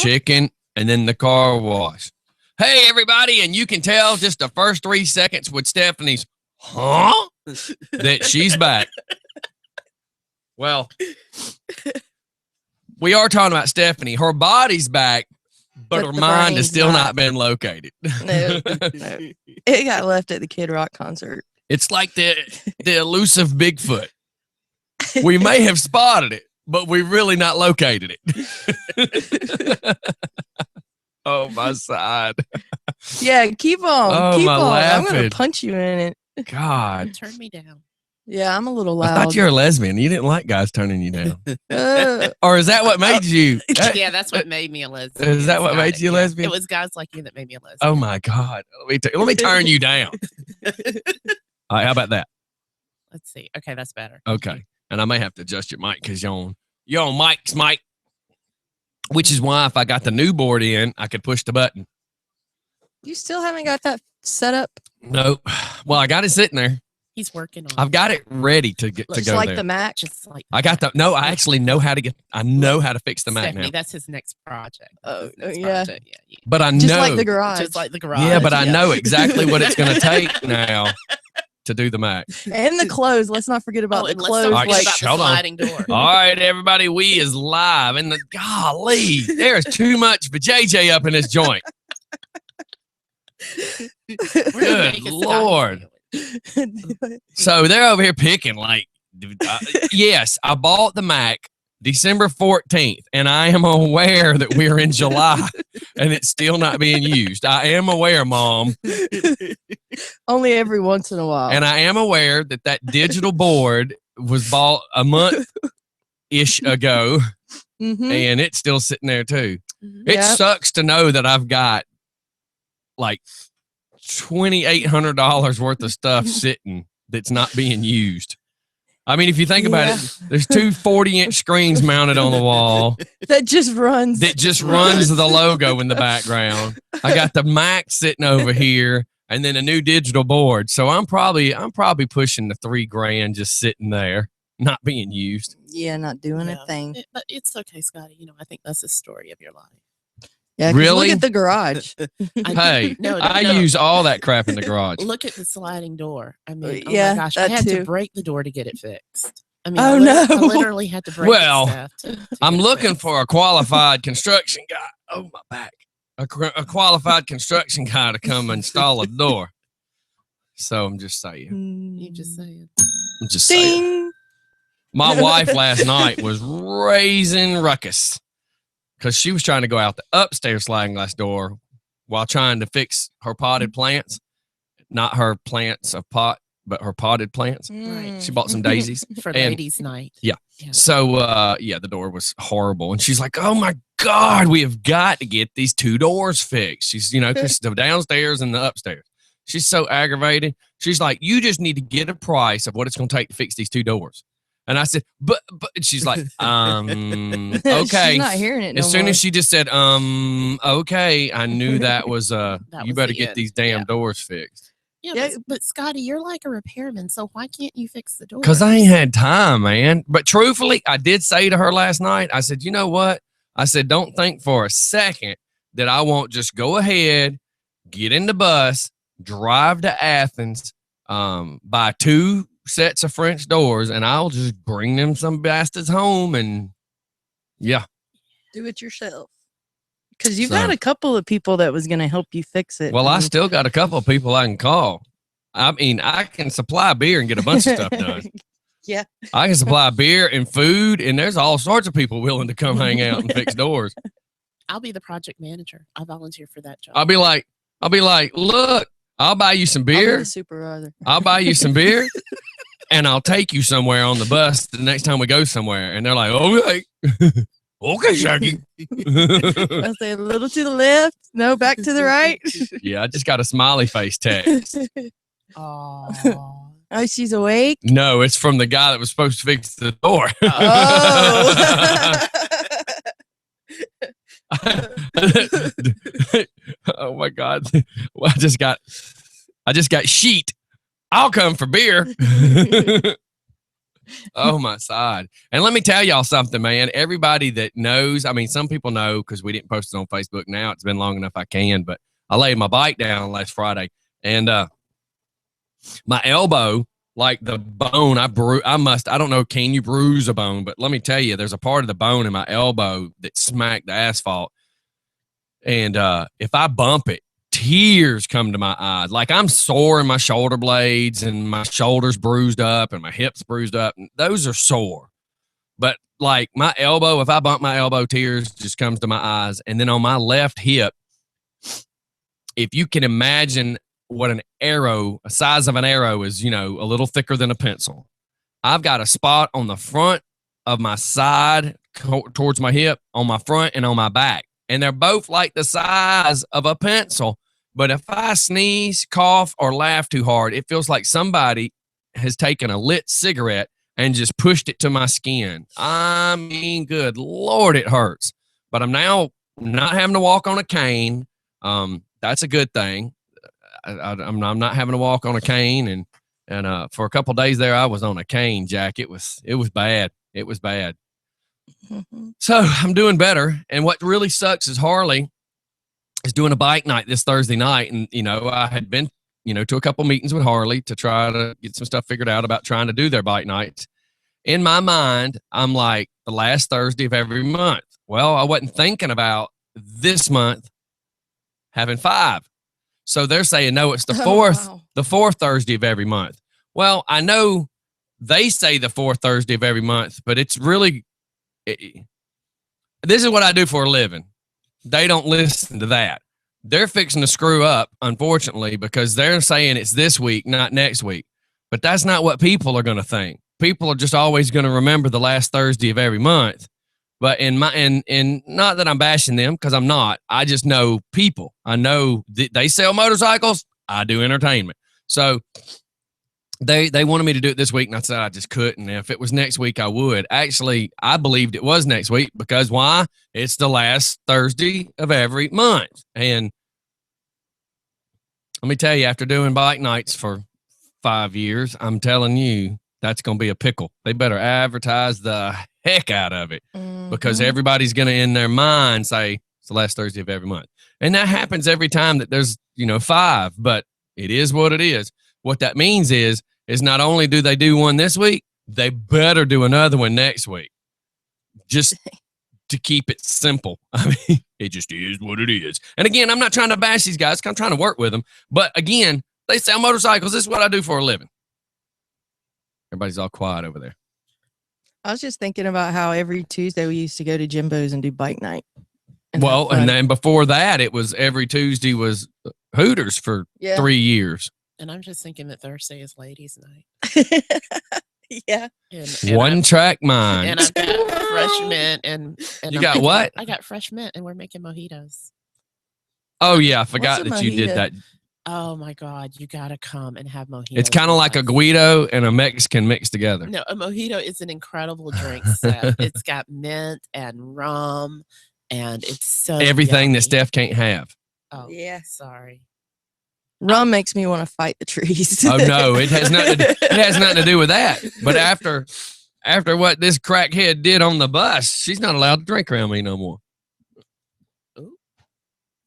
chicken, and then the car wash. Hey, everybody, and you can tell just the first 3 seconds with Stephanie's, that she's back. Well, we are talking about Stephanie. Her body's back, but her mind has still not been located. No. It got left at the Kid Rock concert. It's like the elusive Bigfoot. We may have spotted it, but we've really not located it. Oh, my side. Yeah, keep on. Oh, keep my on. I'm laughing. going to punch you in it. God. Turn me down. Yeah, I'm a little I loud. thought you were a lesbian. You didn't like guys turning you down. Uh, Or is that what made you? Yeah, that's what made me a lesbian. Is that what made you a lesbian? It was guys like you that made me a lesbian. Oh, my God. Let me turn you down. All right, how about that? Let's see. Okay, that's better. Okay. And I may have to adjust your mic because you're on Mike's mic, which is why if I got the new board in, I could push the button. you still haven't got that set up? Nope. Well, I got it sitting there. He's working on I've got it ready to get to Just go like there. the Mac? just like I got the no. I actually know how to get. I know how to fix the Mac Stephanie, now. that's his next project. Oh, His next yeah. project. Yeah. But I Just know. like the garage. Just like the garage. Yeah, but I yeah. know exactly what it's going to take now to do the Mac. And the clothes. Let's not forget about Oh, the and let's clothes. don't Alright, forget Like, about the hold on. sliding door. All right, everybody, we is live, and the golly, there's too much for JJ up in this joint. We're gonna Good make a Lord. Scotty So they're over here picking like, yes, I bought the Mac December 14th, and I am aware that we're in July and it's still not being used. I am aware, Mom, only every once in a while. and I am aware that that digital board was bought a month-ish ago, Mhm. and it's still sitting there too. Mhm. It Yep. sucks to know that I've got like $2,800 worth of stuff sitting that's not being used. I mean, if you think about it, there's two 40-inch screens mounted on the wall That just runs. that just runs the logo in the background. I got the Mac sitting over here and then a new digital board. So I'm probably pushing the $3,000 just sitting there, not being used. Yeah, not doing Yeah. a thing. But it's okay, Scotty. You know, I think that's the story of your life. Yeah, 'cause Really? Look at the garage. Hey, No, I no. use all that crap in the garage. Look at the sliding door. I mean, oh Yeah, my gosh, I that had too. to break the door to get it fixed. I mean, Oh, I no. literally had to break Well, the stuff to I'm get it looking fixed. for a qualified construction guy. Oh, my back. A qualified construction guy to come install a door. So I'm just saying. You just saying. I'm just saying. Ding. My wife last night was raising ruckus because she was trying to go out the upstairs sliding glass door while trying to fix her potted plants. Not her plants of pot, but her potted plants. Mm. She bought some daisies. For And- ladies' night. Yeah. So, the door was horrible. And she's like, oh, my God, we have got to get these two doors fixed. She's, because the downstairs and the upstairs. She's so aggravated. She's like, you just need to get a price of what it's going to take to fix these two doors. And I said, but she's like, okay. She's not hearing it no As soon more. as she just said, okay, I knew that was, That you was better the get end. these damn Yeah. doors fixed. Yeah, Yeah. but Scotty, you're like a repairman, so why can't you fix the door? Because I ain't had time, man. But truthfully, I did say to her last night, I said, you know what? I said, don't think for a second that I won't just go ahead, get in the bus, drive to Athens, buy 2 sets of French doors, and I'll just bring them some bastards home. And yeah, Do it yourself. Because you've So- got a couple of people that was going to help you fix it. well, I and- still got a couple of people I can call. I mean, I can supply beer and get a bunch of stuff done. Yeah. I can supply beer and food, and there's all sorts of people willing to come hang out and fix doors. I'll be the project manager. I volunteer for that job. I'll be like, look, I'll buy you some I'll be beer. the supervisor. I'll buy you some beer, and I'll take you somewhere on the bus the next time we go somewhere. And they're like, okay, okay, Shaggy. I'll say a little to the left. No, back to the right. Yeah, I just got a smiley face text. Aw. Oh, she's awake. No, it's from the guy that was supposed to fix the door. Oh. Oh my God! Well, I just got sheet. I'll come for beer. Oh, my side. And let me tell y'all something, man. Everybody that knows, I mean, some people know because we didn't post it on Facebook now. It's been long enough I can, but I laid my bike down last Friday and my elbow, like the bone, I don't know, can you bruise a bone? But let me tell you, there's a part of the bone in my elbow that smacked the asphalt. And if I bump it, tears come to my eyes. Like I'm sore in my shoulder blades and my shoulders bruised up and my hips bruised up. And those are sore. But like my elbow, if I bump my elbow, tears just comes to my eyes. And then on my left hip, if you can imagine what an arrow, a size of an arrow is, you know, a little thicker than a pencil. I've got a spot on the front of my side towards my hip, on my front and on my back. And they're both like the size of a pencil. But if I sneeze, cough, or laugh too hard, it feels like somebody has taken a lit cigarette and just pushed it to my skin. I mean, good Lord, it hurts. But I'm now not having to walk on a cane. That's a good thing. I'm not having to walk on a cane. And for a couple of days there, I was on a cane, Jack. It was bad. It was bad. So I'm doing better. And what really sucks is Harley is doing a bike night this Thursday night. And, you know, I had been, you know, to a couple meetings with Harley to try to get some stuff figured out about trying to do their bike nights. In my mind, I'm like the last Thursday of every month. Well, I wasn't thinking about this month having 5. So they're saying, no, it's the fourth Thursday of every month. Well, I know they say the 4th Thursday of every month, but it's really, this is what I do for a living. They don't listen to that. They're fixing to screw up, unfortunately, because they're saying it's this week, not next week. But that's not what people are going to think. People are just always going to remember the last Thursday of every month. But in not that I'm bashing them, because I'm not. I just know people. I know they sell motorcycles. I do entertainment. So they wanted me to do it this week, and I said I just couldn't. If it was next week, I would. Actually, I believed it was next week because why? It's the last Thursday of every month. And let me tell you, after doing bike nights for 5 years, I'm telling you, that's going to be a pickle. They better advertise the heck out of it because everybody's going to, in their mind, say it's the last Thursday of every month. And that happens every time that there's, 5, but it is what it is. What that means is not only do they do one this week, they better do another one next week. Just to keep it simple. I mean, it just is what it is. And again, I'm not trying to bash these guys. I'm trying to work with them. But again, they sell motorcycles. This is what I do for a living. Everybody's all quiet over there. I was just thinking about how every Tuesday we used to go to Jimbo's and do bike night. Well, and then before that, it was every Tuesday was Hooters for 3 years. And I'm just thinking that Thursday is ladies' night. Yeah. And One track mind. And I've got fresh mint and you got what? I got fresh mint and we're making mojitos. Oh yeah, I forgot that you did that. Oh my God, you gotta come and have mojitos. It's kind of like a Guido and a Mexican mixed together. No, a mojito is an incredible drink set. It's got mint and rum, and it's so everything yummy. that Steph can't have. Oh yeah, sorry. Rum makes me want to fight the trees. Oh no, it has nothing to do with that. But after what this crackhead did on the bus, she's not allowed to drink around me no more.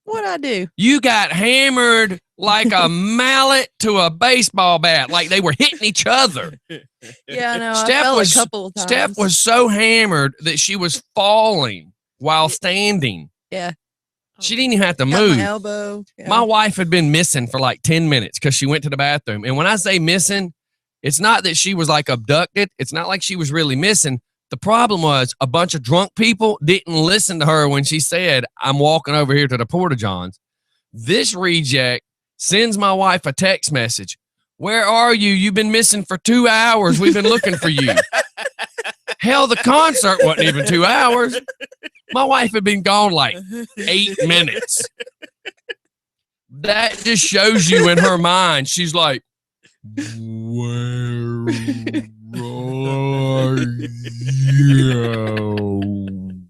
What'd I do? You got hammered like a mallet to a baseball bat, like they were hitting each other. Yeah, I know. I fell a couple of times. Steph was so hammered that she was falling while standing. Yeah. She didn't even have to move. My elbow. Yeah. My wife had been missing for like 10 minutes because she went to the bathroom. And when I say missing, it's not that she was like abducted. It's not like she was really missing. The problem was a bunch of drunk people didn't listen to her when she said, I'm walking over here to the Porta Johns. This reject sends my wife a text message. Where are you? You've been missing for 2 hours. We've been looking for you. Hell, the concert wasn't even 2 hours. My wife had been gone like 8 minutes. That just shows you in her mind. She's like, where are you?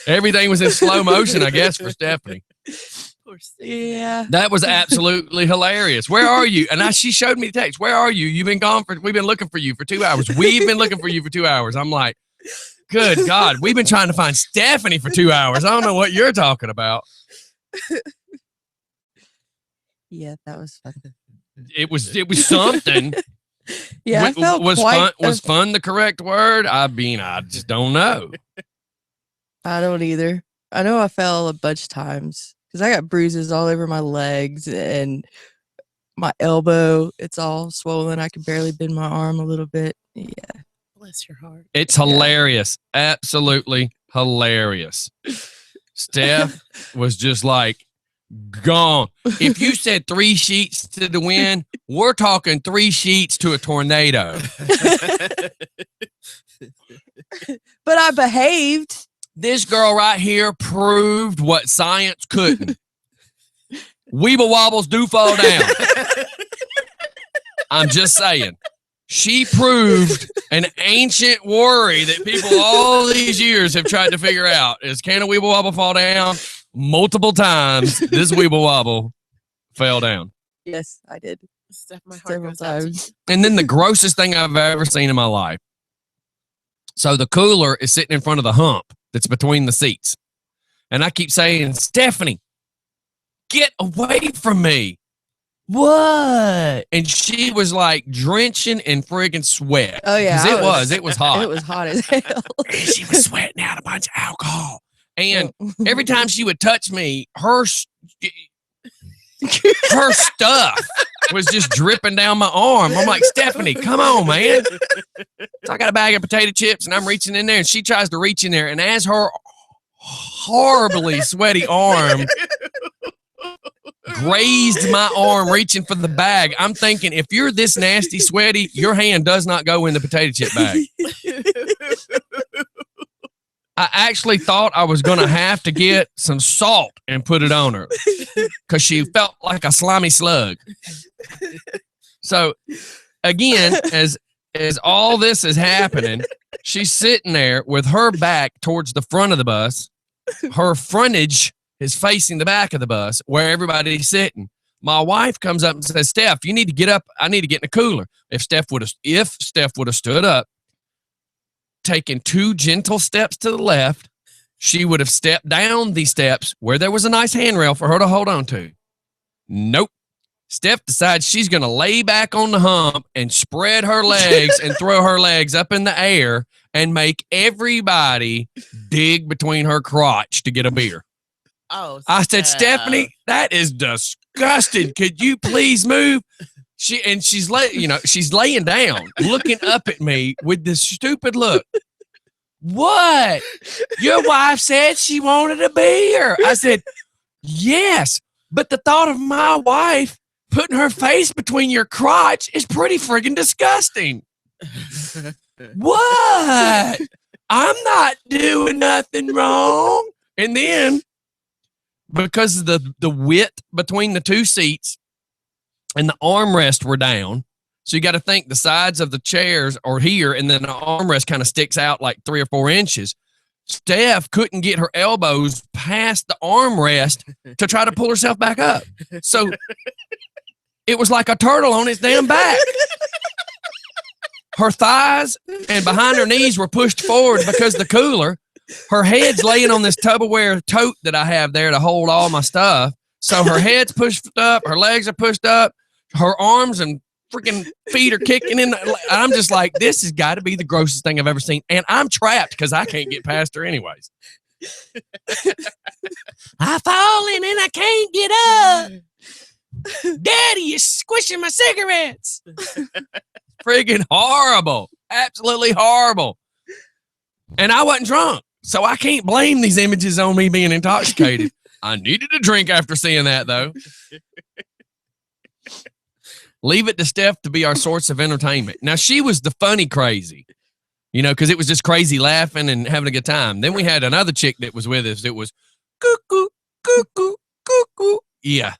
Everything was in slow motion, I guess, for Stephanie. Yeah. That was absolutely hilarious. Where are you? And she showed me the text. Where are you? You've been gone we've been looking for you for 2 hours. We've been looking for you for 2 hours. I'm like, good God, we've been trying to find Stephanie for 2 hours. I don't know what you're talking about. Yeah, that was fun. It was something. Yeah, I felt was fun the correct word? I mean, I just don't know. I don't either. I know I fell a bunch of times because I got bruises all over my legs and my elbow. It's all swollen. I can barely bend my arm a little bit. Yeah. Bless your heart. It's hilarious. Absolutely hilarious. Steph was just like gone. If you said 3 sheets to the wind, we're talking 3 sheets to a tornado. But I behaved. This girl right here proved what science couldn't. Weeble wobbles do fall down. I'm just saying. She proved an ancient worry that people all these years have tried to figure out is, can a weeble wobble fall down? Multiple times, this weeble wobble fell down. Yes, I did. Steph, my heart Several goes out to times. And then the grossest thing I've ever seen in my life. So the cooler is sitting in front of the hump that's between the seats. And I keep saying, Stephanie, get away from me. What? And she was like drenching in friggin' sweat. Oh, yeah. Because it was hot. It was hot as hell. And she was sweating out a bunch of alcohol. And every time she would touch me, her stuff was just dripping down my arm. I'm like, Stephanie, come on, man. So I got a bag of potato chips and I'm reaching in there and she tries to reach in there. And as her horribly sweaty arm grazed my arm reaching for the bag, I'm thinking, if you're this nasty sweaty, your hand does not go in the potato chip bag. I actually thought I was going to have to get some salt and put it on her because she felt like a slimy slug. So again, as all this is happening, she's sitting there with her back towards the front of the bus. Her frontage is facing the back of the bus where everybody's sitting. My wife comes up and says, Steph, you need to get up. I need to get in the cooler. If Steph would have stood up, taken 2 gentle steps to the left, she would have stepped down the steps where there was a nice handrail for her to hold on to. Nope. Steph decides she's going to lay back on the hump and spread her legs and throw her legs up in the air and make everybody dig between her crotch to get a beer. Oh, I said, Stephanie, that is disgusting. Could you please move? She's laying down, looking up at me with this stupid look. What? Your wife said she wanted a beer. I said, yes, but the thought of my wife putting her face between your crotch is pretty friggin' disgusting. What? I'm not doing nothing wrong. And then, because of the width between the 2 seats, and the armrests were down. So you got to think the sides of the chairs are here, and then the armrest kind of sticks out like 3 or 4 inches. Steph couldn't get her elbows past the armrest to try to pull herself back up. So it was like a turtle on its damn back. Her thighs and behind her knees were pushed forward because the cooler. Her head's laying on this Tupperware tote that I have there to hold all my stuff. So her head's pushed up, her legs are pushed up, her arms and freaking feet are kicking in. I'm just like, this has got to be the grossest thing I've ever seen. And I'm trapped because I can't get past her anyways. I've fallen and I can't get up. Daddy, you're squishing my cigarettes. Friggin' horrible. Absolutely horrible. And I wasn't drunk, so I can't blame these images on me being intoxicated. I needed a drink after seeing that, though. Leave it to Steph to be our source of entertainment. Now, she was the funny crazy, because it was just crazy laughing and having a good time. Then we had another chick that was with us. It was cuckoo, cuckoo, cuckoo. Yeah.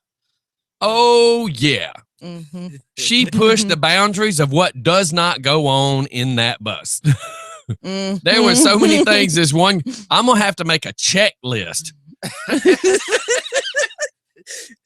Oh, yeah. Mm-hmm. She pushed the boundaries of what does not go on in that bus. Mm-hmm. There were so many things. I'm going to have to make a checklist.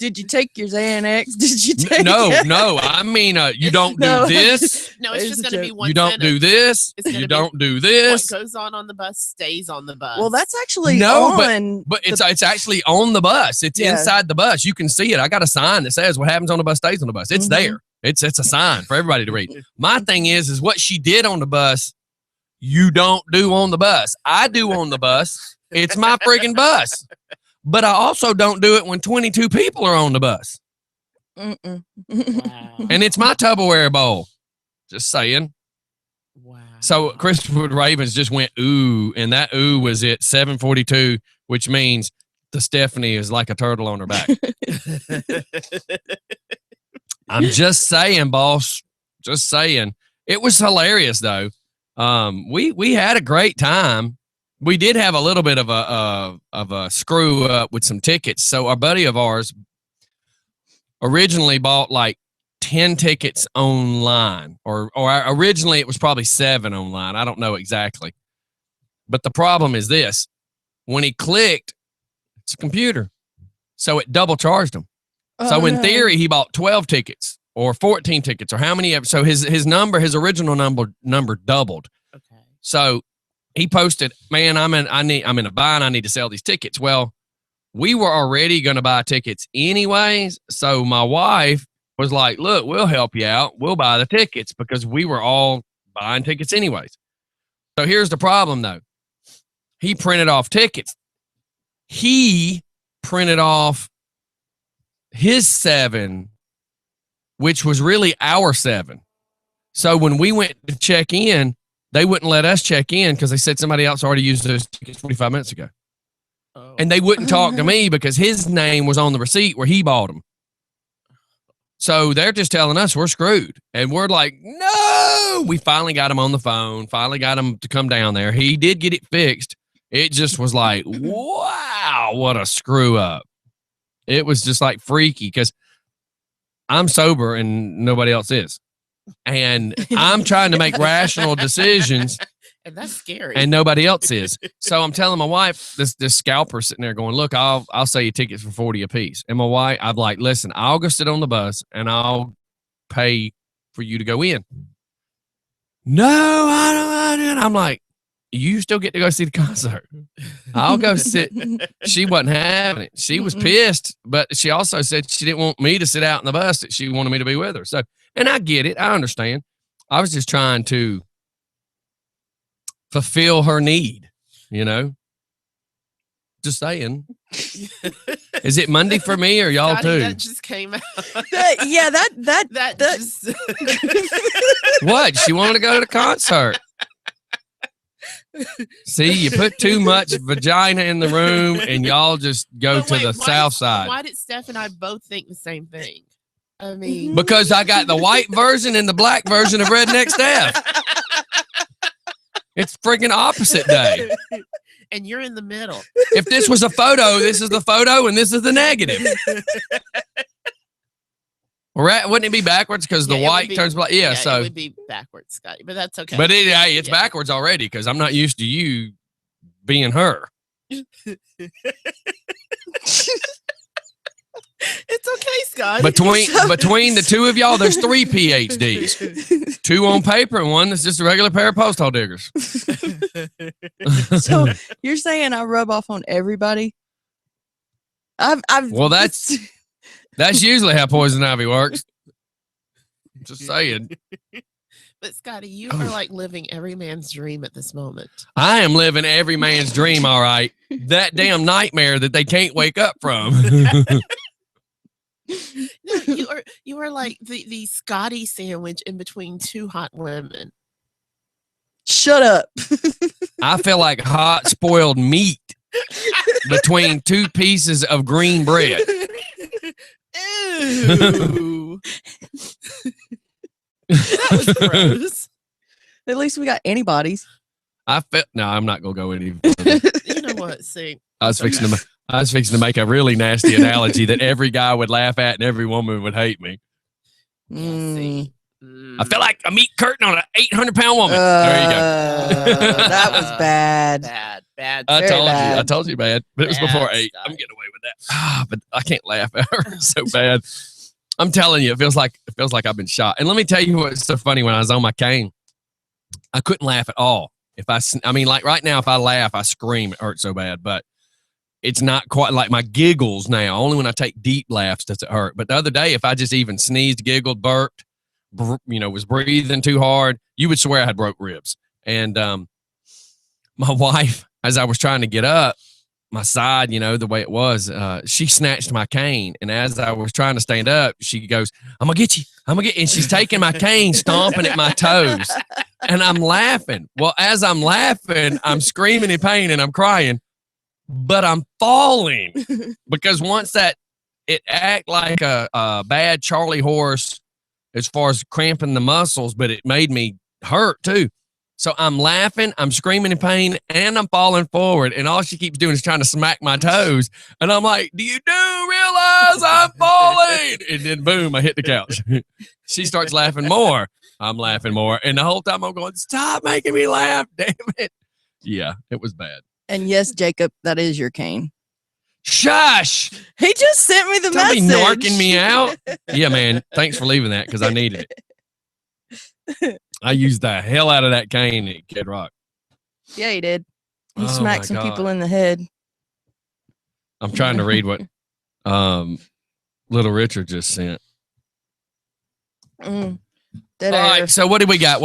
Did you take your Xanax? Did you take No. I mean, you don't do No. this. No, it's It's just a going to be joke. one You don't do sentence. this. It's gonna You be don't do What this. goes on the bus stays on the bus. Well, that's actually No, on. But it's actually on the bus. It's Yeah. inside the bus. You can see it. I got a sign that says what happens on the bus stays on the bus. It's Mhm. there. It's a sign for everybody to read. My thing is what she did on the bus, you don't do on the bus. I do on the bus. It's my friggin' bus. But I also don't do it when 22 people are on the bus. Mm-mm. Wow. And it's my Tupperware bowl. Just saying. Wow. So Christopher Ravens just went ooh, and that ooh was at 7:42, which means the Stephanie is like a turtle on her back. I'm just saying, boss. Just saying. It was hilarious though. We had a great time. We did have a little bit of a screw up with some tickets. So our buddy of ours originally bought like 10 tickets online, or originally it was probably 7 online. I don't know exactly. But the problem is this: when he clicked, it's a computer, so it double charged him. So in theory, he bought 12 tickets or 14 tickets or how many ever. So his original number doubled. Okay. So he posted, man, I'm in a bind. I need to sell these tickets. Well, we were already going to buy tickets anyways. So my wife was like, look, we'll help you out. We'll buy the tickets, because we were all buying tickets anyways. So here's the problem though. He printed off tickets. He printed off his 7, which was really our 7. So when we went to check in, they wouldn't let us check in because they said somebody else already used those tickets 45 minutes ago. Oh. And they wouldn't talk to me because his name was on the receipt where he bought them. So they're just telling us we're screwed. And we're like, no. We finally got him on the phone, finally got him to come down there. He did get it fixed. It just was like, wow, what a screw up. It was just like freaky because I'm sober and nobody else is. And I'm trying to make rational decisions And that's scary. and nobody else is. So I'm telling my wife, this scalper sitting there going, look, I'll sell you tickets for 40 a piece. And my wife, I'm like, listen, I'll go sit on the bus and I'll pay for you to go in. No, I don't. I'm like, you still get to go see the concert. I'll go sit. She wasn't having it. She was pissed, but she also said she didn't want me to sit out in the bus, that she wanted me to be with her. So, and I get it. I understand. I was just trying to fulfill her need, you know? Just saying. Is it Monday for me or y'all Scotty, too? That just came out. that Just. What? She wanted to go to the concert. See, you put too much vagina in the room and y'all just go But to wait, the south side. Why did Steph and I both think the same thing? I mean, Because I got the white version and the black version of Redneck Steph. It's freaking opposite day. and you're in the middle. If this was a photo, this is the photo and this is the negative. Wouldn't it be backwards because the Yeah, it would white be- turns black? Yeah, it so. would be backwards, Scotty, but that's okay. But it's Yeah. backwards already because I'm not used to you being her. It's okay, Scotty. Between the two of y'all, there's 3 PhDs. 2 on paper and 1 that's just a regular pair of post hole diggers. So you're saying I rub off on everybody? I've Well, that's usually how poison ivy works. Just saying. But Scotty, you are like living every man's dream at this moment. I am living every man's dream, all right. That damn nightmare that they can't wake up from. No, you are like the Scotty sandwich in between 2 hot women. shut up. I feel like hot spoiled meat between 2 pieces of green bread. Ew. That was gross. At least we got antibodies. No, I'm not gonna go any. You know what? See, I was fixing to make a really nasty analogy that every guy would laugh at and every woman would hate me. yeah, see. I feel like a meat curtain on an 800-pound woman. There you go. That was bad. Bad. I Very told you. bad. I told you, bad. But it was Bad before 8. stuff. I'm getting away with that. But I can't laugh at her. It's so bad. I'm telling you, it feels like I've been shot. And let me tell you what's so funny. When I was on my cane, I couldn't laugh at all. I mean, like right now, if I laugh, I scream. It hurts so bad. But it's not quite like my giggles now. Only when I take deep laughs does it hurt. But the other day, if I just even sneezed, giggled, burped, was breathing too hard, you would swear I had broke ribs. And my wife, as I was trying to get up, my side, the way it was, she snatched my cane. And as I was trying to stand up, she goes, I'm going to get you. And she's taking my cane, stomping at my toes. And I'm laughing. Well, as I'm laughing, I'm screaming in pain and I'm crying, but I'm falling because once it act like a bad Charlie horse as far as cramping the muscles, but it made me hurt too. So I'm laughing, I'm screaming in pain, and I'm falling forward. And all she keeps doing is trying to smack my toes. And I'm like, do you realize I'm falling? And then boom, I hit the couch. She starts laughing more. I'm laughing more. And the whole time I'm going, stop making me laugh, damn it. Yeah, it was bad. And yes, Jacob, that is your cane. Shush! He just sent me the Don't be message. narking me out. Yeah, man. Thanks for leaving that because I needed it. I used the hell out of that cane at Kid Rock. Yeah, he did. He Oh, smacked my some God. people in the head. I'm trying to read what Little Richard just sent. Dead All air. right, so what do we got?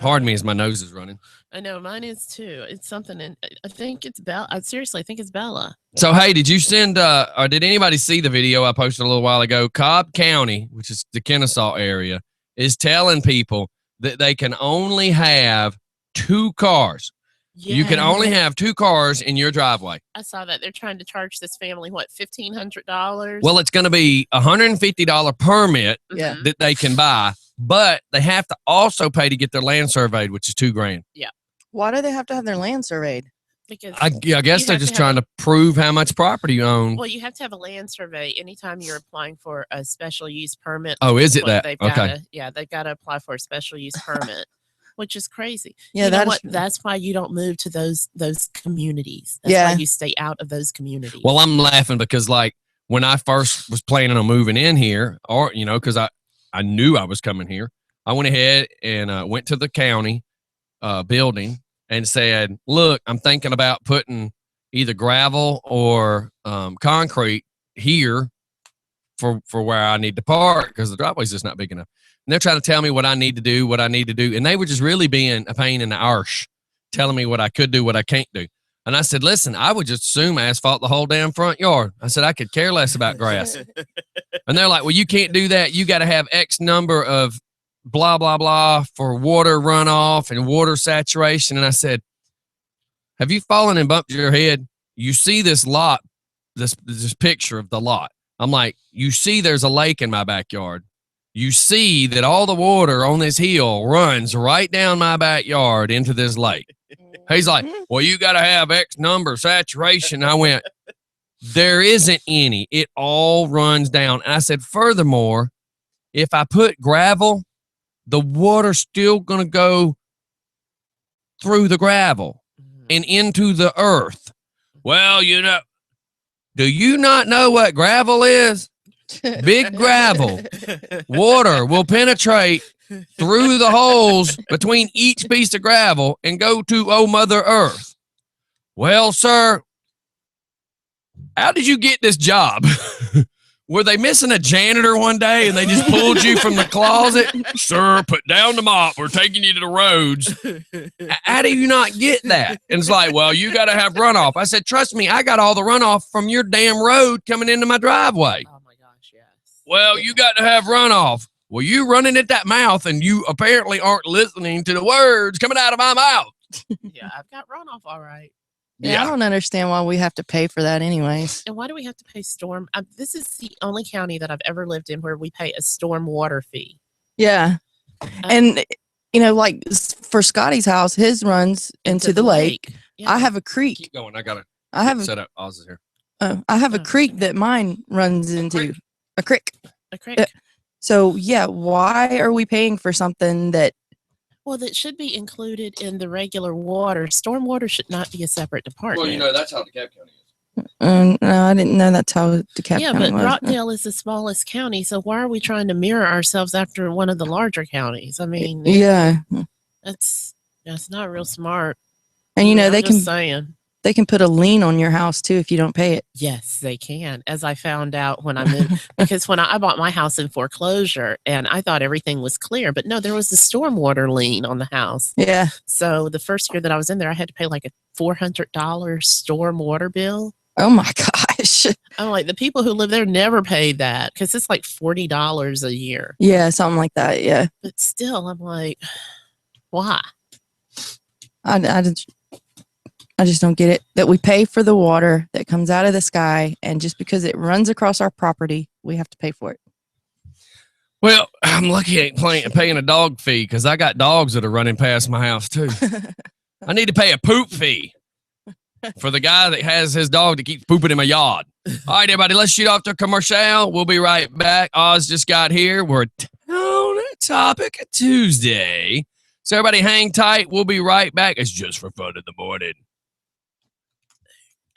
Pardon me as my nose is running. I know mine is too. It's something, and I think it's Bella. Seriously, I think it's Bella. So, hey, did you send, or did anybody see the video I posted a little while ago? Cobb County, which is the Kennesaw area, is telling people that they can only have 2 cars. Yeah, You can only have 2 cars in your driveway. I saw that they're trying to charge this family $1,500. Well, it's going to be a $150 permit Yeah. Mhm. that they can buy, but they have to also pay to get their land surveyed, which is $2,000. Why do they have to have their land surveyed? Because I guess You they're have just to have trying to prove how much property you own. well, you have to have a land survey anytime you're applying for a special use permit. Oh, is it What that? they've Okay. gotta, they've got to apply for a special use permit, which is crazy. Yeah, you know that what? is. That's why you don't move to those communities. That's Yeah. why you stay out of those communities. Well, I'm laughing because, like, when I first was planning on moving in here, or, because I knew I was coming here, I went ahead and went to the county building and said, look, I'm thinking about putting either gravel or concrete here for where I need to park because the driveway's just not big enough. And they're trying to tell me what I need to do. And they were just really being a pain in the arse, telling me what I could do, what I can't do. And I said, listen, I would just assume asphalt the whole damn front yard. I said, I could care less about grass. And they're like, well, you can't do that. You got to have X number of blah, blah, blah for water runoff and water saturation. And I said, have you fallen and bumped your head? You see this lot, this picture of the lot. I'm like, you see there's a lake in my backyard. You see that all the water on this hill runs right down my backyard into this lake. He's like, well, you got to have X number saturation. I went, there isn't any. It all runs down. And I said, furthermore, if I put gravel, the water's still going to go through the gravel and into the earth. Well, do you not know what gravel is? Big gravel. Water will penetrate through the holes between each piece of gravel and go to Mother Earth. Well, sir, how did you get this job? Were they missing a janitor one day and they just pulled you from the closet? Sir, put down the mop. We're taking you to the roads. How do you not get that? And it's like, well, you got to have runoff. I said, trust me, I got all the runoff from your damn road coming into my driveway. Oh my gosh, yes. Well, you got to have runoff. Well, you running at that mouth and you apparently aren't listening to the words coming out of my mouth. Yeah, I've got runoff all right. Yeah, I don't understand why we have to pay for that anyways. And why do we have to pay storm? This is the only county that I've ever lived in where we pay a storm water fee. Yeah. And, like for Scotty's house, his runs into the lake. Yeah. I have a creek. Keep going. I got to I have set up. Oz is here. a creek that mine runs into. A creek. a creek. So yeah, why are we paying for something that? Well, that should be included in the regular water. Stormwater should not be a separate department. Well, you know, that's how DeKalb County is. No, I didn't know that's how DeKalb Yeah, County but was. Rockdale is the smallest county, so why are we trying to mirror ourselves after one of the larger counties? I mean, Yeah, that's not real smart. and you know I'm they just can saying. they can put a lien on your house too if you don't pay it. Yes, they can. As I found out when I moved, because when I bought my house in foreclosure, and I thought everything was clear, but no, there was a stormwater lien on the house. Yeah. So the first year that I was in there, I had to pay like a $400 stormwater bill. Oh my gosh. I'm like, the people who live there never paid that because it's like $40 a year. Yeah, something like that. Yeah. But still, I'm like, why? I just don't get it that we pay for the water that comes out of the sky, and just because it runs across our property, we have to pay for it. Well, I'm lucky I ain't paying a dog fee because I got dogs that are running past my house too. I need to pay a poop fee for the guy that has his dog that keeps pooping in my yard. All right, everybody, let's shoot off the commercial. We'll be right back. Oz just got here. We're Town Topic Tuesday. So everybody hang tight. We'll be right back. It's just for fun in the morning.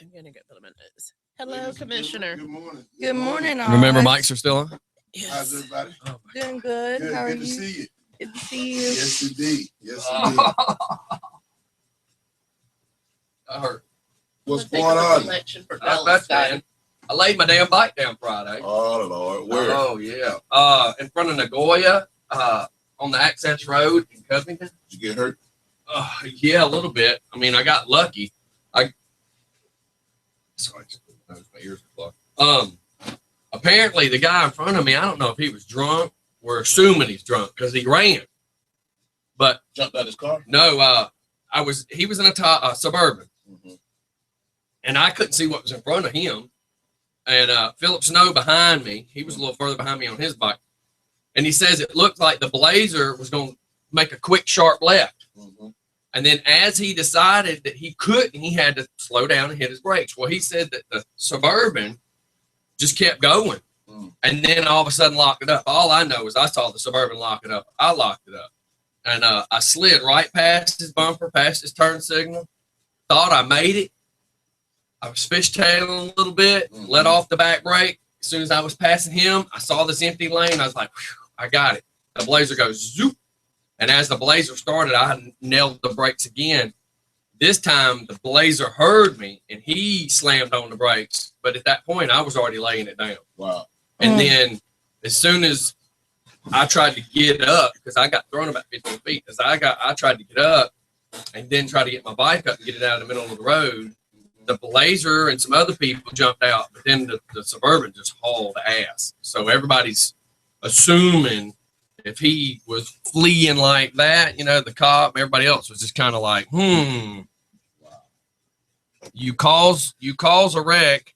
I'm going to get them in this. Hello, Commissioner. Good morning. Good morning. Remember, Oz. mics are still on? How's Yes. everybody? Doing good. Good. How are Good to you? see you. Good to see you. Yes, indeed. Yes, indeed. I heard. What's going on? Not much, man. I laid my damn bike down Friday. Oh, Lord. Where? Oh, yeah. In front of Nagoya, on the Access Road in Covington. Did you get hurt? Yeah, a little bit. I mean, I got lucky. Sorry, my ears are plugged. Apparently, the guy in front of me, I don't know if he was drunk. We're assuming he's drunk because he ran. But Jumped out his car? no, he was in a Suburban. Mm-hmm. And I couldn't see what was in front of him. And Philip Snow behind me, he was a little further behind me on his bike. And he says it looked like the Blazer was going to make a quick, sharp left. Mm-hmm. And then as he decided that he couldn't, he had to slow down and hit his brakes. Well, he said that the Suburban just kept going. Mm. And then all of a sudden locked it up. All I know is I saw the Suburban lock it up. I locked it up. And I slid right past his bumper, past his turn signal. Thought I made it. I was fishtailing a little bit, let off the back brake. As soon as I was passing him, I saw this empty lane. I was like, I got it. The Blazer goes zoop. And as the Blazer started, I nailed the brakes again. This time, the Blazer heard me, and he slammed on the brakes. But at that point, I was already laying it down. Wow. And then as soon as I tried to get up, because I got thrown about 15 feet, I tried to get up and then try to get my bike up and get it out of the middle of the road. The Blazer and some other people jumped out, but then the Suburban just hauled ass. So everybody's assuming if he was fleeing like that, you know, the cop, everybody else was just kind of like, you cause a wreck,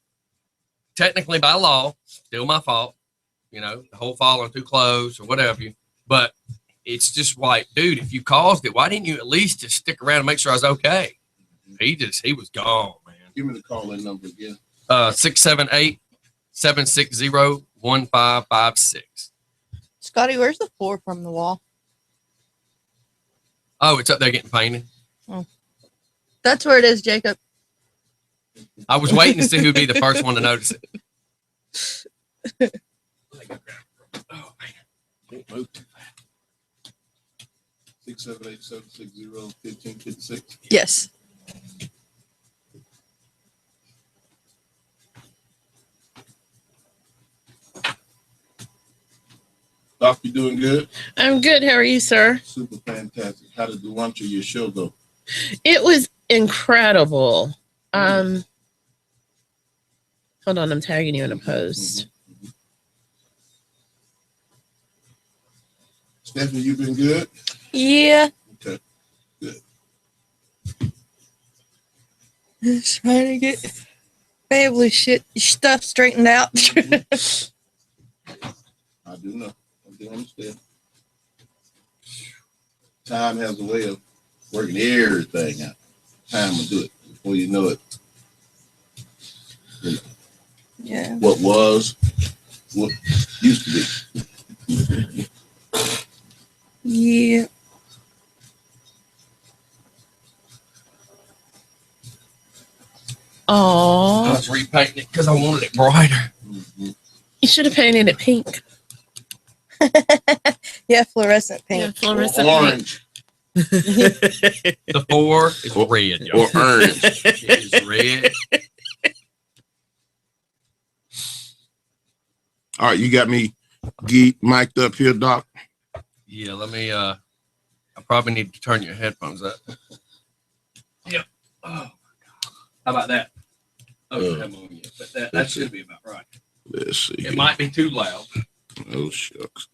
technically by law, still my fault, you know, the whole falling too close or whatever. But it's just like, dude, if you caused it, why didn't you at least just stick around and make sure I was okay? He was gone, man. Give me the call-in number again. 678-760-1556. Scotty, where's the floor from the wall? Oh, it's up there getting painted. That's where it is, Jacob. I was waiting to see who'd be the first one to notice it. Oh, man. Don't move too fast. 678-760-1556. Yes. Doc, you doing good? I'm good. How are you, sir? Super fantastic. How did the lunch of your show go? It was incredible. Hold on, I'm tagging you in a post. Stephanie, you been good? Yeah. Okay, good. Just trying to get family stuff straightened out. I do know. I do understand. Time has a way of working everything out. Time will do it before you know it. Yeah. What was, what used to be. Yeah. I Oh, was repainting it because I wanted it brighter. Mhm. you should have painted it pink. Yeah, fluorescent pink. Yeah, Or fluorescent pink. orange The 4 is Or- red, y'all. or orange. It is red. All right, you got me mic'd up here, Doc. Yeah, let me. I probably need to turn your headphones up. Yep. Oh my god. How about that? Oh, I haven't moved yet, but that should be about right. Let's see. It might be too loud. Oh shucks.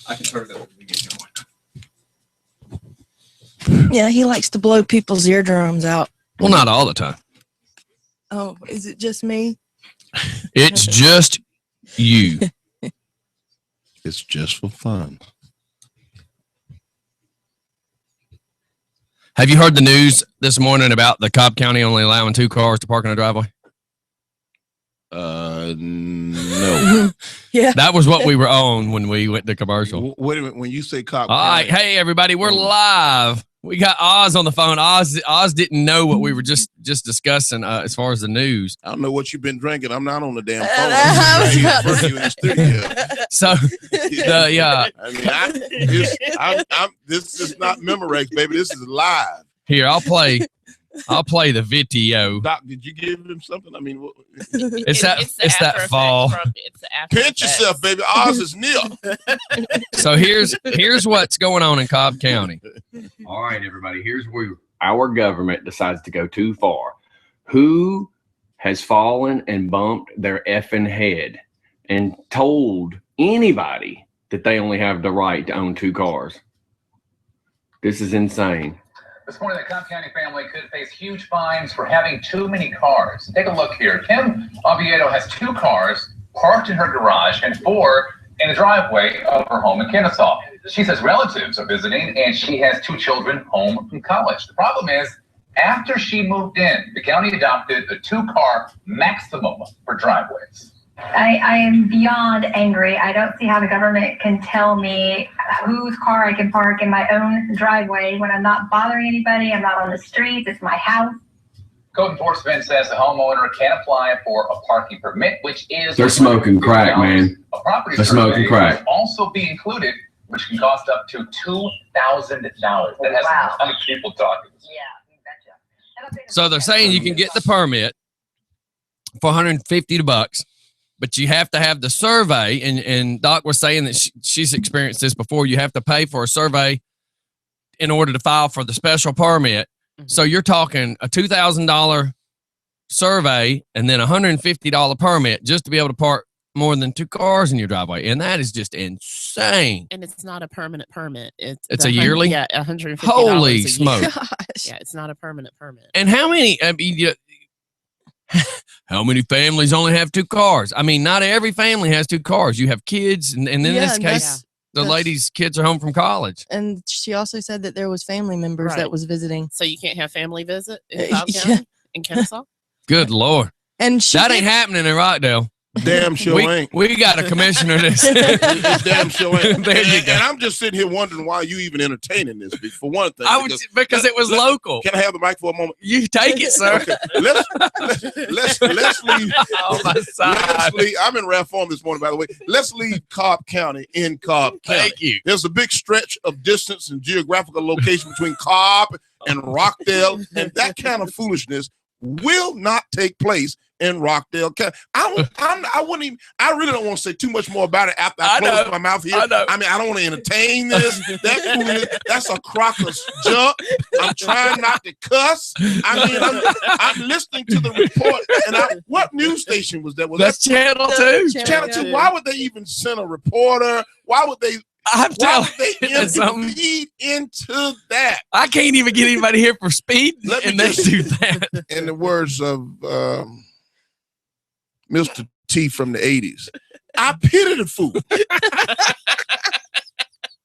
I can turn it up as we get going. Yeah, he likes to blow people's eardrums out. Well, not all the time. Oh, is it just me? It's just you. It's just for fun. Have you heard the news this morning about the Cobb County only allowing 2 cars to park in a driveway? No. Yeah. That was what we were on when we went to commercial. Wait a minute. When you say cop, All right, hey everybody, we're live. We got Oz on the phone. Oz didn't know what we were just discussing as far as the news. I don't know what you've been drinking. I'm not on the damn phone. I was I'm about right to here in the studio. So yeah, I mean, this is not Memorex, baby. This is live. here I'll play the video. Doc, did you give him something? I mean, It's that the it's that after fall. effects it's the after pinch effects. yourself, baby. Oz is near. So here's what's going on in Cobb County. All right, everybody. Here's where our government decides to go too far. Who has fallen and bumped their effing head and told anybody that they only have the right to own 2 cars? This is insane. This morning, the Cobb County family could face huge fines for having too many cars. Take a look here. Kim Oviedo has 2 cars parked in her garage and 4 in the driveway of her home in Kennesaw. She says relatives are visiting and she has 2 children home from college. The problem is, after she moved in, the county adopted a 2-car maximum for driveways. I am beyond angry. I don't see how the government can tell me whose car I can park in my own driveway when I'm not bothering anybody. I'm not on the streets. It's my house. Code enforcement says the homeowner can apply for a parking permit, which is They're smoking crack, man. A property They're smoking survey crack. will also be included, which can cost up to $2,000. That has Wow. a ton of people talking. Yeah, you betcha. I don't think So they're saying you can get the permit for $150, but you have to have the survey. And Doc was saying that she's experienced this before. You have to pay for a survey in order to file for the special permit. Mhm. So you're talking a $2,000 survey and then a $150 permit just to be able to park more than 2 cars in your driveway. And that is just insane. And it's not a permanent permit. It's a yearly? Yeah, $150. Holy a year. smoke. Gosh. Yeah, it's not a permanent permit. And how many, I mean, how many families only have 2 cars? I mean, not every family has 2 cars. You have kids, and in Yeah, this and case, that's- the that's- lady's kids are home from college. And she also said that there was family members Right. that was visiting. So you can't have family visit in Uh, Cobb yeah. County, in Kennesaw? Good Lord. And she That did- ain't happening in Rockdale. Damn sure ain't. We got a commissioner that's It's damn sure ain't. There you and, go. and I'm just sitting here wondering why you even entertaining this. For one thing, I was because it was let- local. Can I have the mic for a moment? You take it, sir. Okay. Let's leave. On my side. Let's leave. I'm in rare form this morning, by the way. Let's leave Cobb County in Cobb County. Thank you. There's a big stretch of distance and geographical location between Cobb and Rockdale, and that kind of foolishness will not take place in Rockdale County. I wouldn't even. I really don't want to say too much more about it after I I close know. my mouth here. I know. I mean, I don't want to entertain this. That's a crock of junk. I'm trying not to cuss. I mean, I'm listening to the report, and what news station was that? Was That's Channel 2. Channel 2? Why would they even send a reporter? Why would they? I'm Why telling would they you something. intercede into that? I can't even get anybody here for speed, Let me and they just- do that. In the words of Mr. T from the 80s, I pity the fool.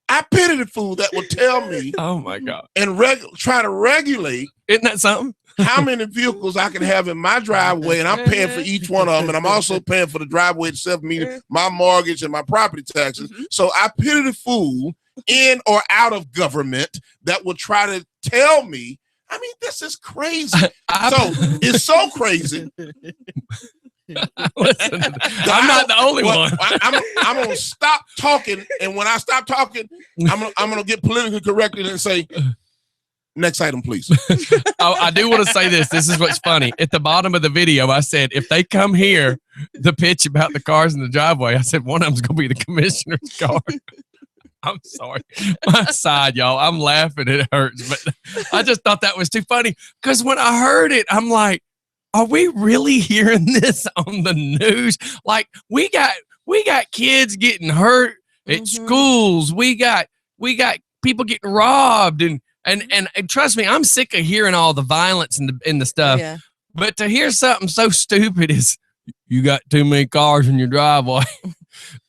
I pity the fool that will tell me Oh my God. and try to regulate Isn't that something? how many vehicles I can have in my driveway, and I'm paying for each one of them, and I'm also paying for the driveway itself, meaning my mortgage and my property taxes. So I pity the fool in or out of government that will try to tell me. I mean, this is crazy. So it's so crazy. Listen, I'm not the only one. I'm gonna stop talking, and when I stop talking, I'm gonna get politically corrected and say, next item, please. I do want to say this. This is what's funny. At the bottom of the video, I said, if they come here, the pitch about the cars in the driveway, I said, one of them's going to be the commissioner's car. I'm sorry. My side, y'all. I'm laughing. It hurts. But I just thought that was too funny because when I heard it, I'm like, are we really hearing this on the news? Like, we got kids getting hurt at schools. We got people getting robbed and trust me, I'm sick of hearing all the violence and the stuff. Yeah. But to hear something so stupid as you got too many cars in your driveway,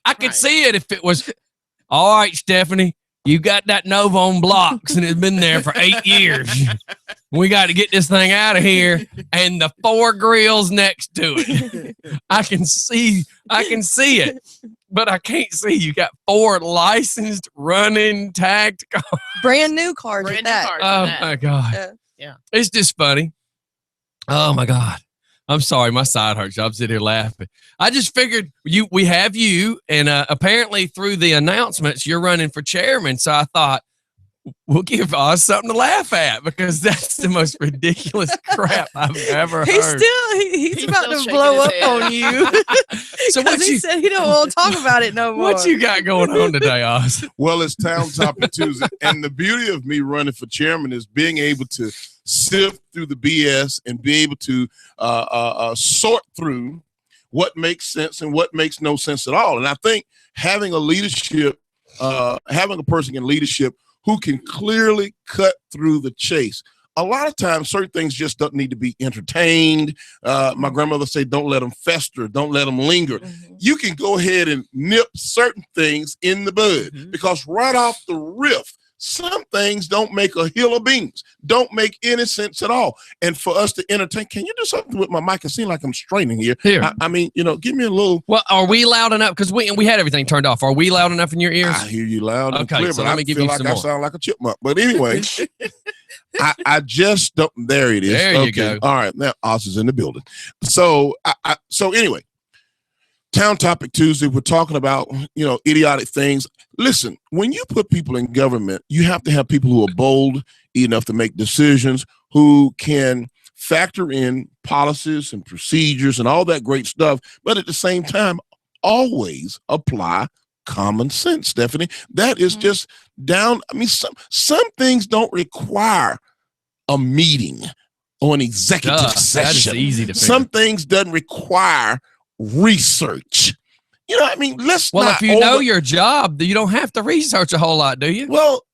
I could see it if it was, all right, Stephanie, you got that Novon blocks and it's been there for 8 years. We got to get this thing out of here. And the 4 grills next to it. I can see it. But I can't see you got 4 licensed, running, tagged cars. Brand new cars. Brand With new that. cars. Oh my God. Yeah. It's just funny. Oh my God. I'm sorry, my side hurts. I'm sitting here laughing. I just figured we have you, and apparently through the announcements, you're running for chairman. So I thought we'll give Oz something to laugh at because that's the most ridiculous crap I've ever heard. He's about still to blow up shaking his head. on you. So what he said he don't want to talk about it no more. What you got going on today, Oz? Well, it's Town Topic Tuesday, and the beauty of me running for chairman is being able to sift through the BS and be able to sort through what makes sense and what makes no sense at all. And I think having a person in leadership who can clearly cut through the chase. A lot of times, certain things just don't need to be entertained. My grandmother said, don't let them fester. Don't let them linger. You can go ahead and nip certain things in the bud because right off the riff, some things don't make a hill of beans, don't make any sense at all. And for us to entertain, can you do something with my mic? It seems like I'm straining here. I mean, give me a little. Well, are we loud enough? Because we had everything turned off. Are we loud enough in your ears? I hear you loud and Okay, clear, so but let me I give feel you like some I more. sound like a chipmunk. But anyway, I just don't. There it is. There you go. All right, now Oz is in the building. So anyway. Town Topic Tuesday, we're talking about, idiotic things. Listen, when you put people in government, you have to have people who are bold enough to make decisions, who can factor in policies and procedures and all that great stuff, but at the same time, always apply common sense, Stephanie. That is just down. I mean, some things don't require a meeting or an executive session. That is easy to figure. Some things doesn't require research. I mean, if you know your job, you don't have to research a whole lot, do you? Well,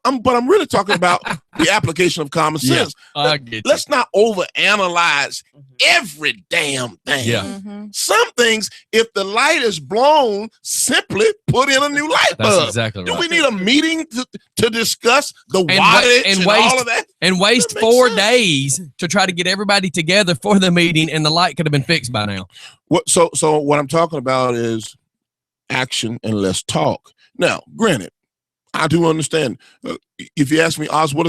I'm really talking about the application of common sense. I get you. Let's not overanalyze every damn thing. Yeah. Some things, if the light is blown, simply put in a new light bulb. That's exactly right. Do we need a meeting to discuss the And wattage and waste- all of that? And waste That makes 4 sense. days to try to get everybody together for the meeting, and the light could have been fixed by now. So what I'm talking about is action and less talk. Now, granted, I do understand. If you ask me, Oz, what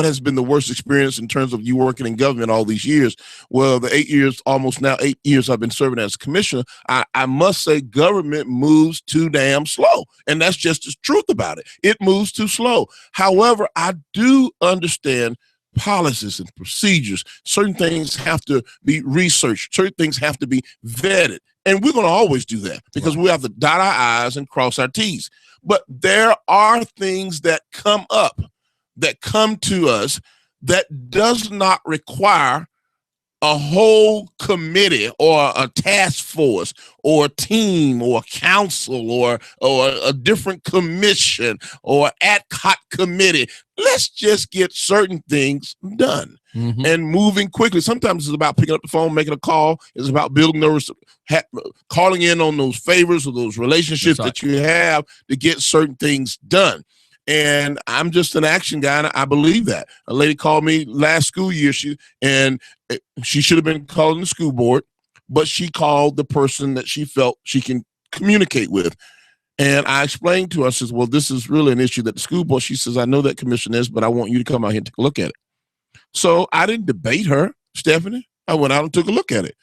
has been the worst experience in terms of you working in government all these years? Well, the 8 years, almost now 8 years I've been serving as commissioner, I must say government moves too damn slow. And that's just the truth about it. It moves too slow. However, I do understand policies and procedures. Certain things have to be researched. Certain things have to be vetted. And we're going to always do that because we have to dot our I's and cross our T's. But there are things that come up, that come to us, that does not require a whole committee or a task force or a team or a council or a different commission or ad hoc committee. Let's just get certain things done and moving quickly. Sometimes it's about picking up the phone, making a call. It's about building those, calling in on those favors or those relationships that you have to get certain things done. And I'm just an action guy, and I believe that. A lady called me last school year, she should have been calling the school board, but she called the person that she felt she can communicate with. And I explained to her, I says, well, this is really an issue that the school board, she says, I know that commission is, but I want you to come out here and take a look at it. So I didn't debate her, Stephanie. I went out and took a look at it.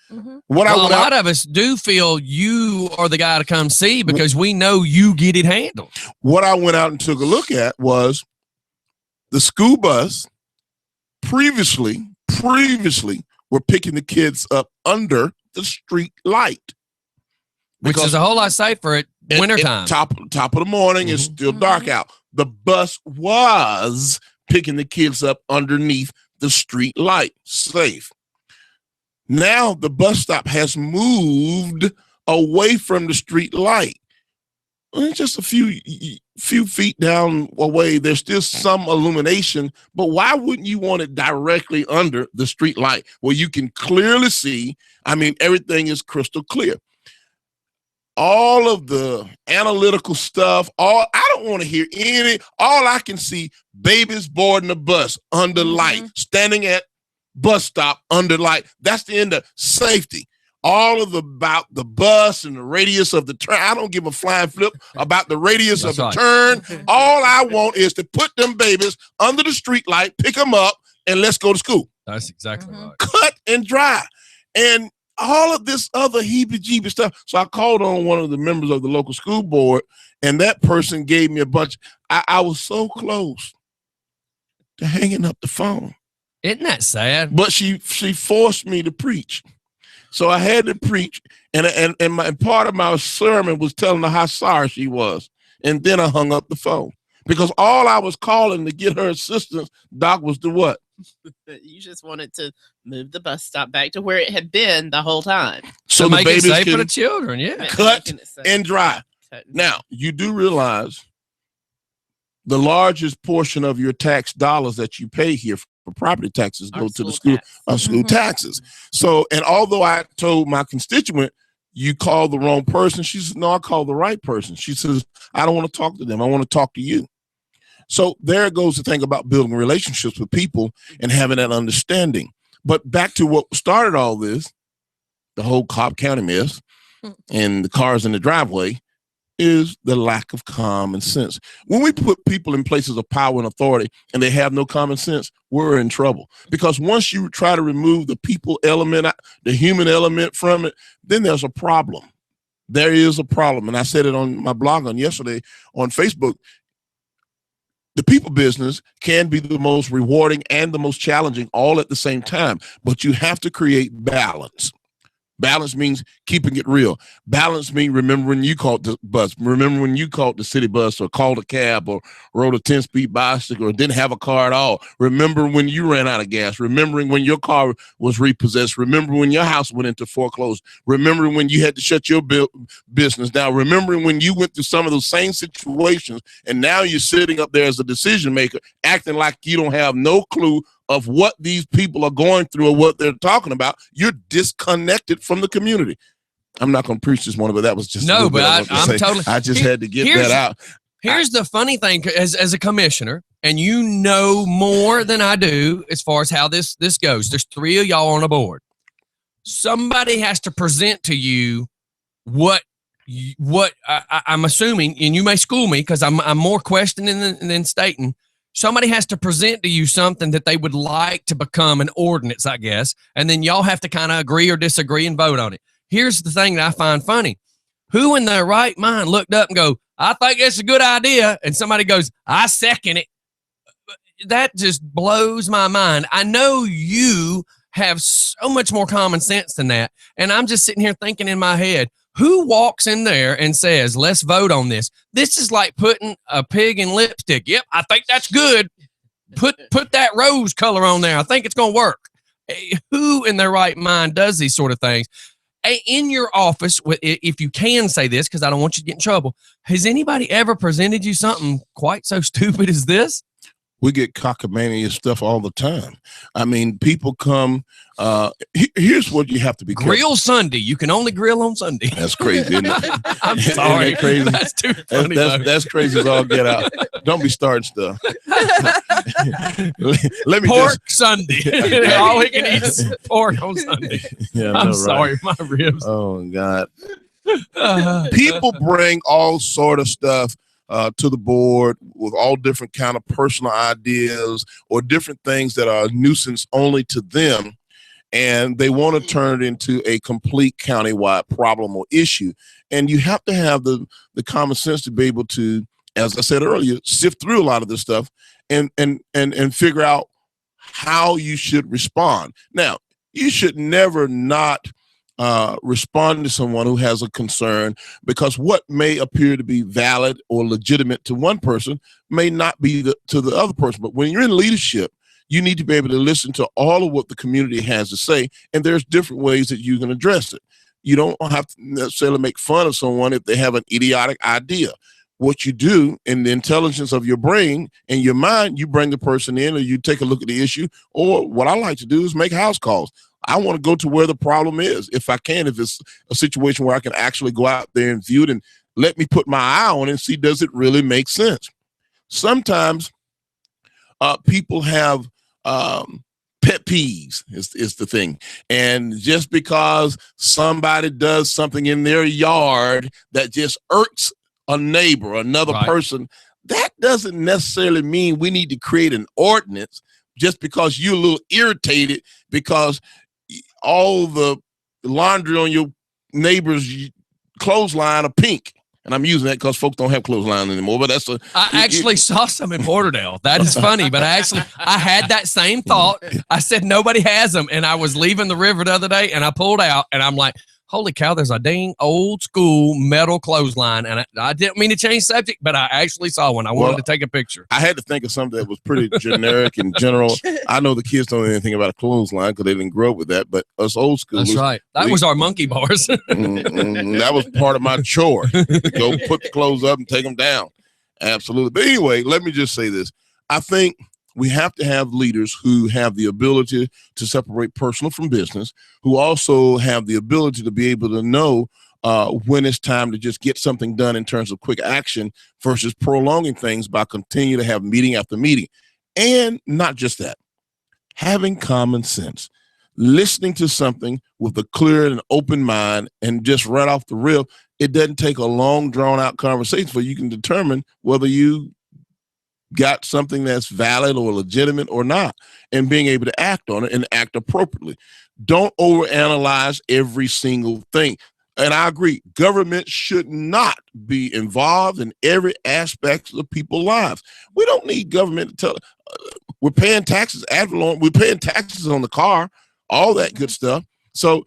Well, a lot of us do feel you are the guy to come see because we know you get it handled. What I went out and took a look at was the school bus previously were picking the kids up under the street light. Which is a whole lot safer at wintertime. Top of the morning, it's still dark out. The bus was picking the kids up underneath the street light, safe. Now the bus stop has moved away from the street light. Just a few feet down away, there's still some illumination, but why wouldn't you want it directly under the street light where you can clearly see? I mean, everything is crystal clear. All of the analytical stuff, I don't want to hear all I can see, babies boarding the bus under light, standing at bus stop under light. That's the end of safety. All of about the bus and the radius of the turn. I don't give a flying flip about the radius of the turn. All I want is to put them babies under the street light, pick them up, and let's go to school. That's exactly right. Cut and dry. And all of this other heebie-jeebie stuff. So I called on one of the members of the local school board, and that person gave me a bunch. I was so close to hanging up the phone. Isn't that sad? But she forced me to preach. So I had to preach, and part of my sermon was telling her how sorry she was. And then I hung up the phone. Because all I was calling to get her assistance, Doc, was to what? You just wanted to move the bus stop back to where it had been the whole time. So make it safe for the children, yeah. Cut and dry. Now, you do realize the largest portion of your tax dollars that you pay here for property taxes go to the school taxes. So, and although I told my constituent, you called the wrong person, she says, no, I called the right person. She says, I don't want to talk to them. I want to talk to you. So there goes the thing about building relationships with people and having that understanding. But back to what started all this, the whole Cobb County mess and the cars in the driveway, is the lack of common sense. When we put people in places of power and authority and they have no common sense, we're in trouble. Because once you try to remove the people element, the human element from it, then there's a problem. There is a problem. And I said it on my blog on yesterday on Facebook. The people business can be the most rewarding and the most challenging all at the same time, but you have to create balance. Balance means keeping it real. Balance means remembering you called the bus. Remember when you called the city bus or called a cab or rode a 10-speed bicycle or didn't have a car at all. Remember when you ran out of gas. Remembering when your car was repossessed. Remember when your house went into foreclosure. Remembering when you had to shut your business down. Remembering when you went through some of those same situations and now you're sitting up there as a decision maker acting like you don't have no clue of what these people are going through or what they're talking about. You're disconnected from the community. I'm not going to preach this morning, but that was just no. But I'm totally. I just had to get that out. Here's the funny thing, as a commissioner, and you know more than I do as far as how this goes. There's 3 of y'all on a board. Somebody has to present to you what I'm assuming, and you may school me because I'm more questioning than stating. Somebody has to present to you something that they would like to become an ordinance, I guess, and then y'all have to kind of agree or disagree and vote on it. Here's the thing that I find funny. Who in their right mind looked up and go, I think it's a good idea, and somebody goes, I second it? That just blows my mind. I know you have so much more common sense than that, and I'm just sitting here thinking in my head, who walks in there and says, let's vote on this? This is like putting a pig in lipstick. Yep, I think that's good. Put that rose color on there. I think it's going to work. Who in their right mind does these sort of things? In your office, if you can say this, because I don't want you to get in trouble, has anybody ever presented you something quite so stupid as this? We get cockamamie stuff all the time. I mean, people come. Here's what you have to be careful. Grill Sunday. You can only grill on Sunday. That's crazy, isn't it? I'm sorry. Isn't that crazy? That's too funny. That's crazy as all get out. Don't be starting stuff. Let me pork Sunday. All we can eat is pork on Sunday. Yeah, I'm sorry, my ribs. Oh God. People bring all sort of stuff to the board with all different kind of personal ideas or different things that are a nuisance only to them, and they want to turn it into a complete countywide problem or issue. And you have to have the common sense to be able to, as I said earlier, sift through a lot of this stuff and figure out how you should respond. Now, you should never not respond to someone who has a concern, because what may appear to be valid or legitimate to one person may not be to the other person. But when you're in leadership, you need to be able to listen to all of what the community has to say, and there's different ways that you can address it. You don't have to necessarily make fun of someone if they have an idiotic idea. What you do in the intelligence of your brain and your mind, you bring the person in, or you take a look at the issue, or what I like to do is make house calls. I want to go to where the problem is, if I can, if it's a situation where I can actually go out there and view it and let me put my eye on it and see, does it really make sense? Sometimes people have pet peeves is the thing. And just because somebody does something in their yard that just irks a neighbor, another person, that doesn't necessarily mean we need to create an ordinance just because you're a little irritated because all the laundry on your neighbor's clothesline are pink. And I'm using that because folks don't have clothesline anymore. But that's I actually saw some in Porterdale. That is funny. But I had that same thought. I said nobody has them, and I was leaving the river the other day, and I pulled out, and I'm like, holy cow, there's a dang old school metal clothesline. And I didn't mean to change subject, but I actually saw one. I wanted to take a picture. I had to think of something that was pretty generic and general. I know the kids don't know anything about a clothesline because they didn't grow up with that, but us old school. That's right. That was our monkey bars. That was part of my chore. Go put the clothes up and take them down. Absolutely. But anyway, let me just say this. I think we have to have leaders who have the ability to separate personal from business, who also have the ability to be able to know when it's time to just get something done in terms of quick action versus prolonging things by continuing to have meeting after meeting. And not just that, having common sense, listening to something with a clear and open mind, and just right off the rip, it doesn't take a long drawn out conversation for you can determine whether you got something that's valid or legitimate or not, and being able to act on it and act appropriately. Don't overanalyze every single thing. And I agree, government should not be involved in every aspect of people's lives. We don't need government to tell. We're paying taxes, we're paying taxes on the car, all that good stuff. So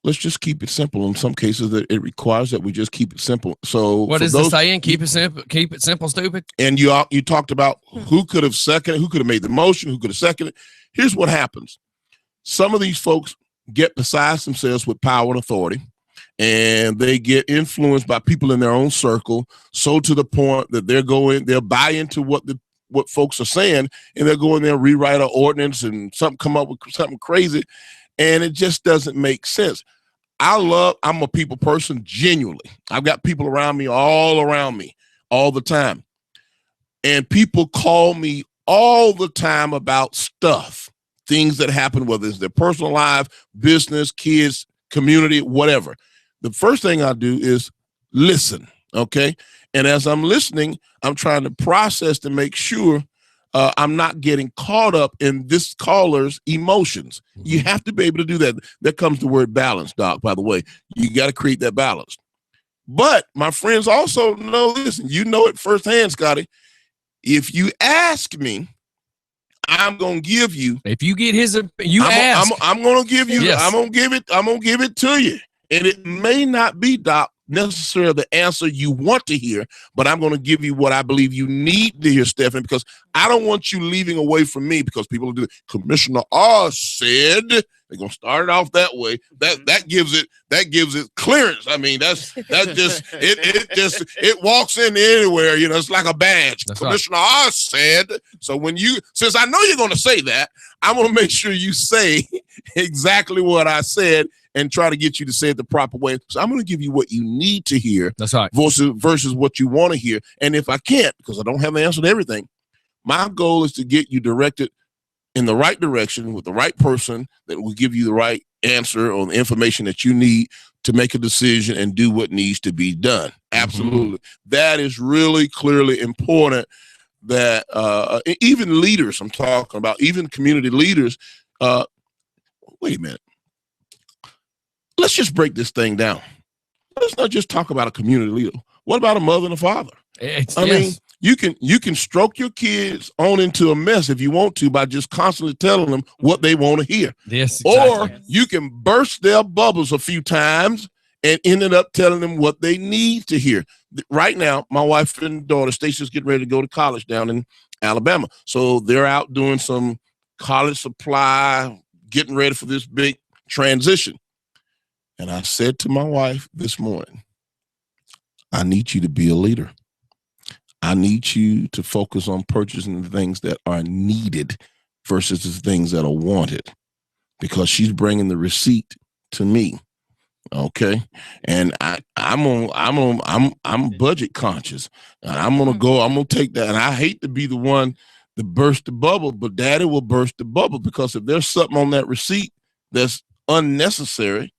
let's just keep it simple. In some cases, that it requires that we just keep it simple. So what is the saying? Keep it simple, stupid. And you talked about who could have seconded, who could have made the motion, who could have seconded. Here's what happens. Some of these folks get beside themselves with power and authority, and they get influenced by people in their own circle, so to the point that they'll buy into what folks are saying, and they'll go in there and rewrite an ordinance and come up with something crazy, and it just doesn't make sense. I'm a people person, genuinely. I've got people around me all the time. And people call me all the time about stuff, things that happen, whether it's their personal life, business, kids, community, whatever. The first thing I do is listen, okay? And as I'm listening, I'm trying to process to make sure I'm not getting caught up in this caller's emotions. You have to be able to do that. There comes the word balance, Doc, by the way. You got to create that balance. But my friends also know this, and you know it firsthand, Scotty. If you ask me, I'm going to give you. If you get his, I'm going to give you. Yes. I'm going to give it to you. And it may not be, Doc, necessarily the answer you want to hear, but I'm going to give you what I believe you need to hear, Stephanie, because I don't want you leaving away from me, because people do. Commissioner R said, they're going to start it off that way. That gives it clearance. I mean, it walks in anywhere, it's like a badge. That's Commissioner R said. So since I know you're going to say that, I'm going to make sure you say exactly what I said and try to get you to say it the proper way. So I'm going to give you what you need to hear. That's right. Versus what you want to hear. And if I can't, because I don't have an answer to everything, my goal is to get you directed in the right direction with the right person that will give you the right answer or the information that you need to make a decision and do what needs to be done. Absolutely. That is really clearly important, that even leaders, I'm talking about, even community leaders, wait a minute. Let's just break this thing down. Let's not just talk about a community leader. What about a mother and a father? I mean, you can stroke your kids on into a mess if you want to by just constantly telling them what they want to hear. Yes, exactly. Or you can burst their bubbles a few times and ended up telling them what they need to hear. Right now, my wife and daughter, Stacy's getting ready to go to college down in Alabama. So they're out doing some college supply, getting ready for this big transition. And I said to my wife this morning, I need you to be a leader. I need you to focus on purchasing the things that are needed versus the things that are wanted, because she's bringing the receipt to me. Okay. And I'm budget conscious, and I'm going to take that. And I hate to be the one to burst the bubble, but daddy will burst the bubble, because if there's something on that receipt that's unnecessary,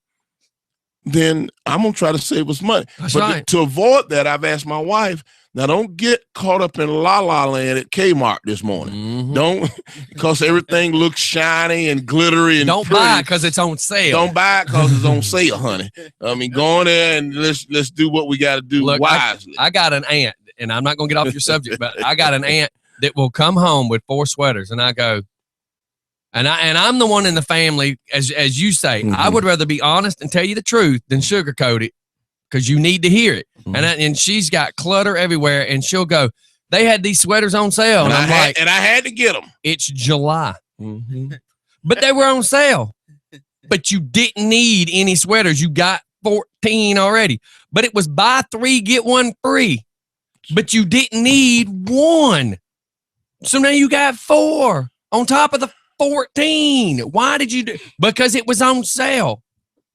then I'm going to try to save us money. That's but right. to avoid that, I've asked my wife, now don't get caught up in La La Land at Kmart this morning. Don't, because everything looks shiny and glittery and don't pretty. buy it because it's on sale. Don't buy it because it's on sale, honey. I mean, go in there and let's do what we got to do. Look, wisely. I got an aunt, and I'm not going to get off your subject, but I got an aunt that will come home with 4 sweaters, and I go, and I'm the one in the family, as you say, I would rather be honest and tell you the truth than sugarcoat it, because you need to hear it. And she's got clutter everywhere, and she'll go, they had these sweaters on sale, and I'm like, and I had to get them. It's July, but they were on sale. But you didn't need any sweaters. You got 14 already, but it was buy 3 get 1 free. But you didn't need 1, so now you got 4 on top of the 14. Why did you do? Because it was on sale.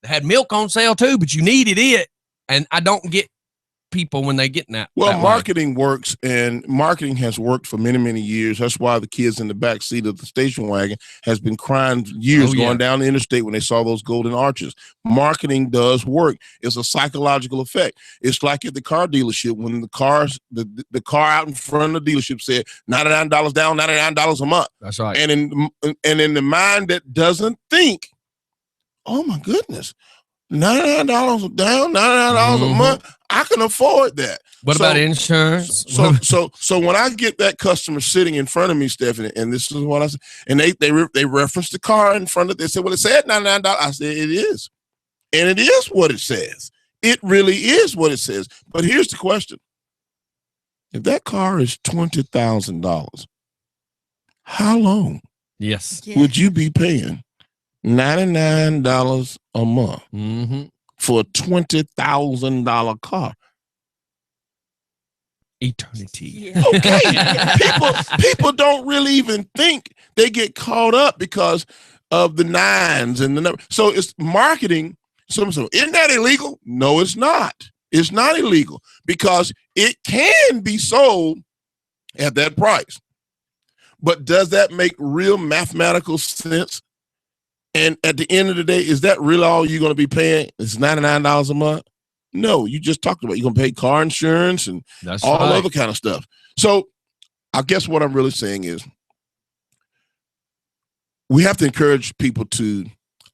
They had milk on sale too, but you needed it. And I don't get people when they get in that. Well, that marketing works, and marketing has worked for many, many years. That's why the kids in the back seat of the station wagon has been crying years going down the interstate when they saw those golden arches. Marketing does work. It's a psychological effect. It's like at the car dealership when the car out in front of the dealership said $99 down, $99 a month. That's right. And in the mind that doesn't think, oh my goodness, $99 down, $99 a month, I can afford that. What about insurance? So when I get that customer sitting in front of me, Stephanie, and this is what I said, and they reference the car in front of, they said, well, it said $99. I said, it is. And it is what it says. It really is what it says. But here's the question. If that car is $20,000, how long would you be paying $99 a month for a $20,000 car? Eternity. Okay. People don't really even think. They get caught up because of the nines and the number. So it's marketing. So isn't that illegal? No, it's not. It's not illegal, because it can be sold at that price. But does that make real mathematical sense? And at the end of the day, is that really all you're going to be paying? It's $99 a month? No, you just talked about you're going to pay car insurance and all other kind of stuff. So I guess what I'm really saying is we have to encourage people to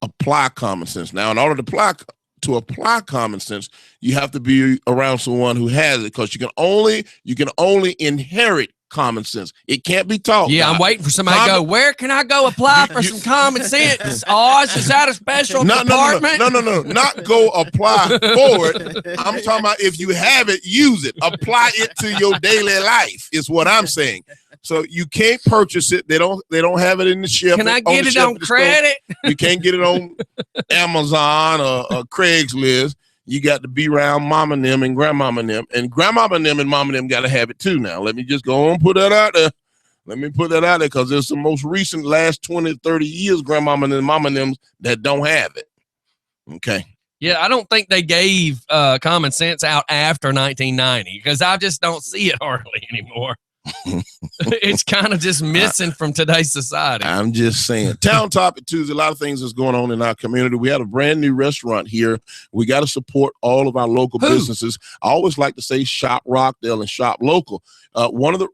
apply common sense. Now, in order to apply common sense, you have to be around someone who has it, because you can only inherit common sense. It can't be taught. Yeah, I'm waiting for somebody to go, where can I go apply for some common sense? Is that a special department? No. Not go apply for it. I'm talking about if you have it, use it. Apply it to your daily life is what I'm saying. So you can't purchase it. They don't have it in the shelf. Can I get it on credit? You can't get it on Amazon or Craigslist. You got to be around mama and them and grandmama and them. And grandmama and them and mama and them got to have it too now. Let me just go on and put that out there. Let me put that out there, because there's the most recent last 20, 30 years grandmama and mama and them that don't have it. Okay. Yeah, I don't think they gave common sense out after 1990, because I just don't see it hardly anymore. It's kind of just missing from today's society. I'm just saying. Town Topic Tuesday, a lot of things that's going on in our community. We had a brand new restaurant here. We got to support all of our local businesses. I always like to say shop Rockdale and shop local. One of the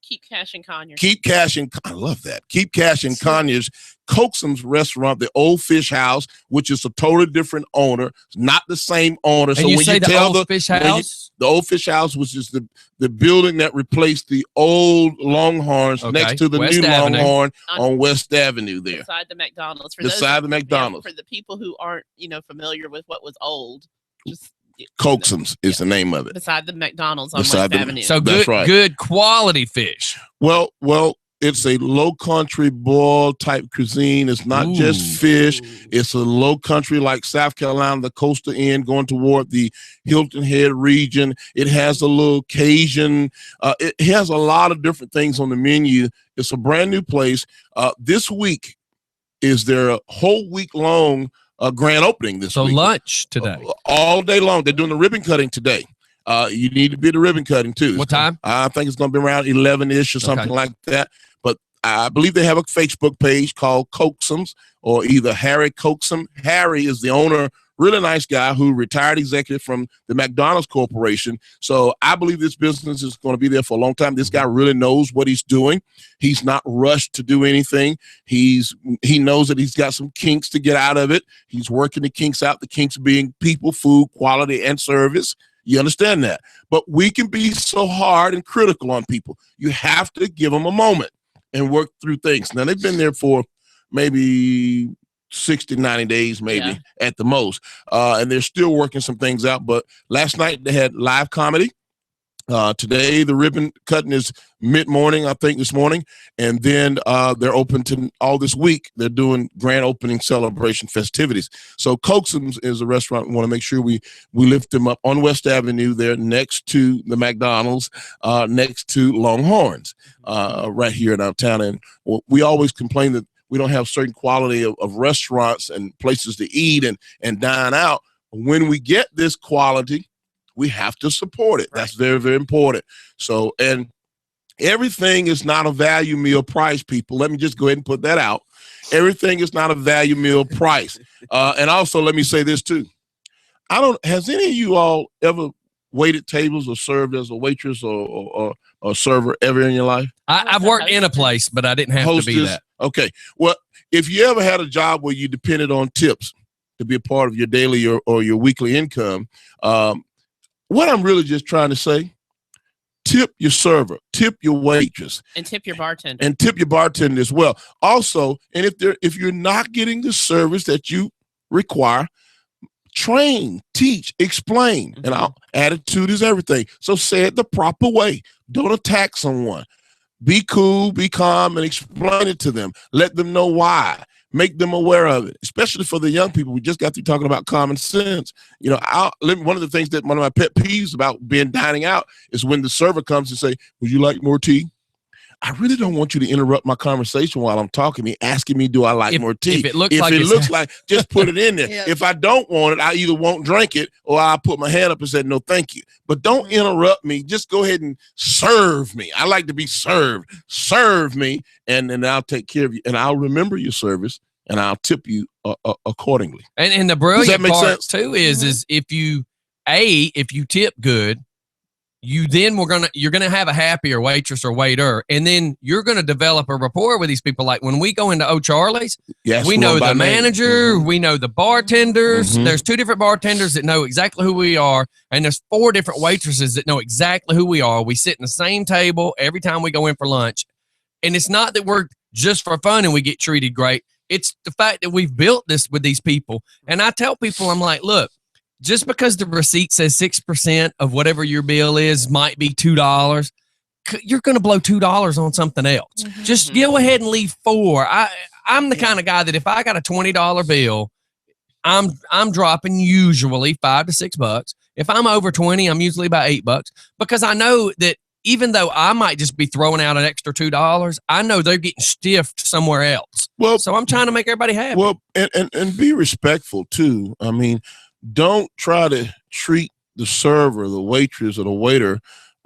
Keep Cash and Conyers. Keep Cash and I love that. Keep Cash and Conyers. Coaxum's restaurant, the Old Fish House, which is a totally different owner. It's not the same owner. And so you when say you the tell Old Fish House? the Old Fish House, which is the building that replaced the old Longhorns next to the West new Avenue. Longhorn on West Avenue there. Beside the McDonald's. Beside the McDonald's. For the people who aren't, familiar with what was old, just Coaxum's is the name of it. beside the McDonald's on Beside West the- Avenue. So That's good, right. good quality fish. Well, it's a low country boil type cuisine. It's not just fish. It's a low country like South Carolina, the coastal end going toward the Hilton Head region. It has a little Cajun. It has a lot of different things on the menu. It's a brand new place. This week is their whole week long grand opening this So week. lunch today. All day long. They're doing the ribbon cutting today. You need to be at the ribbon cutting too. What time? I think it's going to be around 11-ish or something like that. But I believe they have a Facebook page called Coaxum's, or either Harry Coaxum. Harry is the owner, really nice guy who retired executive from the McDonald's Corporation. So I believe this business is going to be there for a long time. This guy really knows what he's doing. He's not rushed to do anything. He knows that he's got some kinks to get out of it. He's working the kinks out, the kinks being people, food, quality, and service. You understand that? But we can be so hard and critical on people. You have to give them a moment and work through things. Now, they've been there for maybe 60, 90 days, maybe at the most. And they're still working some things out. But last night they had live comedy. Today, the ribbon cutting is mid-morning, I think, this morning. And then they're open to all this week. They're doing grand opening celebration festivities. So Coaxum's is a restaurant. We want to make sure we lift them up on West Avenue there next to the McDonald's, next to Longhorns, right here in our town. And we always complain that we don't have certain quality of restaurants and places to eat and dine out. When we get this quality, we have to support it. That's very, very important. So, and everything is not a value meal price, people. Let me just go ahead and put that out. Everything is not a value meal price. And also, let me say this too. Has any of you all ever waited tables or served as a waitress or server ever in your life? I've worked in a place, but I didn't have to be that. Okay. Well, if you ever had a job where you depended on tips to be a part of your daily or your weekly income, what I'm really just trying to say, tip your server, tip your waitress, and tip your bartender. and tip your bartender as well. Also, and if you're not getting the service that you require, train, teach, explain. And our attitude is everything. So say it the proper way. Don't attack someone. Be cool, be calm, and explain it to them. Let them know why. Make them aware of it, especially for the young people. We just got through talking about common sense. One of the things that one of my pet peeves about dining out is when the server comes and say, "Would you like more tea?" I really don't want you to interrupt my conversation while I'm talking. He asking me, "Do I like more tea?" If it looks like just put it in there. Yeah. If I don't want it, I either won't drink it or I'll put my hand up and say, "No, thank you." But don't interrupt me. Just go ahead and serve me. I like to be served. Serve me, and then I'll take care of you, and I'll remember your service, and I'll tip you accordingly. And the Does that brilliant make part sense? too is if you tip good, you're gonna have a happier waitress or waiter, and then you're gonna develop a rapport with these people. Like when we go into O'Charlie's, Yes, we one know by the name. manager, we know the bartenders. Mhm. There's 2 different bartenders that know exactly who we are, and there's 4 different waitresses that know exactly who we are. We sit in the same table every time we go in for lunch, and it's not that we're just for fun and we get treated great. It's the fact that we've built this with these people. And I tell people, I'm like, look, just because the receipt says 6% of whatever your bill is might be $2, you're going to blow $2 on something else. Just go ahead and leave 4. I'm the kind of guy that if I got a $20 bill, I'm dropping usually $5 to $6. If I'm over 20, I'm usually about $8 because I know that even though I might just be throwing out an extra $2, I know they're getting stiffed somewhere else. Well, So I'm trying to make everybody happy. well, and be respectful too. I mean, don't try to treat the server, the waitress, or the waiter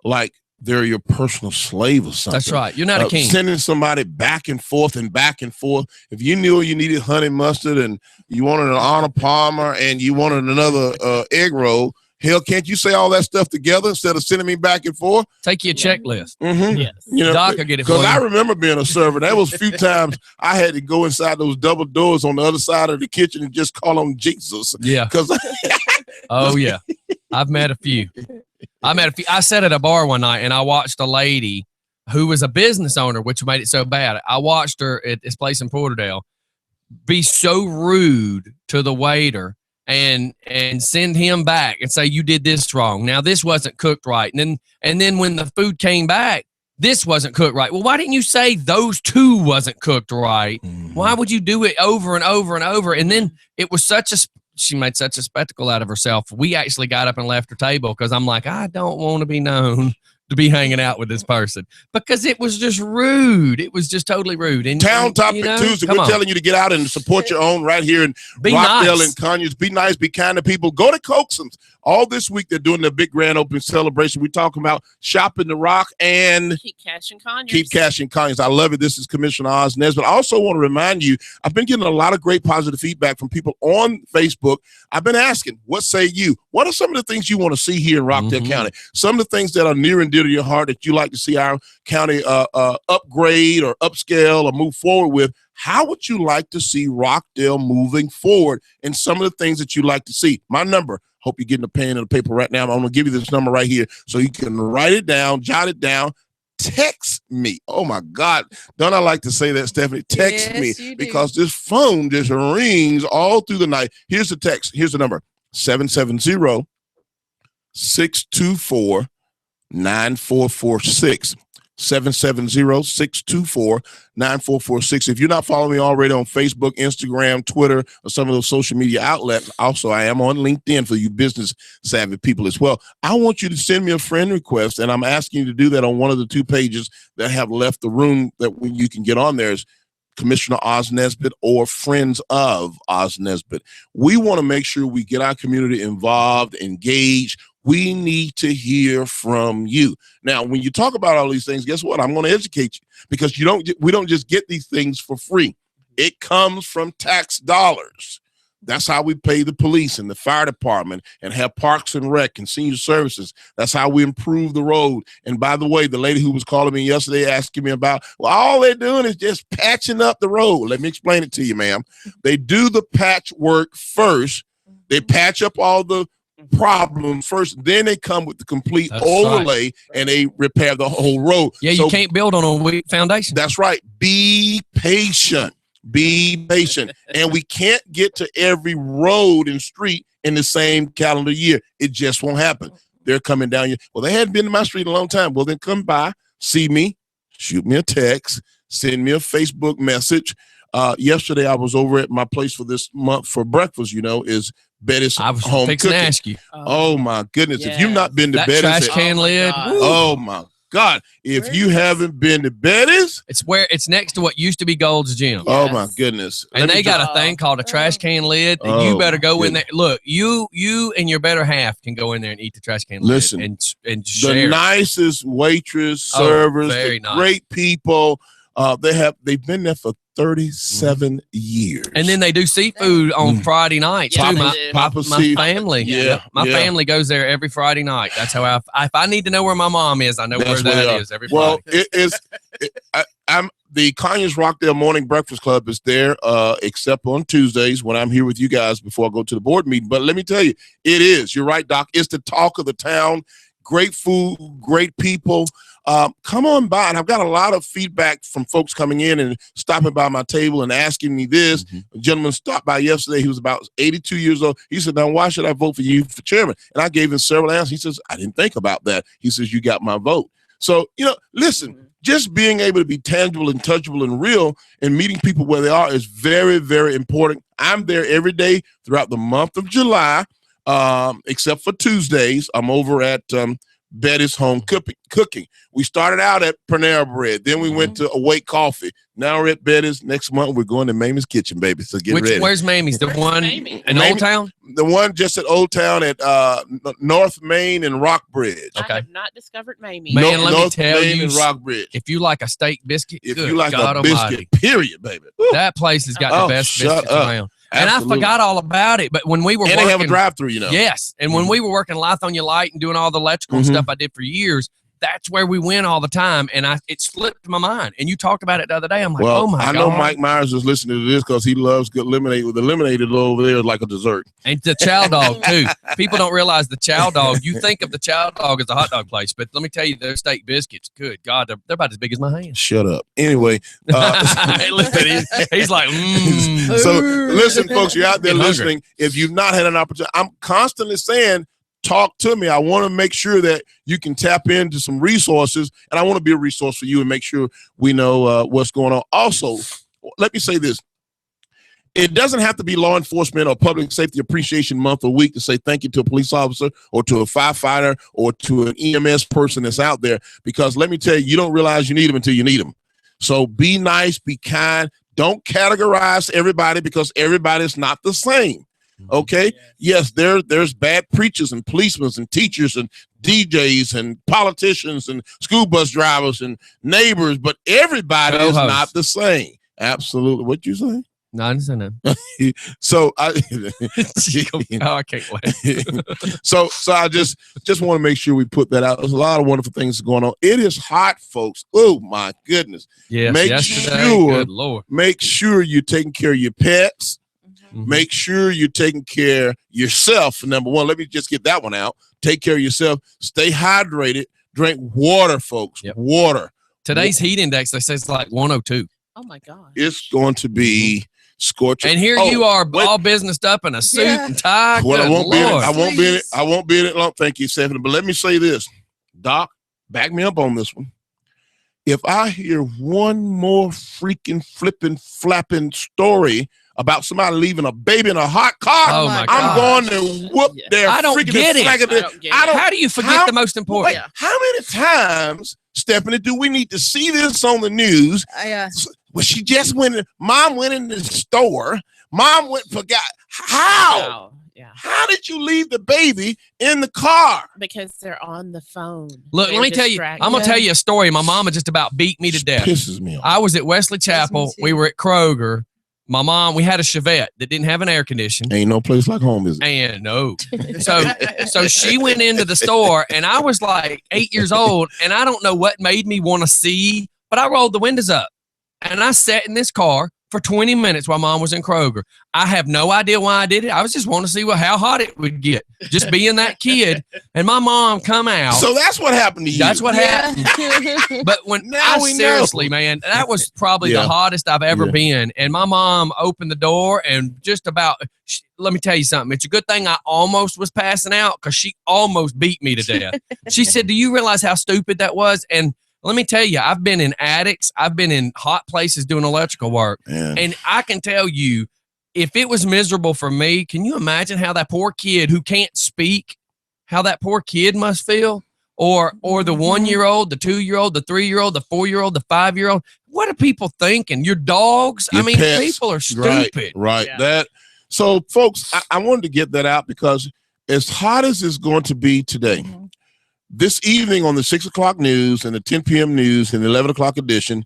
like they're your personal slave or something. That's right. You're not a king. Sending somebody back and forth and back and forth. If you knew you needed honey mustard and you wanted an Arnold Palmer and you wanted another egg roll, hell, can't you say all that stuff together instead of sending me back and forth? Take your checklist. Mm-hmm. Yes. You know, Doc will get it for because I you. remember being a server. There was a few times I had to go inside those double doors on the other side of the kitchen and just call on Jesus. Yeah. Because Oh yeah. I've met a few. I sat at a bar one night and I watched a lady who was a business owner, which made it so bad. I watched her at this place in Porterdale be so rude to the waiter and send him back and say, you did this wrong. Now this wasn't cooked right. And then when the food came back, this wasn't cooked right. Well, why didn't you say those two wasn't cooked right? Why would you do it over and over and over? And then it was she made such a spectacle out of herself. We actually got up and left her table because I'm like, I don't want to be known to be hanging out with this person because it was just rude. It was just totally rude. And Town Topic Tuesday, we're telling you to get out and support your own right here in Rockdale nice. and Conyers. Be nice, be kind to people. Go to Coaxum's. All this week, they're doing the big grand opening celebration. We're talking about shopping the Rock and Keep cashing Conyers. keep cashing Conyers. I love it. This is Commissioner Oz Nesbitt. I also want to remind you, I've been getting a lot of great positive feedback from people on Facebook. I've been asking, what say you? What are some of the things you want to see here in Rockdale County? Some of the things that are near and dear to your heart that you like to see our county upgrade or upscale or move forward with. How would you like to see Rockdale moving forward and some of the things that you like to see? My number, hope you're getting a pen and a paper right now. I'm going to give you this number right here so you can write it down, jot it down, text me. Oh, my God. Don't I like to say that, Stephanie? Text Yes, me you do. because this phone just rings all through the night. Here's the text. Here's the number, 770-624-9446. 770-624-9446. If you're not following me already on Facebook, Instagram, Twitter, or some of those social media outlets, also I am on LinkedIn for you business savvy people as well. I want you to send me a friend request, and I'm asking you to do that on one of the two pages that have left the room that you can get on there is Commissioner Oz Nesbitt or Friends of Oz Nesbitt. We want to make sure we get our community involved, engaged. We need to hear from you. Now, when you talk about all these things, guess what? I'm going to educate you because we don't just get these things for free. It comes from tax dollars. That's how we pay the police and the fire department and have parks and rec and senior services. That's how we improve the road. And by the way, the lady who was calling me yesterday asking me about, well, all they're doing is just patching up the road. Let me explain it to you, ma'am. They do the patchwork first. They patch up all the problem first, then they come with the complete overlay and they repair the whole road. Yeah, so, you can't build on a weak foundation. That's right. Be patient. Be patient. And we can't get to every road and street in the same calendar year. It just won't happen. They're coming down here. Well, they hadn't been to my street in a long time. Well, then come by, see me, shoot me a text, send me a Facebook message. Yesterday I was over at my place for this month for breakfast, is Betty's I was home fixing cooking. to ask you. Oh my goodness. Yes. If you've not been to That Betty's, trash can lid. oh my God. If Where you is haven't been to Betty's, It's next to what used to be Gold's Gym. oh Yes. my goodness. And Let they me got just- a thing called a trash can lid. And you Oh, better go in goodness. there. Look, you and your better half can go in there and eat the trash can lid. Listen, and the share. nicest waitress, Oh, servers, very the nice. great people. They've been there for 37 years. And then they do seafood on Friday nights Yeah, too. they My, do. my, Papa my Sea- family, Yeah, my yeah. family goes there every Friday night. That's how if I need to know where my mom is, I know That's where where they that are. is every Well, Friday. it is. I'm the Conyers Rockdale Morning Breakfast Club is there, except on Tuesdays when I'm here with you guys before I go to the board meeting. But let me tell you, it is. You're right, Doc. It's the talk of the town. Great food, great people. Come on by. And I've got a lot of feedback from folks coming in and stopping by my table and asking me this. A gentleman stopped by yesterday. He was about 82 years old. He said, now, why should I vote for you for chairman? And I gave him several answers. He says, I didn't think about that. He says, you got my vote. So, listen, just being able to be tangible and touchable and real and meeting people where they are is very, very important. I'm there every day throughout the month of July, except for Tuesdays. I'm over at Betty's Home Cooking. We started out at Panera Bread. Then we went to Awake Coffee. Now we're at Betty's. Next month, we're going to Mamie's Kitchen, baby. So get ready. Where's Mamie's? The one Mamie? in Old Town? The one just at Old Town at North Main and Rockbridge. I Okay. have not discovered Mamie. Man, let me North tell Main you, and Rockbridge. if you like a steak biscuit, If good you like God a Almighty, biscuit, period, baby. Woo. that place has got Oh, the best shut biscuits up. around. And Absolutely. I forgot all about it, but when we were And working, they have a drive-through, you know. yes, and when we were working Lithonia Light and doing all the electrical Mhm. stuff I did for years, that's where we went all the time, and it slipped my mind. And you talked about it the other day. I'm like, Well, oh my I God. know Mike Myers is listening to this because he loves good lemonade. With the lemonade over there is like a dessert. And the chow dog too. People don't realize the chow dog. You think of the chow dog as a hot dog place, but let me tell you, their steak biscuits, good God, they're about as big as my hand. Shut up. Anyway, Hey, listen, he's like, so listen, folks, you're out there Getting hungry. listening. If you've not had an opportunity, I'm constantly saying, talk to me. I want to make sure that you can tap into some resources, and I want to be a resource for you and make sure we know what's going on. Also, let me say this. It doesn't have to be Law Enforcement or Public Safety Appreciation Month or week to say thank you to a police officer or to a firefighter or to an EMS person that's out there, because let me tell you, you don't realize you need them until you need them. So be nice, be kind. Don't categorize everybody because everybody's not the same. Okay. Yes, there's bad preachers and policemen and teachers and DJs and politicians and school bus drivers and neighbors, but everybody is Co-host. not the same. Absolutely. What you say? no, I didn't say that. So I Oh, I can't wait. so I just want to make sure we put that out. There's a lot of wonderful things going on. It is hot, folks. Oh my goodness. Yes, Make yesterday, sure- good Lord. Make sure you're taking care of your pets. Mhm. Make sure you're taking care of yourself. Number one, let me just get that one out. Take care of yourself. Stay hydrated. Drink water, folks. Yep. Water. Today's heat index, they say it's like 102. Oh my God. It's going to be scorching. And here Oh, you are, wait. all businessed up in a suit Yeah. and tie. Well, I Good won't be in it. Lord. I won't be in it. Please. I won't be in it long. Thank you, Stephanie. But let me say this. Doc, back me up on this one. If I hear one more freaking flapping story about somebody leaving a baby in a hot car, Oh my I'm gosh. going to whoop Yeah. their I don't freaking get it. flag of I it. don't get I it. don't. How do you forget How- the most important? Wait, how many times, Stephanie, do we need to see this on the news? Well, she just Mom went in the store. Mom forgot. How? Wow. Yeah. How did you leave the baby in the car? Because they're on the phone. Look, They're let me tell you, distracted. I'm going to Yeah. tell you a story. My mama just about beat me to death. Pisses me off. I was at Wesley Chapel. too. We were at Kroger. My mom, we had a Chevette that didn't have an air conditioner. Ain't no place like home, is it? And no. So she went into the store and I was like 8 years old and I don't know what made me want to see, but I rolled the windows up and I sat in this car for 20 minutes while Mom was in Kroger. I have no idea why I did it. I was just wanting to see how hot it would get, just being that kid. And my mom come out. So that's what happened to you. That's what happened. But when Now we know. seriously, man, that was probably Yeah. the hottest I've ever Yeah. been. And my mom opened the door and just about, let me tell you something. It's a good thing I almost was passing out because she almost beat me to death. She said, "Do you realize how stupid that was?" And let me tell you, I've been in attics. I've been in hot places doing electrical work. Yeah. And I can tell you, if it was miserable for me, can you imagine how that poor kid who can't speak, how that poor kid must feel? Or the 1-year-old, the 2-year-old, the 3-year-old, the 4-year-old, the 5-year-old. What are people thinking? Your dogs? Your I mean, pets. people are stupid. Right. Yeah. That. So, folks, I wanted to get that out because as hot as it's going to be today, this evening on the 6 o'clock news and the 10 p.m. news and the 11 o'clock edition,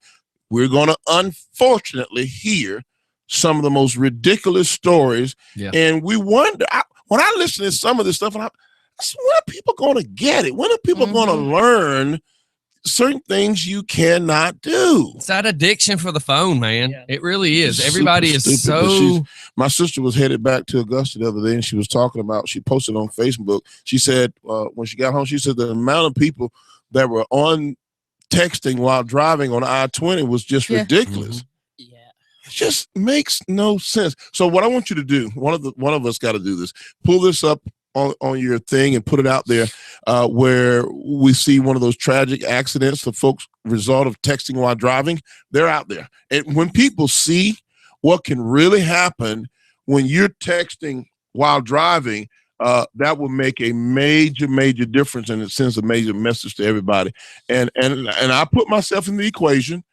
we're going to unfortunately hear some of the most ridiculous stories. Yeah. And we wonder, when I listen to some of this stuff, and when are people going to get it? When are people going to learn certain things you cannot do? It's that addiction for the phone, man. Yeah. It really is. It's Everybody super is stupid, but so. My sister was headed back to Augusta the other day, and she was talking about, she posted on Facebook, she said when she got home, she said the amount of people that were on texting while driving on I-20 was just Yeah. ridiculous. Yeah. It just makes no sense. So what I want you to do, one of us got to do this, pull this up on your thing and put it out there where we see one of those tragic accidents, the folks result of texting while driving. They're out there. And when people see what can really happen when you're texting while driving, that will make a major difference, and it sends a major message to everybody. And I put myself in the equation.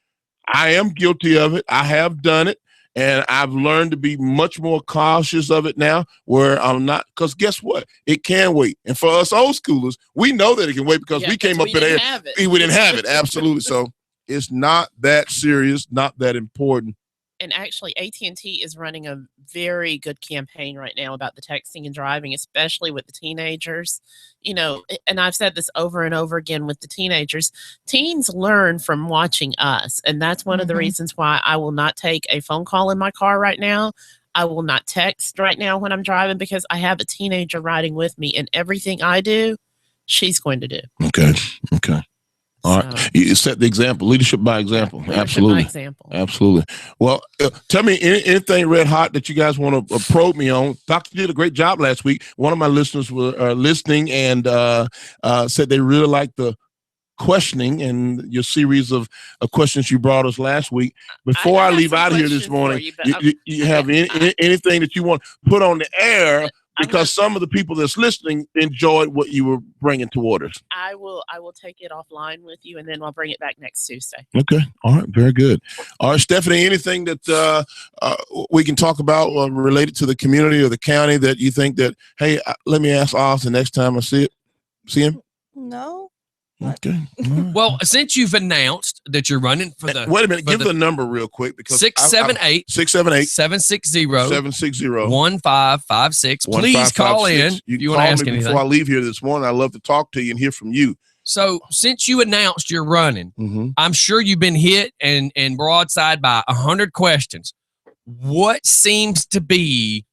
I am guilty of it. I have done it. And I've learned to be much more cautious of it now, where I'm not, because guess what? It can wait. And for us old schoolers, we know that it can wait because we came up in there. We didn't have it. Absolutely. So it's not that serious, not that important. And actually, AT&T is running a very good campaign right now about the texting and driving, especially with the teenagers. You know, and I've said this over and over again with the teenagers. Teens learn from watching us. And that's one of the reasons why I will not take a phone call in my car right now. I will not text right now when I'm driving, because I have a teenager riding with me, and everything I do, she's going to do. Okay. All right. You set the example, leadership by example. Absolutely. Absolutely. Well, tell me anything red hot that you guys want to probe me on. Doctor did a great job last week. One of my listeners were listening and said they really liked the questioning and your series of questions you brought us last week. Before I leave out here this morning, you have anything that you want to put on the air? Because some of the people that's listening enjoyed what you were bringing toward us. I will take it offline with you, and then I'll bring it back next Tuesday. Okay. All right. Very good. All right, Stephanie, anything that we can talk about related to the community or the county that you think that, hey, let me ask Oz the next time I see him? No. Okay. Right. Well, since you've announced that you're running for the wait a minute, give the number real quick, because 678-760-1556. Please call in. You want to ask me anything before I leave here this morning. I'd love to talk to you and hear from you. So since you announced you're running, I'm sure you've been hit and broadside by 100 questions. What seems to be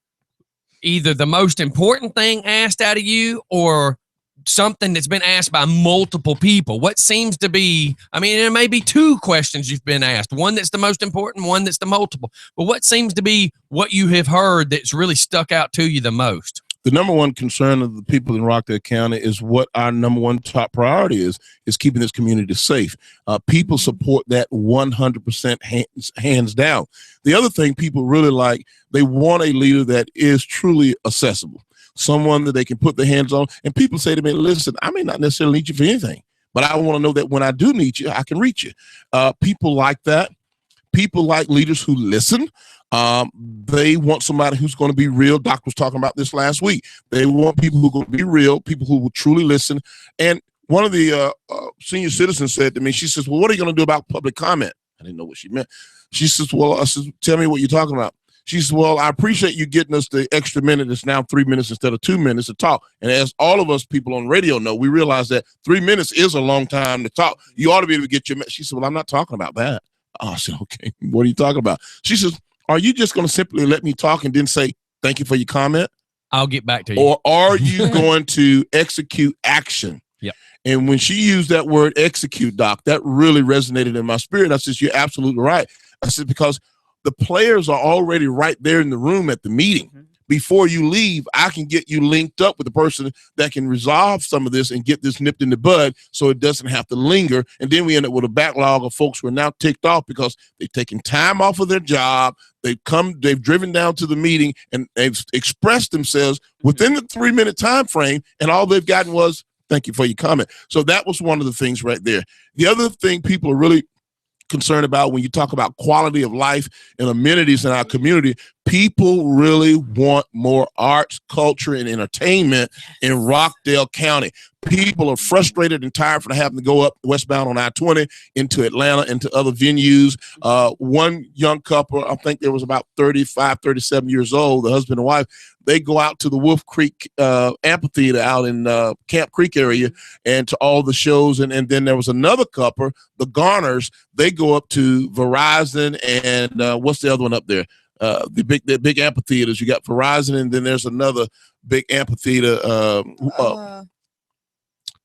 either the most important thing asked out of you, or something that's been asked by multiple people? What seems to be, I mean, there may be two questions you've been asked, one that's the most important, one that's the multiple, but what seems to be what you have heard that's really stuck out to you the most? The number one concern of the people in Rockdale County is what our number one top priority is keeping this community safe. People support that 100% hands down. The other thing people really like, they want a leader that is truly accessible. Someone that they can put their hands on. And people say to me, listen, I may not necessarily need you for anything, but I want to know that when I do need you, I can reach you. People like that. People like leaders who listen. They want somebody who's going to be real. Doc was talking about this last week. They want people who are going to be real, people who will truly listen. And one of the senior citizens said to me, she says, well, what are you going to do about public comment? I didn't know what she meant. She says, well, I said, tell me what you're talking about. She said, well, I appreciate you getting us the extra minute. It's now 3 minutes instead of 2 minutes to talk. And as all of us people on radio know, we realize that 3 minutes is a long time to talk. You ought to be able to get your. She said, well, I'm not talking about that. I said, okay, what are you talking about? She says, are you just going to simply let me talk and then say, thank you for your comment? I'll get back to you. Or are you going to execute action? Yeah. And when she used that word execute, Doc, that really resonated in my spirit. I said, you're absolutely right. I said, because the players are already right there in the room at the meeting. Before you leave, I can get you linked up with the person that can resolve some of this and get this nipped in the bud so it doesn't have to linger. And then we end up with a backlog of folks who are now ticked off because they've taken time off of their job. They've driven down to the meeting and they've expressed themselves within the 3 minute time frame. And all they've gotten was, thank you for your comment. So that was one of the things right there. The other thing people are really concerned about when you talk about quality of life and amenities in our community, people really want more arts, culture, and entertainment in Rockdale County. People are frustrated and tired from having to go up westbound on I-20 into Atlanta, into other venues. One young couple, I think there was about 35, 37 years old, the husband and wife, they go out to the Wolf Creek amphitheater out in Camp Creek area and to all the shows. And then there was another couple, the Garners, they go up to Verizon and what's the other one up there? The big amphitheaters. You got Verizon, and then there's another big amphitheater.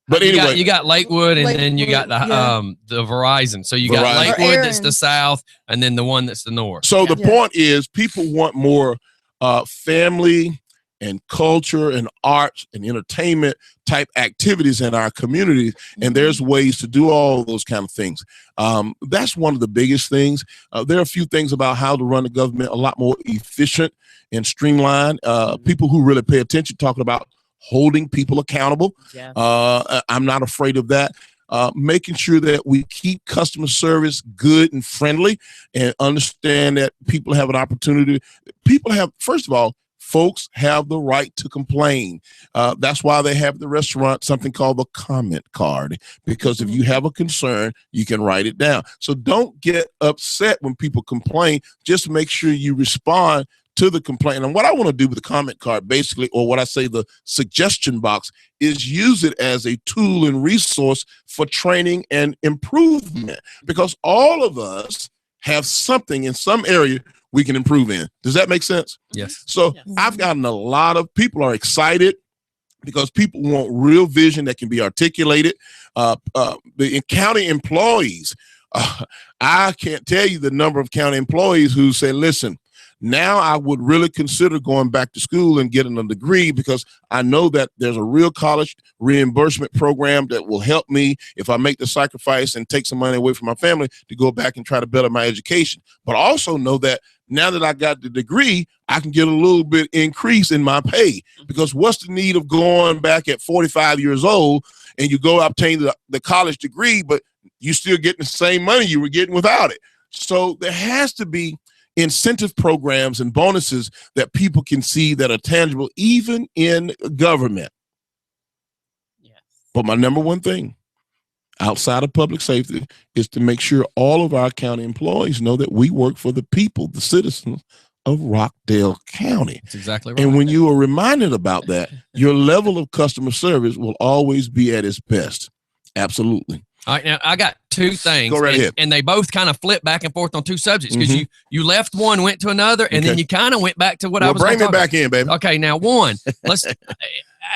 But anyway, you got Lakewood, and then you got the Verizon. So you got Lakewood that's the south, and then the one that's the north. So the point is, people want more family and culture and arts and entertainment type activities in our communities. And there's ways to do all those kind of things. That's one of the biggest things. There are a few things about how to run the government a lot more efficient and streamlined. People who really pay attention talking about holding people accountable. Yeah. I'm not afraid of that. Making sure that we keep customer service good and friendly and understand that people have an opportunity. First of all, folks have the right to complain. That's why they have the restaurant something called the comment card, because if you have a concern, you can write it down. So don't get upset when people complain. Just make sure you respond to the complaint. And what I want to do with the comment card, basically, or what I say the suggestion box, is use it as a tool and resource for training and improvement, because all of us have something in some area we can improve in. Does that make sense? Yes. So Yes. I've gotten a lot of people are excited because people want real vision that can be articulated. The county employees, I can't tell you the number of county employees who say, listen, now I would really consider going back to school and getting a degree, because I know that there's a real college reimbursement program that will help me if I make the sacrifice and take some money away from my family to go back and try to better my education. But I also know that now that I got the degree, I can get a little bit increase in my pay, because what's the need of going back at 45 years old and you go obtain the college degree, but you still getting the same money you were getting without it? So there has to be incentive programs and bonuses that people can see that are tangible, even in government. Yes. But my number one thing outside of public safety is to make sure all of our county employees know that we work for the people, the citizens of Rockdale County. That's exactly right. And when you are reminded about that, your level of customer service will always be at its best. Absolutely. All right, now I got two things. Go right and, ahead. and they both kind of flip back and forth on two subjects, because you left one, went to another, and then Okay. you kind of went back to what I Well, was bring me gonna talk back in, baby. Okay, now one. Let's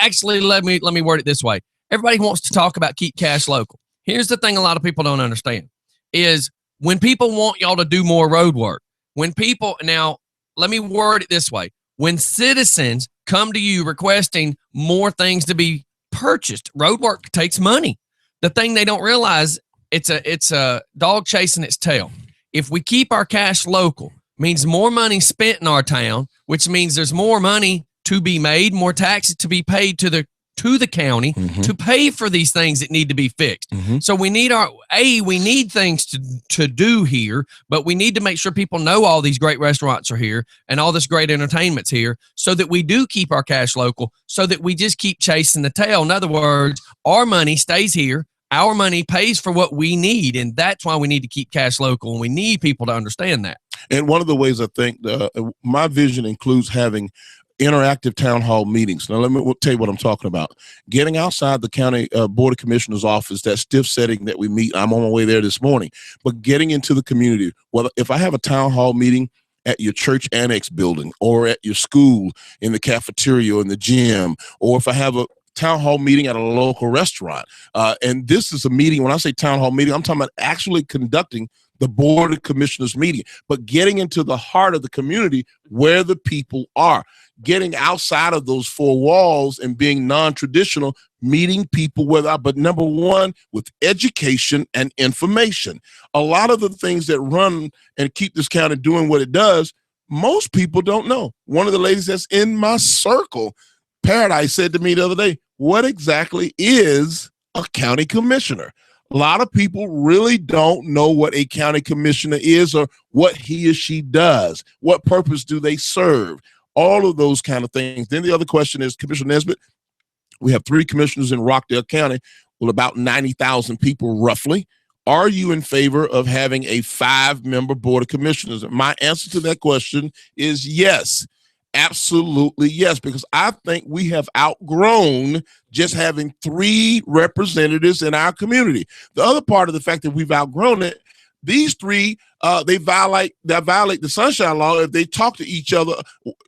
actually let me word it this way. Everybody wants to talk about keep cash local. Here's the thing: a lot of people don't understand is when people want y'all to do more road work. When people now, let me word it this way: when citizens come to you requesting more things to be purchased, road work takes money. The thing they don't realize, it's a dog chasing its tail. If we keep our cash local, means more money spent in our town, which means there's more money to be made, more taxes to be paid to the county to pay for these things that need to be fixed. So we need we need things to do here, but we need to make sure people know all these great restaurants are here and all this great entertainment's here, so that we do keep our cash local, so that we just keep chasing the tail. In other words, our money stays here. Our money pays for what we need, and that's why we need to keep cash local, and we need people to understand that. And one of the ways I think my vision includes having interactive town hall meetings. Now, let me tell you what I'm talking about. Getting outside the county board of commissioners office, that stiff setting that we meet. I'm on my way there this morning, but getting into the community. Well, if I have a town hall meeting at your church annex building, or at your school in the cafeteria or in the gym, or if I have a town hall meeting at a local restaurant, and this is a meeting, when I say town hall meeting, I'm talking about actually conducting the board of commissioners meeting, but getting into the heart of the community where the people are, getting outside of those four walls and being non-traditional, meeting people but number one, with education and information. A lot of the things that run and keep this county doing what it does, most people don't know. One of the ladies that's in my circle, Paradise, said to me the other day, what exactly is a county commissioner? A lot of people really don't know what a county commissioner is, or what he or she does. What purpose do they serve? All of those kind of things. Then the other question is, Commissioner Nesbitt, we have 3 commissioners in Rockdale County with about 90,000 people roughly. Are you in favor of having a 5-member board of commissioners? And my answer to that question is yes. Absolutely yes, because I think we have outgrown just having 3 representatives in our community. The other part of the fact that we've outgrown it, these 3, they violate the Sunshine Law. If they talk to each other,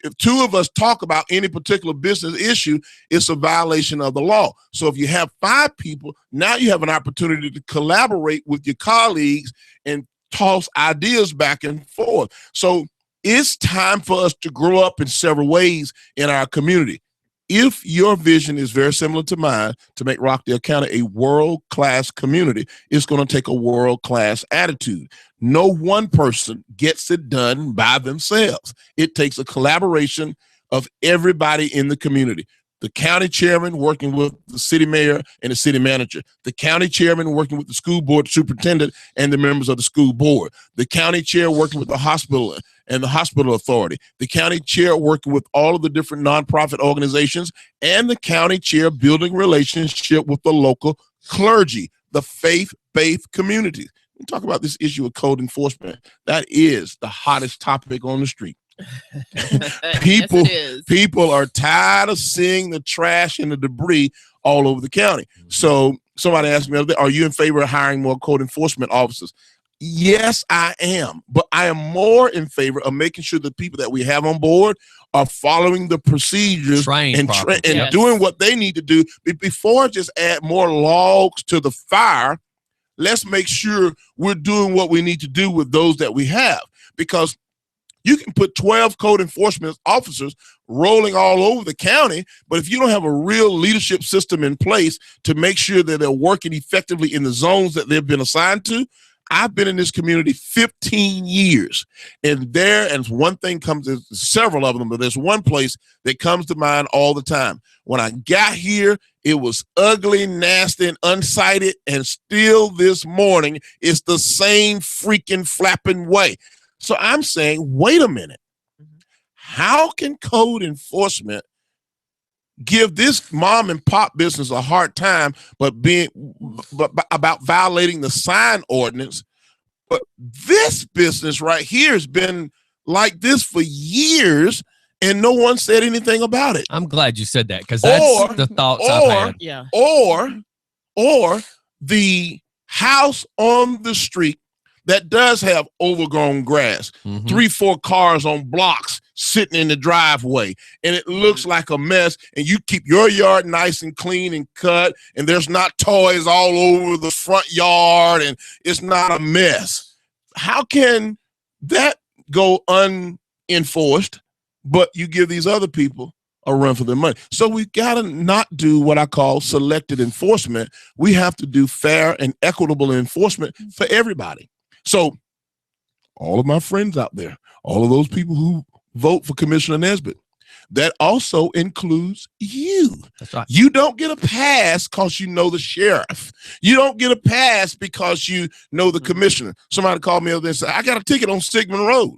if 2 of us talk about any particular business issue, it's a violation of the law. So if you have 5 people, now you have an opportunity to collaborate with your colleagues and toss ideas back and forth. So it's time for us to grow up in several ways in our community. If your vision is very similar to mine to make Rockdale County a world-class community, it's going to take a world-class attitude. No one person gets it done by themselves. It takes a collaboration of everybody in the community. The county chairman working with the city mayor and the city manager. The county chairman working with the school board superintendent and the members of the school board. The county chair working with the hospital and the hospital authority. The county chair working with all of the different nonprofit organizations, and the county chair building relationship with the local clergy, the faith-based community. We talk about this issue of code enforcement. That is the hottest topic on the street. People, Yes, it is. people are tired of seeing the trash and the debris all over the county. So somebody asked me the other day, are you in favor of hiring more code enforcement officers? Yes, I am. But I am more in favor of making sure the people that we have on board are following the procedures Trained and properly. Yes. doing what they need to do. Before just add more logs to the fire, let's make sure we're doing what we need to do with those that we have. Because you can put 12 code enforcement officers rolling all over the county, but if you don't have a real leadership system in place to make sure that they're working effectively in the zones that they've been assigned to. I've been in this community 15 years, and one thing comes, there's several of them, but there's one place that comes to mind all the time. When I got here, it was ugly, nasty, and unsighted, and still this morning, it's the same freaking flapping way. So I'm saying, wait a minute. How can code enforcement give this mom and pop business a hard time, but about violating the sign ordinance? But this business right here has been like this for years, and no one said anything about it. I'm glad you said that, because that's the thoughts I've had. Yeah. Or the house on the street that does have overgrown grass, Mhm. 3-4 cars on blocks sitting in the driveway, and it looks like a mess, and you keep your yard nice and clean and cut, and there's not toys all over the front yard, and it's not a mess. How can that go unenforced, but you give these other people a run for their money? So we gotta not do what I call selected enforcement. We have to do fair and equitable enforcement for everybody. So all of my friends out there, all of those people who vote for Commissioner Nesbitt, that also includes you. That's right. You don't get a pass because you know the sheriff. You don't get a pass because you know the commissioner. Somebody called me over there and said, I got a ticket on Sigmund Road.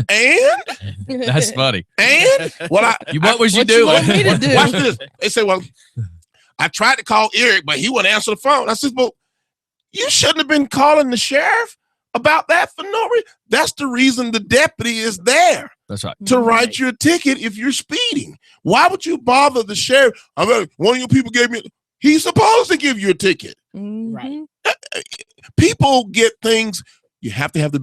And That's funny. what was you What you doing? want me to do? watch this. They said, well, I tried to call Eric, but he wouldn't answer the phone. I said, well, you shouldn't have been calling the sheriff about that for no reason. That's the reason the deputy is there, That's right. to write your ticket if you're speeding. Why would you bother the sheriff? I mean, one of your people gave me, he's supposed to give you a ticket. Mhm. People get things. You have to have the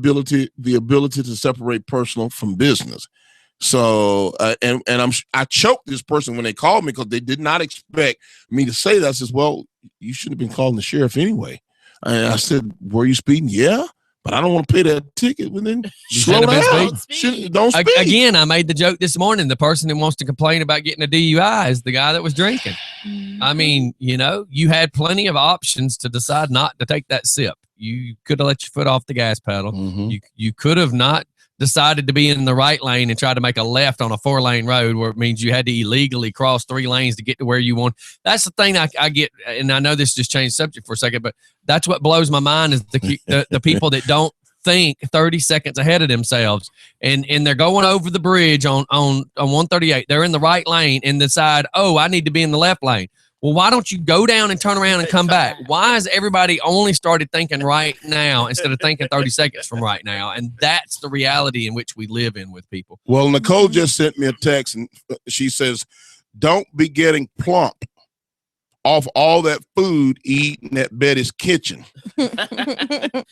ability to separate personal from business. So, I choked this person when they called me because they did not expect me to say that. I says, well, you should have been calling the sheriff anyway. And I said, were you speeding? Yeah, but I don't want to pay that ticket. Well, then You slow shouldn't have been down. speeding. Don't speed. Again, I made the joke this morning. The person that wants to complain about getting a DUI is the guy that was drinking. I mean, you had plenty of options to decide not to take that sip. You could have let your foot off the gas pedal. Mhm. You could have not decided to be in the right lane and try to make a left on a 4-lane road where it means you had to illegally cross 3 lanes to get to where you want. That's the thing I get, and I know this just changed subject for a second, but that's what blows my mind is the people that don't think 30 seconds ahead of themselves, and they're going over the bridge on 138. They're in the right lane and decide, oh, I need to be in the left lane. Well, why don't you go down and turn around and come back? Why has everybody only started thinking right now instead of thinking 30 seconds from right now? And that's the reality in which we live in with people. Well, Nicole just sent me a text, and she says, don't be getting plump off all that food eating at Betty's Kitchen.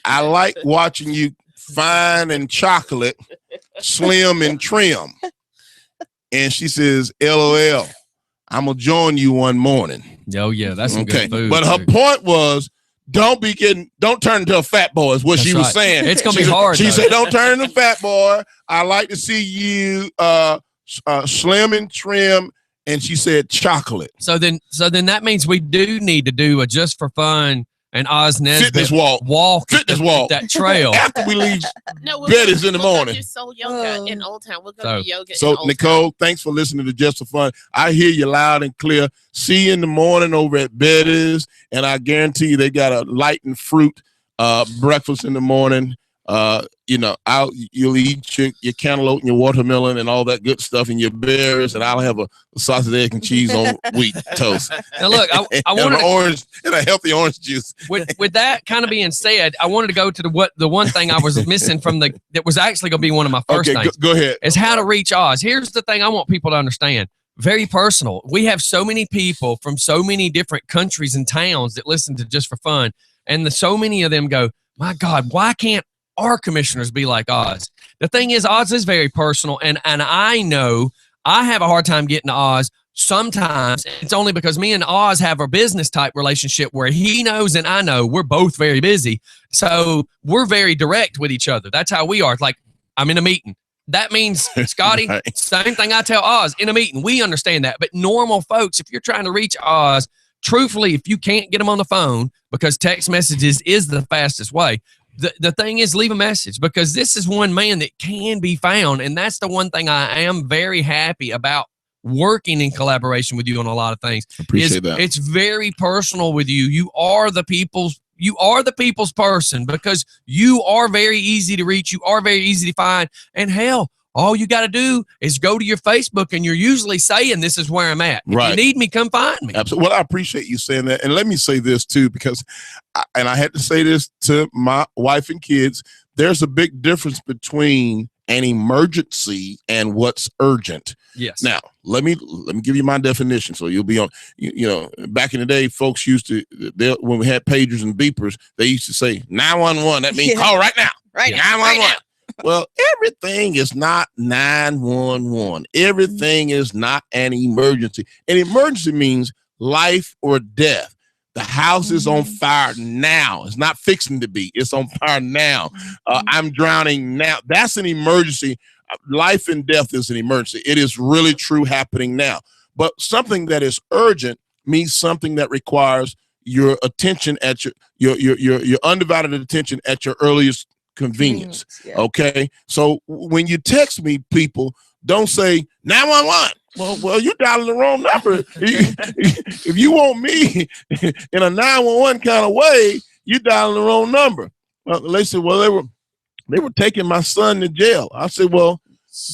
I like watching you fine and chocolate, slim and trim. And she says, LOL, I'm going to join you one morning. Oh, yeah, that's some good food. But her too. point was, don't turn into a fat boy is what That's she was right. saying. It's gonna be hard. She though. said, don't turn into a fat boy. I like to see you slim and trim. And she said chocolate. So then that means we do need to do a Just for Fun and Oz Nesbitt Fitness walk. Fitness walk. that trail. After we leave No, Betty's in the we'll morning. Go do Soul Yoga in Old Town. We'll go do yoga. So in Old Nicole, Town. thanks for listening to Just for Fun. I hear you loud and clear. See you in the morning over at Betty's, and I guarantee you they got a light and fruit breakfast in the morning. You'll eat your cantaloupe and your watermelon and all that good stuff and your berries, and I'll have a sausage, egg, and cheese on wheat toast. Now look, I and wanted an orange and a healthy orange juice. with that kind of being said, I wanted to go to the one thing I was missing from that was actually going to be one of my first Okay, things. go ahead. Is how to reach Oz. Here's the thing I want people to understand. Very personal. We have so many people from so many different countries and towns that listen to Just for Fun, and so many of them go, my God, why can't our commissioners be like Oz? The thing is, Oz is very personal, and I know I have a hard time getting to Oz. Sometimes it's only because me and Oz have a business type relationship where he knows and I know we're both very busy. So we're very direct with each other. That's how we are. It's like, I'm in a meeting. That means, Scotty, Right. Same thing I tell Oz in a meeting. We understand that. But normal folks, if you're trying to reach Oz, truthfully, if you can't get them on the phone, because text messages is the fastest way, the thing is, leave a message, because this is one man that can be found. And that's the one thing I am very happy about working in collaboration with you on a lot of things. Appreciate that. It's very personal with you. You are the people's person, because you are very easy to reach. You are very easy to find. And hell, all you got to do is go to your Facebook, and you're usually saying, this is where I'm at. If Right. you need me, come find me. Absolutely. Well, I appreciate you saying that. And let me say this too, because I had to say this to my wife and kids. There's a big difference between an emergency and what's urgent. Yes. Now, let me give you my definition, so you'll be on. Back in the day, folks used to, when we had pagers and beepers, they used to say 911. That means call right now. Right. 911. Well, everything is not 911. Everything is not an emergency. An emergency means life or death. The house is on fire now. It's not fixing to be. It's on fire now. I'm drowning now. That's an emergency. Life and death is an emergency. It is really true happening now. But something that is urgent means something that requires your attention at your undivided attention at your earliest convenience. Yeah. Okay. So when you text me, people, don't say 911. Well, you dialing the wrong number. If you want me in a 911 kind of way, you dialing the wrong number. Well, they said, well, they were taking my son to jail. I said, well,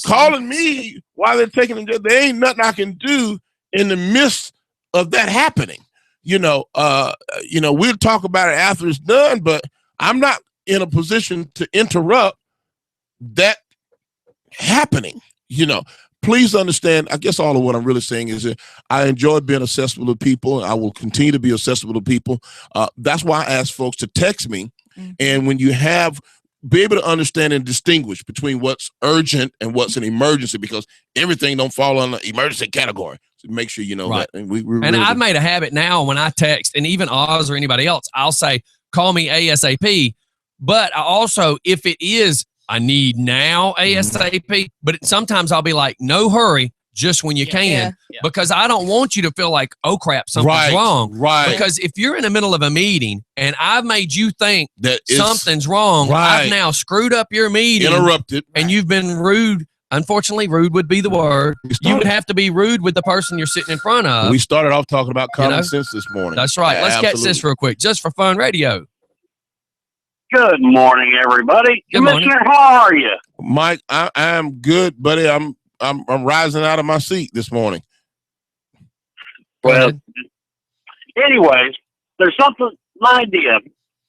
calling me while they're taking him to jail, there ain't nothing I can do in the midst of that happening. We'll talk about it after it's done, but I'm not in a position to interrupt that happening. Please understand, I guess all of what I'm really saying is that I enjoy being accessible to people, and I will continue to be accessible to people. That's why I ask folks to text me. And when you be able to understand and distinguish between what's urgent and what's an emergency, because everything don't fall on the emergency category. So make sure you know Right. that. And I've made a habit now when I text, and even Oz or anybody else, I'll say, call me ASAP. But I also, if it is, I need now ASAP, but sometimes I'll be like, no hurry, just when you can, because I don't want you to feel like, oh crap, something's wrong. Right. Because if you're in the middle of a meeting and I've made you think that something's wrong, right. I've now screwed up your meeting. Interrupted. And you've been rude. Unfortunately, rude would be the word. You would have to be rude with the person you're sitting in front of. We started off talking about common sense this morning. That's right. Yeah, Let's catch absolutely. this real quick. Just for Fun Radio. Good morning, everybody. Good morning. Commissioner, how are you? Mike, I am good, buddy. I'm rising out of my seat this morning. Well, anyways, there's something, an idea.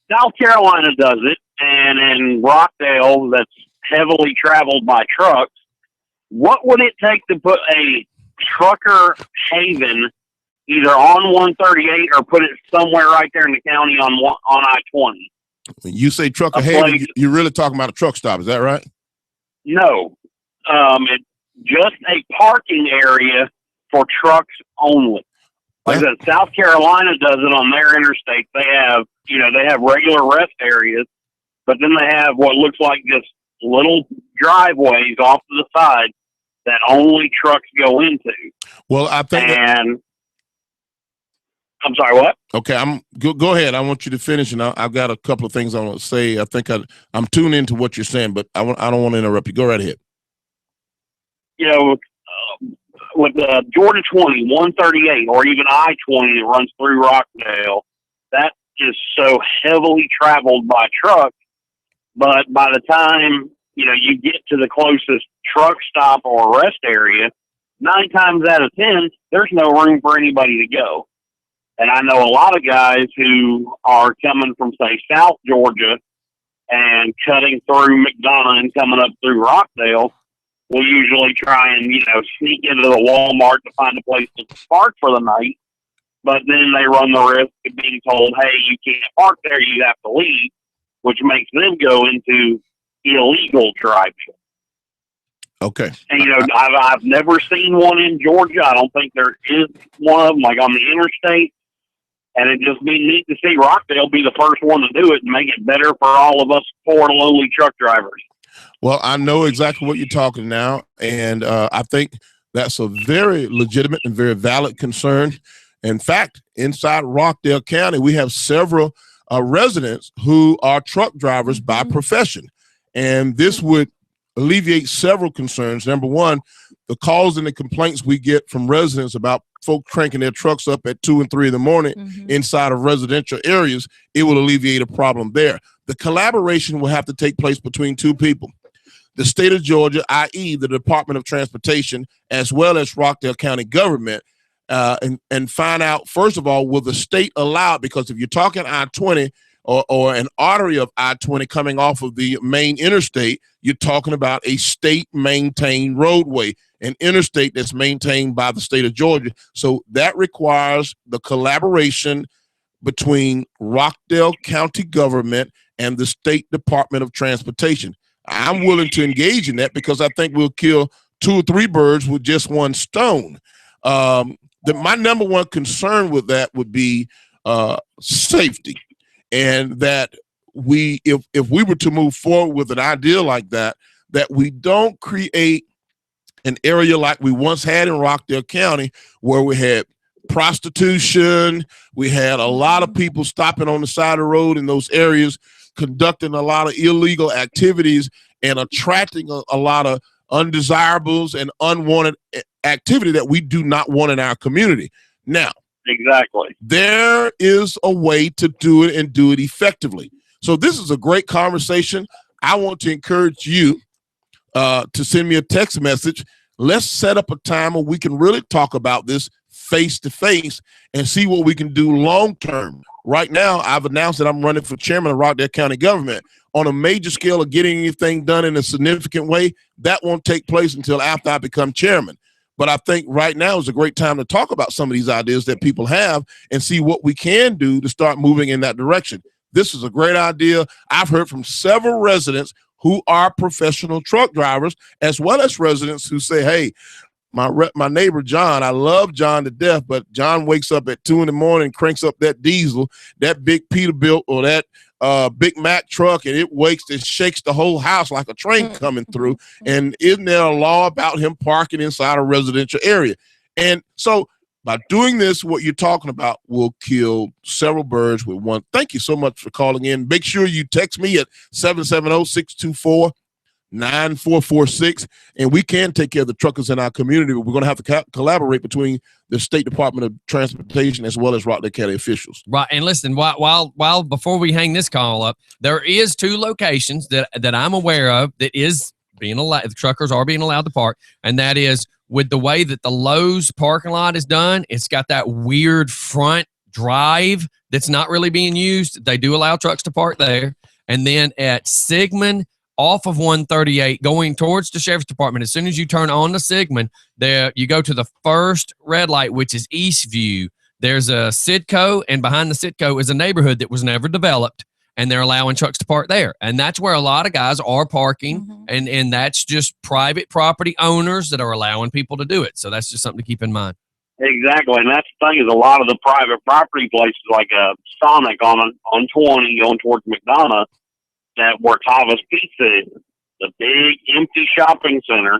South Carolina does it, and in Rockdale, that's heavily traveled by trucks. What would it take to put a trucker haven either on 138 or put it somewhere right there in the county on I-20? When you say trucker A haven, place- you're really talking about a truck stop. Is that right? No, it's just a parking area for trucks only. Like I said, South Carolina does it on their interstate. They have, they have regular rest areas, but then they have what looks like just little driveways off to the side that only trucks go into. Well, I think. And I'm sorry, what? Okay, go ahead. I want you to finish, and I've got a couple of things I want to say. I think I'm tuned into what you're saying, but I don't want to interrupt you. Go right ahead. With Georgia 20, 138, or even I-20 that runs through Rockdale, that is so heavily traveled by truck. But by the time, you get to the closest truck stop or rest area, 9 times out of 10, there's no room for anybody to go. And I know a lot of guys who are coming from, say, South Georgia and cutting through McDonough and coming up through Rockdale will usually try and, sneak into the Walmart to find a place to park for the night. But then they run the risk of being told, hey, you can't park there, you have to leave, which makes them go into illegal driving. Okay. And, I've never seen one in Georgia. I don't think there is one of them, like on the interstate. And it'd just be neat to see Rockdale be the first one to do it and make it better for all of us poor, lowly truck drivers. Well, I know exactly what you're talking now, and I think that's a very legitimate and very valid concern. In fact, inside Rockdale County, we have several residents who are truck drivers by profession, and this would alleviate several concerns. Number one, the calls and the complaints we get from residents about folks cranking their trucks up at 2 and 3 in the morning inside of residential areas, it will alleviate a problem there. The collaboration will have to take place between 2 people. The state of Georgia, i.e. the Department of Transportation, as well as Rockdale County government, and find out, first of all, will the state allow it? Because if you're talking I-20 or an artery of I-20 coming off of the main interstate, you're talking about a state-maintained roadway, an interstate that's maintained by the state of Georgia. So that requires the collaboration between Rockdale County government and the State Department of Transportation. I'm willing to engage in that because I think we'll kill 2 or 3 birds with just one stone. My number one concern with that would be safety, and that if we were to move forward with an idea like that, that we don't create an area like we once had in Rockdale County where we had prostitution, we had a lot of people stopping on the side of the road in those areas, conducting a lot of illegal activities and attracting a lot of undesirables and unwanted activity that we do not want in our community. Now, exactly, there is a way to do it and do it effectively. So this is a great conversation. I want to encourage you to send me a text message. Let's set up a time where we can really talk about this face to face and see what we can do long term. Right now, I've announced that I'm running for chairman of Rockdale County government. On a major scale of getting anything done in a significant way, that won't take place until after I become chairman. But I think right now is a great time to talk about some of these ideas that people have and see what we can do to start moving in that direction. This is a great idea. I've heard from several residents who are professional truck drivers, as well as residents who say, hey, my neighbor, John, I love John to death, but John wakes up at 2 in the morning, cranks up that diesel, that big Peterbilt or that Big Mac truck, and it shakes the whole house like a train coming through. And isn't there a law about him parking inside a residential area? And so by doing this, what you're talking about will kill several birds with one. Thank you so much for calling in. Make sure you text me at 770-624-9446, and we can take care of the truckers in our community, but we're going to have to collaborate between the State Department of Transportation as well as Rockdale County officials. Right, and listen, while before we hang this call up, there is 2 locations that I'm aware of that is being allowed. The truckers are being allowed to park, and that is with the way that the Lowe's parking lot is done. It's got that weird front drive that's not really being used. They do allow trucks to park there, and then at Sigmund, off of 138 going towards the sheriff's department, as soon as you turn on the Sigmund, there you go to the first red light, which is Eastview. There's a Citco, and behind the Citco is a neighborhood that was never developed, and they're allowing trucks to park there. And that's where a lot of guys are parking, and that's just private property owners that are allowing people to do it. So that's just something to keep in mind. exactly. And that's the thing is a lot of the private property places like Sonic on 20 going towards McDonough, that where Tava's Pizza is, the big empty shopping center.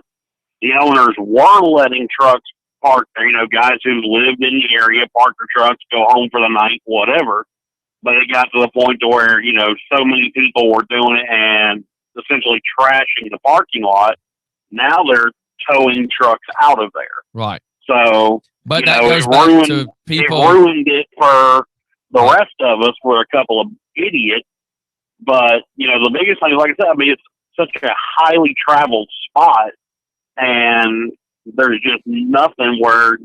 The owners were letting trucks park there, guys who lived in the area, park their trucks, go home for the night, whatever. But it got to the point to where, so many people were doing it and essentially trashing the parking lot. Now they're towing trucks out of there. Right. So, but that goes back to people. It ruined it for the rest of us. We're a couple of idiots. But, the biggest thing, like I said, it's such a highly traveled spot. And there's just nothing where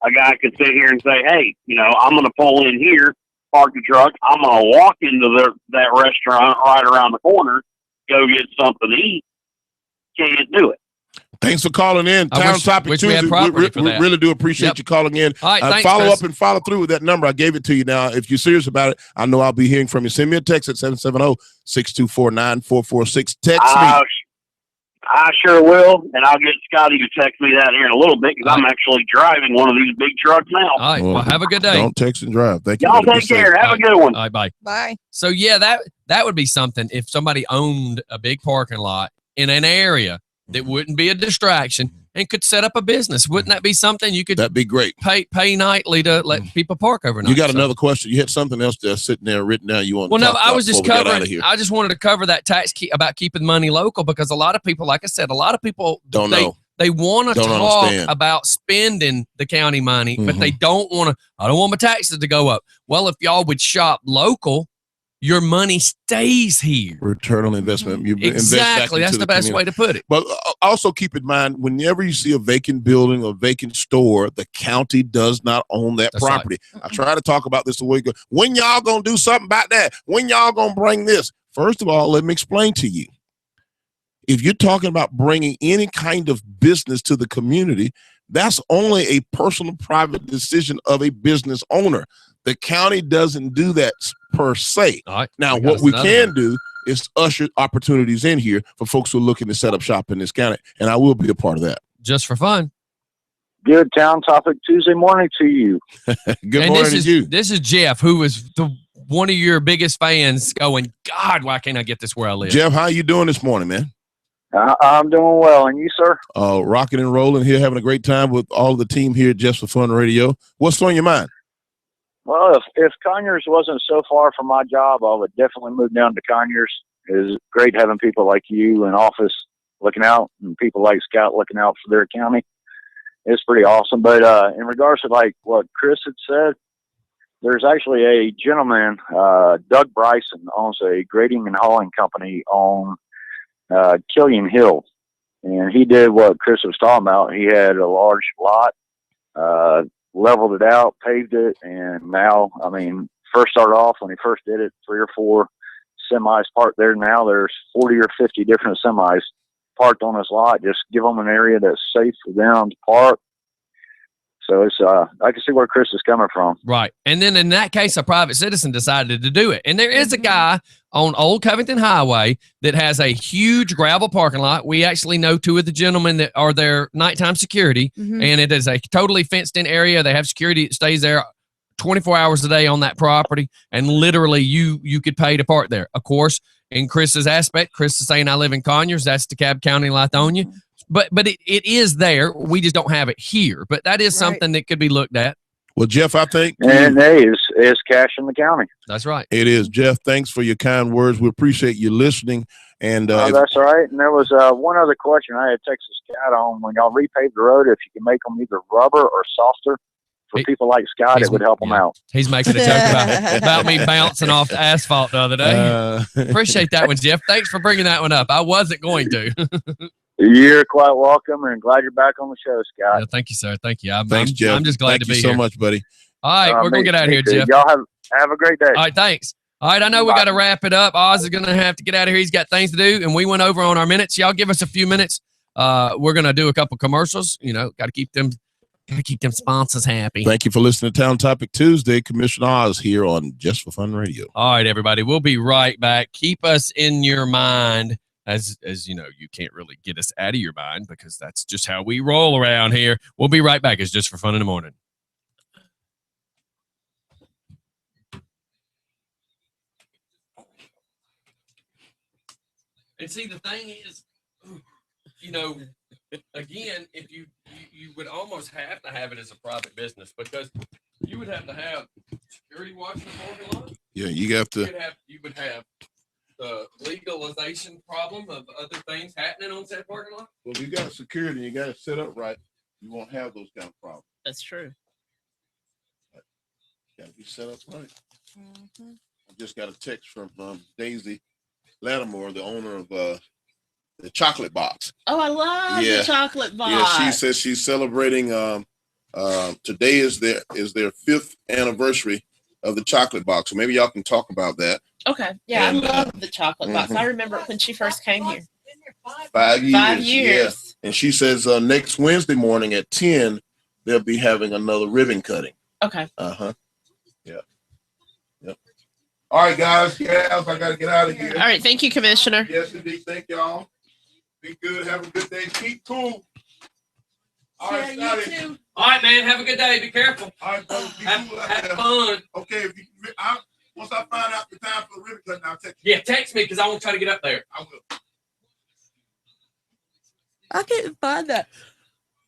a guy could sit here and say, hey, I'm going to pull in here, park the truck. I'm going to walk into that restaurant right around the corner, go get something to eat. Can't do it. Thanks for calling in. Town Topic Tuesday. We really do appreciate you calling in. All right, thanks, follow Chris. up and follow through with that number. I gave it to you now. If you're serious about it, I know I'll be hearing from you. Send me a text at 770-624-9446. Text me. I sure will, and I'll get Scotty to text me that here in a little bit because I'm actually driving one of these big trucks now. All right, well, have a good day. Don't text and drive. Thank you. Y'all take care. Have a good one. All right, bye. Bye. So, yeah, that would be something if somebody owned a big parking lot in an area that wouldn't be a distraction and could set up a business. Wouldn't that be something you could? That'd be great. Pay nightly to let people park overnight. You got another question? You had something else there sitting there written down. You want? Well, to no, talk I about was just before we get out of covering. here? I just wanted to cover that about keeping money local because a lot of people, like I said, a lot of people Don't know. They want to Don't talk understand. about spending the county money, but Mhm. they don't want to. I don't want my taxes to go up. Well, if y'all would shop local, your money stays here. Return on investment. You invest back Exactly. That's into the best community. way to put it. But also keep in mind, whenever you see a vacant building or vacant store, the county does not own that That's right. property. I try to talk about this a week ago. When y'all gonna do something about that? When y'all gonna bring this? First of all, let me explain to you. If you're talking about bringing any kind of business to the community, that's only a personal, private decision of a business owner. The county doesn't do that per se. All right. Now, I got what us we another can one. do is usher opportunities in here for folks who are looking to set up shop in this county, and I will be a part of that. Just for fun. Good Town Topic Tuesday morning to you. Good And morning to you. This is Jeff, who is one of your biggest fans going, God, why can't I get this where I live? Jeff, how you doing this morning, man? I'm doing well. And you, sir? Rocking and rolling here, having a great time with all of the team here at Just for Fun Radio. What's on your mind? Well, if Conyers wasn't so far from my job, I would definitely move down to Conyers. It's great having people like you in office looking out and people like Scott looking out for their county. It's pretty awesome. But in regards to like what Chris had said, there's actually a gentleman, Doug Bryson, owns a grading and hauling company on Killian Hill. And he did what Chris was talking about. He had a large lot, leveled it out, paved it, and now, first started off when he first did it, 3 or 4 semis parked there. Now there's 40 or 50 different semis parked on this lot. Just give them an area that's safe for them to park. So it's I can see where Chris is coming from. Right. And then in that case, a private citizen decided to do it. And there is a guy on Old Covington Highway that has a huge gravel parking lot. We actually know 2 of the gentlemen that are their nighttime security, and it is a totally fenced in area. They have security that stays there 24 hours a day on that property, and literally you could pay to park there. Of course, in Chris's aspect, Chris is saying I live in Conyers. That's DeKalb County, Lithonia. But it is there. We just don't have it here. But that is something that could be looked at. Well, Jeff, I think. And hey, it's cash in the county. That's right. It is. Jeff, thanks for your kind words. We appreciate you listening. And that's all right. And there was one other question I had Texas Scott on. When y'all repave the road, if you can make them either rubber or softer, for people like Scott, it would help them out. He's making a joke about me bouncing off the asphalt the other day. Appreciate that one, Jeff. Thanks for bringing that one up. I wasn't going to. You're quite welcome, and glad you're back on the show, Scott. Yeah, thank you, sir. Thank you. Thanks, Jeff. I'm just glad Thank to be you here. so much, buddy. All right, we're going to get out of here, too. Jeff. Y'all have a great day. All right, thanks. All right, I know we got to wrap it up. Oz is going to have to get out of here. He's got things to do, and we went over on our minutes. Y'all give us a few minutes. We're going to do a couple commercials. Got to keep them sponsors happy. Thank you for listening to Town Topic Tuesday. Commissioner Oz here on Just for Fun Radio. All right, everybody. We'll be right back. Keep us in your mind. As you know, you can't really get us out of your mind because that's just how we roll around here. We'll be right back. It's Just for Fun in the Morning. And see, the thing is, you know, again, if you would almost have to have it as a private business because you would have to have security watching the parking lot. Yeah, you have to. You would have the legalization problem of other things happening on that parking lot. Well, if you got security and you got it set up right, you won't have those kind of problems. That's true. Got to be set up right. Mhm. I just got a text from Daisy Lattimore, the owner of the Chocolate Box. Oh, I love Yeah. the chocolate box. Yeah, she says she's celebrating. Today is their 5th anniversary of the Chocolate Box. So maybe y'all can talk about that. Okay. Yeah, And, I love the chocolate box. mhm. I remember it when she first came here. 5 years. 5 years. Yeah. And she says next Wednesday morning at 10, they'll be having another ribbon cutting. Okay. Uh-huh. Yeah. Yep. All right, guys. Gals, I got to get out of here. All right. Thank you, Commissioner. Yes, indeed. Thank y'all. Be good. Have a good day. Keep cool. All right, Scotty. All right, man. Have a good day. Be careful. All right, brother. Be Have cool out have there. fun. Okay, once I find out the time for the ribbon cutting, I'll text you. Yeah, text me because I won't try to get up there. I will. I couldn't find that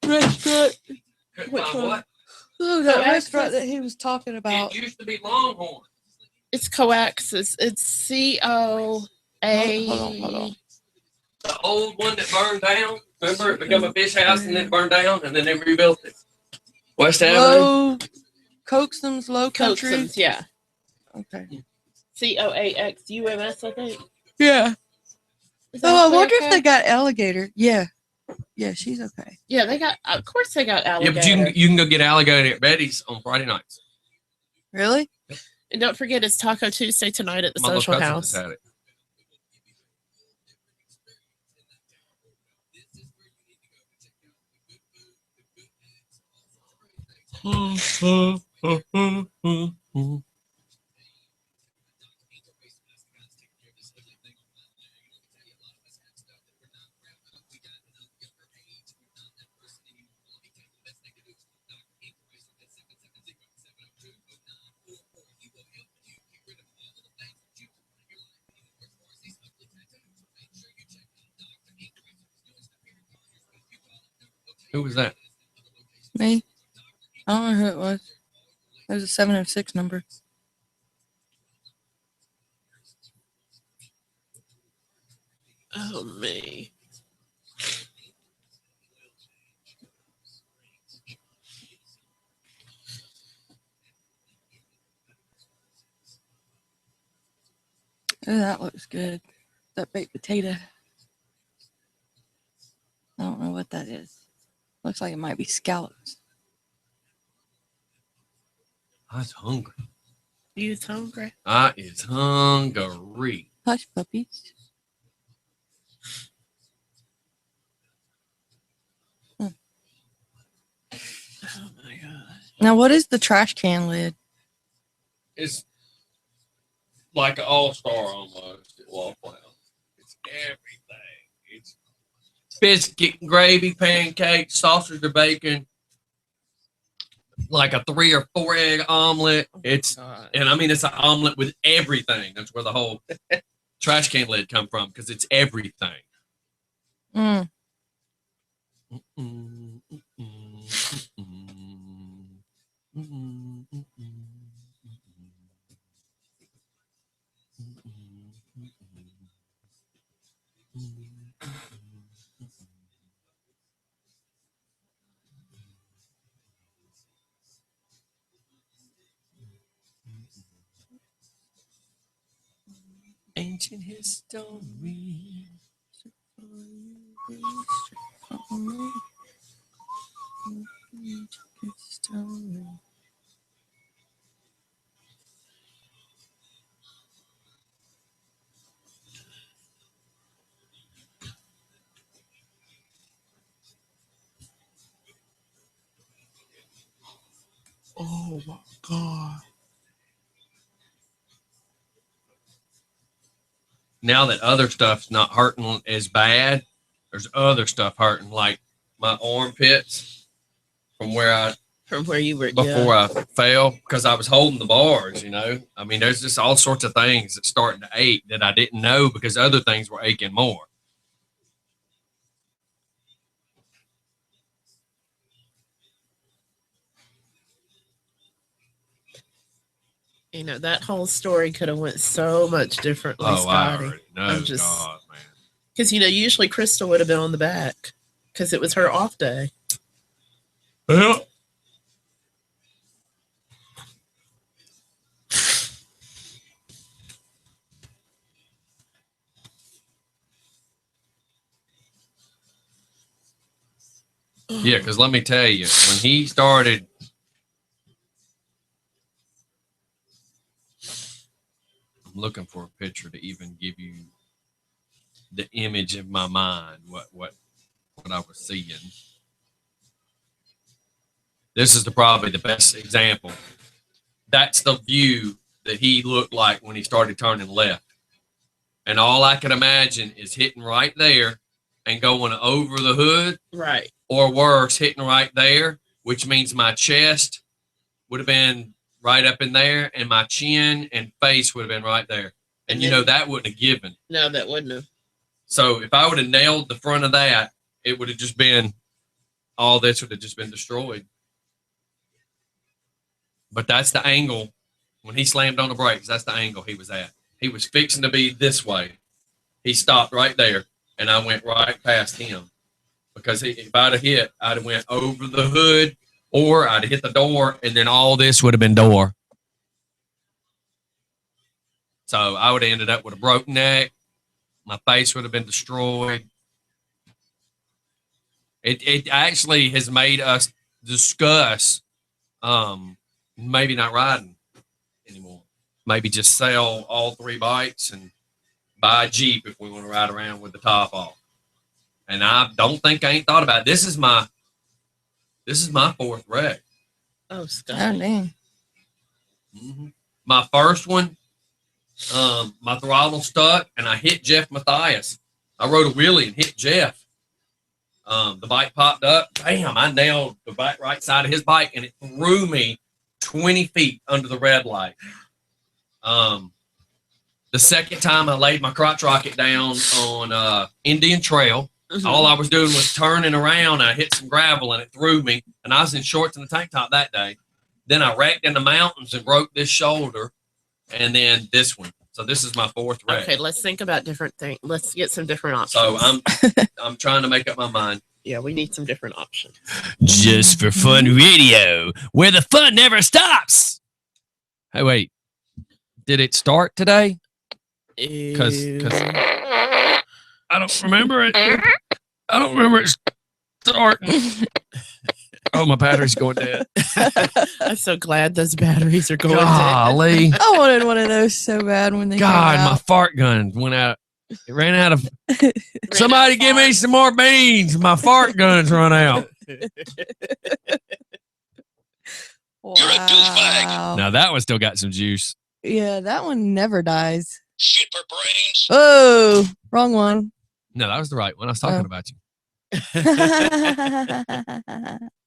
restaurant. Couldn't Which find one? what? Oh, that Coaxus. restaurant that he was talking about. It used to be Longhorn. It's Coaxus. It's COA. Hold on. The old one that burned down. Remember, it became a fish house and then it burned down and then they rebuilt it. West Avenue. Low Coaxum's Low Country. Coaxums, yeah. Okay. COAXUMS, I think. Yeah. Is that Oh, I clear wonder if cut? they got alligator. Yeah. Yeah, she's okay. Yeah, they got. Of course, they got Yeah, alligator. but you can go get alligator at Betty's on Friday nights. Really? And don't forget, it's Taco Tuesday tonight at the My little Social cousin House. just had it. Who was that? Me? I don't know who it was. It was a 706 number. Oh, me. Oh, that looks good. That baked potato. I don't know what that is. Looks like it might be scallops. I was hungry. You's hungry. I is hungry. Hush puppies. Oh, my God. Now, what is the trash can lid? It's like an all-star almost at Waffle House. It's everything. It's biscuit, gravy, pancakes, sausage or bacon, like a 3 or 4 egg omelet. It's God. and I mean it's an omelet with everything. That's where the whole trash can lid come from because it's everything. Mm. Ancient history. Oh my God. Now that other stuff's not hurting as bad, there's other stuff hurting, like my armpits from where I From where you were before I fell because I was holding the bars, I mean, there's just all sorts of things that's starting to ache that I didn't know because other things were aching more. That whole story could have went so much differently, I Scotty. already know. God, man. Because, usually Crystal would have been on the back because it was her off day. Yeah. Yeah, because let me tell you, when he started, I'm looking for a picture to even give you the image of my mind, what I was seeing. This is probably the best example. That's the view that he looked like when he started turning left. And all I can imagine is hitting right there and going over the hood. Right. Or worse, hitting right there, which means my chest would have been right up in there and my chin and face would have been right there. And that wouldn't have given. No, that wouldn't have. So if I would have nailed the front of that, it would have just been, all this would have just been destroyed. But that's the angle. When he slammed on the brakes, that's the angle he was at. He was fixing to be this way. He stopped right there, and I went right past him. Because if I'd have hit, I'd have went over the hood, or I'd have hit the door, and then all this would have been door. So I would have ended up with a broken neck. My face would have been destroyed. It actually has made us discuss maybe not riding anymore. Maybe just sell all 3 bikes and buy a Jeep if we want to ride around with the top off. And I don't think I ain't thought about it. This is my 4th wreck. Oh, Scott. Oh, dang. Mm-hmm. My first one, my throttle stuck, and I hit Jeff Matthias. I rode a wheelie and hit Jeff. The bike popped up. Bam! I nailed the back right side of his bike, and it threw me 20 feet under the red light. The second time I laid my crotch rocket down on Indian Trail. Mm-hmm. All I was doing was turning around. And I hit some gravel, and it threw me. And I was in shorts and a tank top that day. Then I wrecked in the mountains and broke this shoulder, and then this one. So this is my 4th wreck. Okay, let's think about different things. Let's get some different options. So I'm trying to make up my mind. Yeah, we need some different options. Just for Fun Radio, where the fun never stops. Hey, wait. Did it start today? Because I don't remember it. I don't remember it starting. Oh, my battery's going dead. I'm so glad those batteries are going Golly. dead. I wanted one of those so bad when they came God, out. my fart gun went out. It ran out of. Somebody give me some more beans. My fart gun's run out. Wow. You're a douchebag. Now that one still got some juice. Yeah, that one never dies. Shit for brains. Oh, wrong one. No, that was the right one. I was talking about you.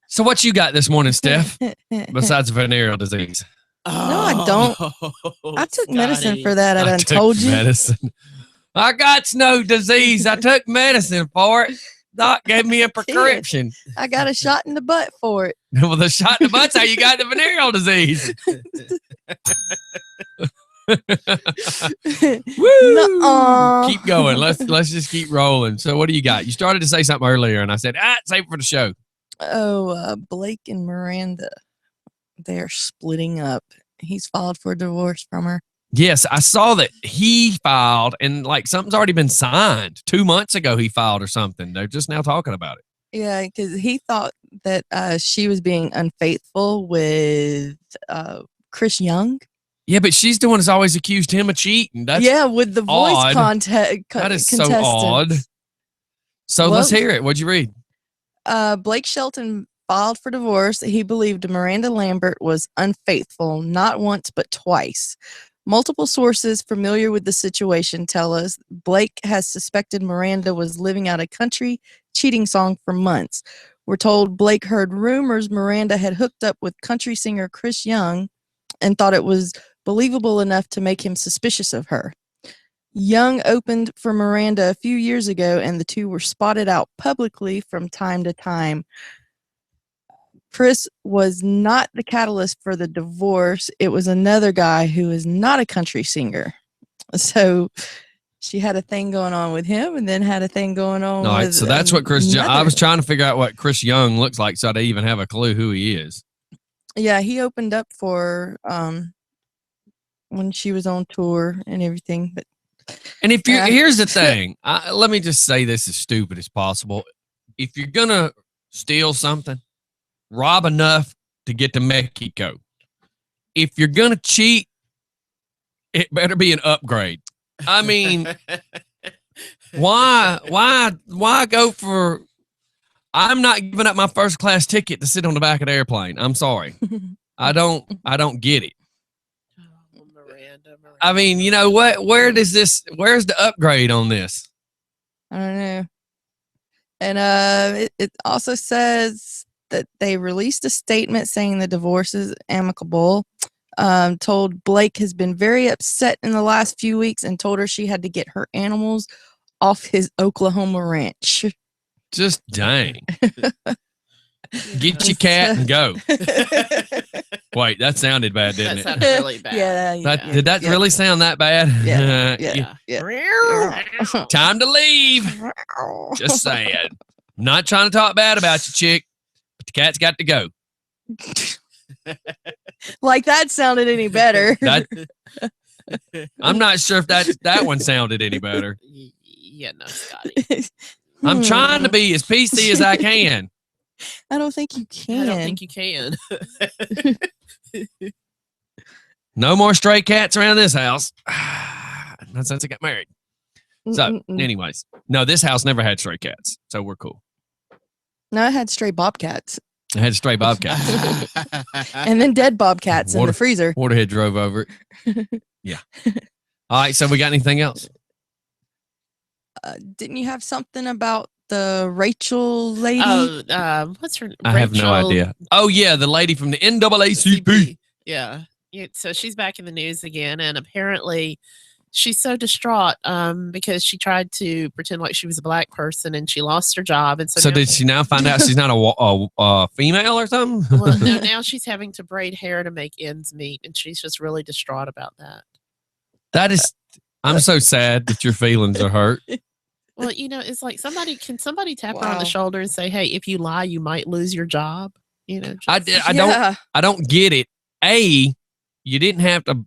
So what you got this morning, Steph, besides venereal disease? No, I don't. I took medicine for that. I done told you. Medicine. I got no disease. I took medicine for it. Doc gave me a prescription. I got a shot in the butt for it. Well, the shot in the butt's how you got the venereal disease. Woo! Keep going. Let's just keep rolling. So what do you got? You started to say something earlier, and I said, save it for the show. Oh, Blake and Miranda, they're splitting up. He's filed for divorce from her. Yes, I saw that he filed, and like something's already been signed. 2 months ago he filed or something. They're just now talking about it. Yeah, because he thought that she was being unfaithful with Chris Young. Yeah, but she's the one who's always accused him of cheating. That's with the voice that is so odd. So let's hear it. What'd you read? Blake Shelton filed for divorce. He believed Miranda Lambert was unfaithful, not once but twice. Multiple sources familiar with the situation tell us Blake has suspected Miranda was living out a country cheating song for months. We're told Blake heard rumors Miranda had hooked up with country singer Chris Young and thought it was believable enough to make him suspicious of her. Young opened for Miranda a few years ago, and the two were spotted out publicly from time to time. Chris was not the catalyst for the divorce. It was another guy who is not a country singer. So she had a thing going on with him and then had a thing going on All right, with so that's what Chris I another- was trying to figure out what Chris Young looks like so I even have a clue who he is. Yeah, he opened up for when she was on tour and everything. But And if you Yeah. here's the thing, let me just say this as stupid as possible. If you're gonna steal something, rob enough to get to Mexico. If you're gonna cheat, it better be an upgrade. I mean, why go for? I'm not giving up my first class ticket to sit on the back of the airplane. I'm sorry, I don't get it. Oh, Miranda. I mean, you know what? Where's the upgrade on this? I don't know. And it also says that they released a statement saying the divorce is amicable. Told Blake has been very upset in the last few weeks and told her she had to get her animals off his Oklahoma ranch. Just dang. Get your cat and go. Wait, that sounded bad, didn't That it? sounded really bad. Yeah. Did that really sound that bad? Yeah. Time to leave. Just saying. Not trying to talk bad about you, chick, but the cat's got to go. Like that sounded any better. That I'm not sure if that one sounded any better. Yeah, no, Scotty. I'm trying to be as PC as I can. I don't think you can. I don't think you can. No more stray cats around this house. Not since I got married. So, anyways, no, this house never had stray cats, so we're cool. No, I had stray bobcats. I had stray bobcats. And then dead bobcats in the freezer. Waterhead drove over it. Yeah. All right, so we got anything else? Didn't you have something about the Rachel lady? Oh, what's her? I have no Rachel- idea. Oh, yeah, the lady from the NAACP. Yeah. So she's back in the news again, and apparently she's so distraught because she tried to pretend like she was a black person and she lost her job. And So now, did she now find out she's not a female or something? well, no, now she's having to braid hair to make ends meet, and she's just really distraught about that. That is, I'm so sad that your feelings are hurt. Well, it's like somebody tap her on Wow. the shoulder and say, "Hey, if you lie, you might lose your job." I don't get it. You didn't have to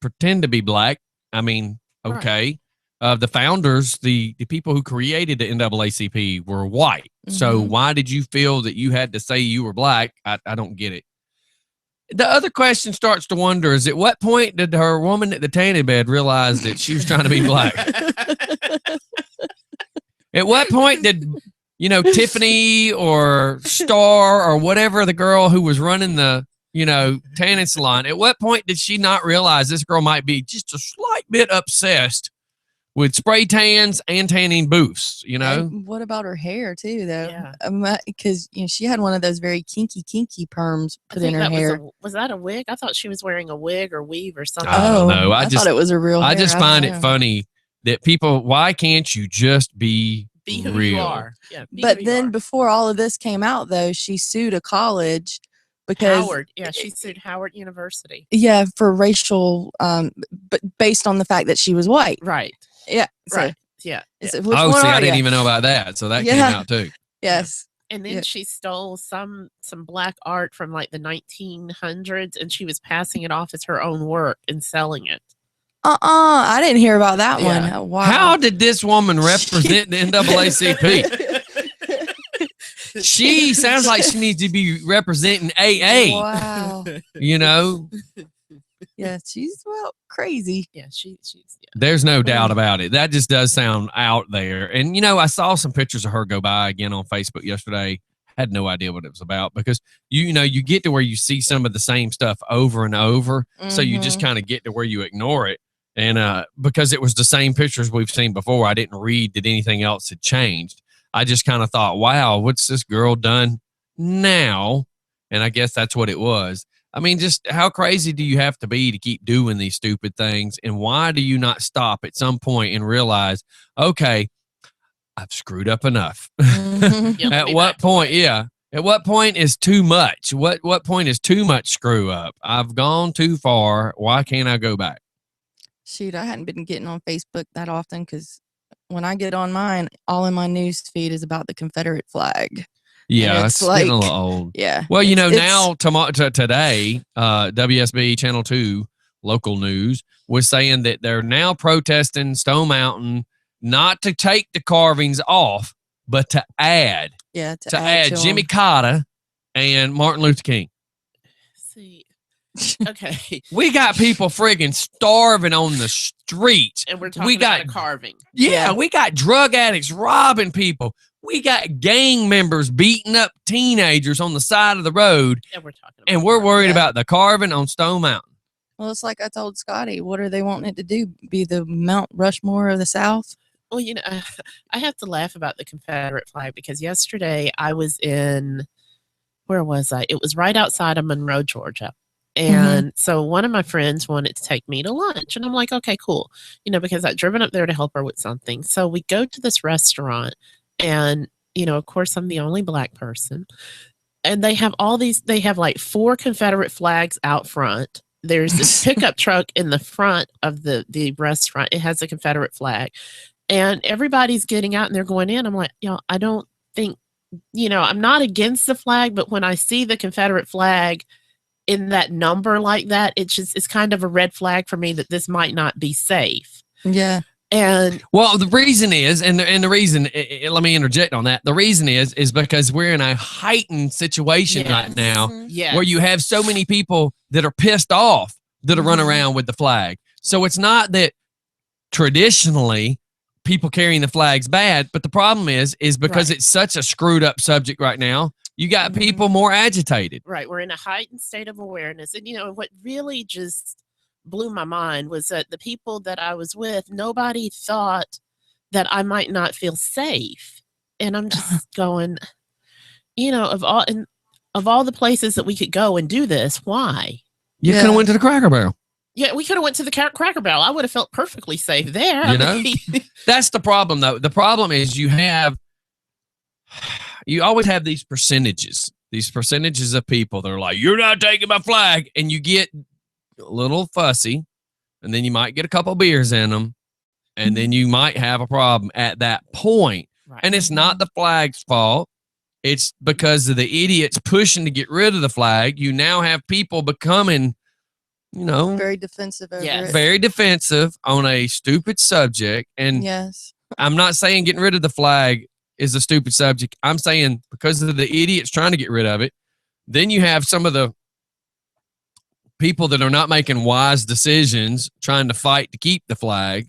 pretend to be black. I mean, okay. The founders, the people who created the NAACP were white. So Mhm. why did you feel that you had to say you were black? I don't get it. The other question starts to wonder is at what point did her woman at the tanning bed realize that she was trying to be black? At what point did, Tiffany or Star or whatever the girl who was running the, tanning salon, at what point did she not realize this girl might be just a slight bit obsessed with spray tans and tanning booths, And what about her hair too, though? Yeah. Because she had one of those very kinky purms put in her hair. Was that a wig? I thought she was wearing a wig or weave or something. I don't know. I thought it was a real. I hair. just don't find it know. funny that people, why can't you just be who real? you are. Yeah, be But who you then are. before all of this came out, though, she sued a college because Howard. Yeah, she sued Howard University. yeah, for racial, but based on the fact that she was white. Right. Yeah. So, Right. Yeah. it's- which Oh, one see, are I didn't ya? even know about that. So that came Yeah. out too. Yes. And then Yeah. she stole some black art from like the 1900s, and she was passing it off as her own work and selling it. I didn't hear about that Yeah. one. Oh, wow. How did this woman represent the NAACP? She sounds like she needs to be representing AA. Wow. Yeah, she's crazy. Yeah, she's There's no doubt about it. That just does sound out there. And, I saw some pictures of her go by again on Facebook yesterday. Had no idea what it was about because, you get to where you see some of the same stuff over and over. So you just kind of get to where you ignore it. And because it was the same pictures we've seen before, I didn't read that anything else had changed. I just kind of thought, wow, what's this girl done now? And I guess that's what it was. I mean, just how crazy do you have to be to keep doing these stupid things? And why do you not stop at some point and realize, okay, I've screwed up enough? At what point? Yeah. At what point is too much? What point is too much screw up? I've gone too far. Why can't I go back? Shoot, I hadn't been getting on Facebook that often because when I get on mine, all in my news feed is about the Confederate flag. Yeah, it's it's getting a little old. Yeah. Well, you know, now today, WSB Channel 2 local news was saying that they're now protesting Stone Mountain not to take the carvings off, but to add. Yeah, to add Jimmy 'em. Carter and Martin Luther King. See, okay. We got people friggin' starving on the streets. And we're talking about a carving. Yeah, we got drug addicts robbing people. We got gang members beating up teenagers on the side of the road. And we're talking and we're worried about the carving on Stone Mountain. Well, it's like I told Scotty, what are they wanting it to do? Be the Mount Rushmore of the South? Well, you know, I have to laugh about the Confederate flag because yesterday I was in, where was I? It was right outside of Monroe, Georgia. And so one of my friends wanted to take me to lunch. And I'm like, okay, cool. You know, because I'd driven up there to help her with something. So we go to this restaurant and, you know, of course, I'm the only black person. And they have they have like 4 Confederate flags out front. There's this pickup truck in the front of the restaurant. It has a Confederate flag. And everybody's getting out and they're going in. I'm like, you know, I don't think, you know, I'm not against the flag, but when I see the Confederate flag in that number like that, it's kind of a red flag for me that this might not be safe. Yeah. And well, the reason is, and the reason, let me interject on that. The reason is because we're in a heightened situation right now where you have so many people that are pissed off that are running around with the flag. So it's not that traditionally people carrying the flag's bad, but the problem is because it's such a screwed up subject right now, you got people more agitated. Right. We're in a heightened state of awareness. And, you know, what really just blew my mind was that the people that I was with, nobody thought that I might not feel safe. And I'm just going, you know, of all the places that we could go and do this, why? You could have went to the Cracker Barrel. Yeah, we could have went to the Cracker Barrel. I would have felt perfectly safe there. You know, that's the problem, though. The problem is you always have these percentages of people that are like, you're not taking my flag. And you get a little fussy, and then you might get a couple beers in them, and then you might have a problem at that point. Right. And it's not the flag's fault. It's because of the idiots pushing to get rid of the flag. You now have people becoming, you know, very defensive over it. Very defensive on a stupid subject. And I'm not saying getting rid of the flag is a stupid subject. I'm saying because of the idiots trying to get rid of it, then you have some of the people that are not making wise decisions trying to fight to keep the flag.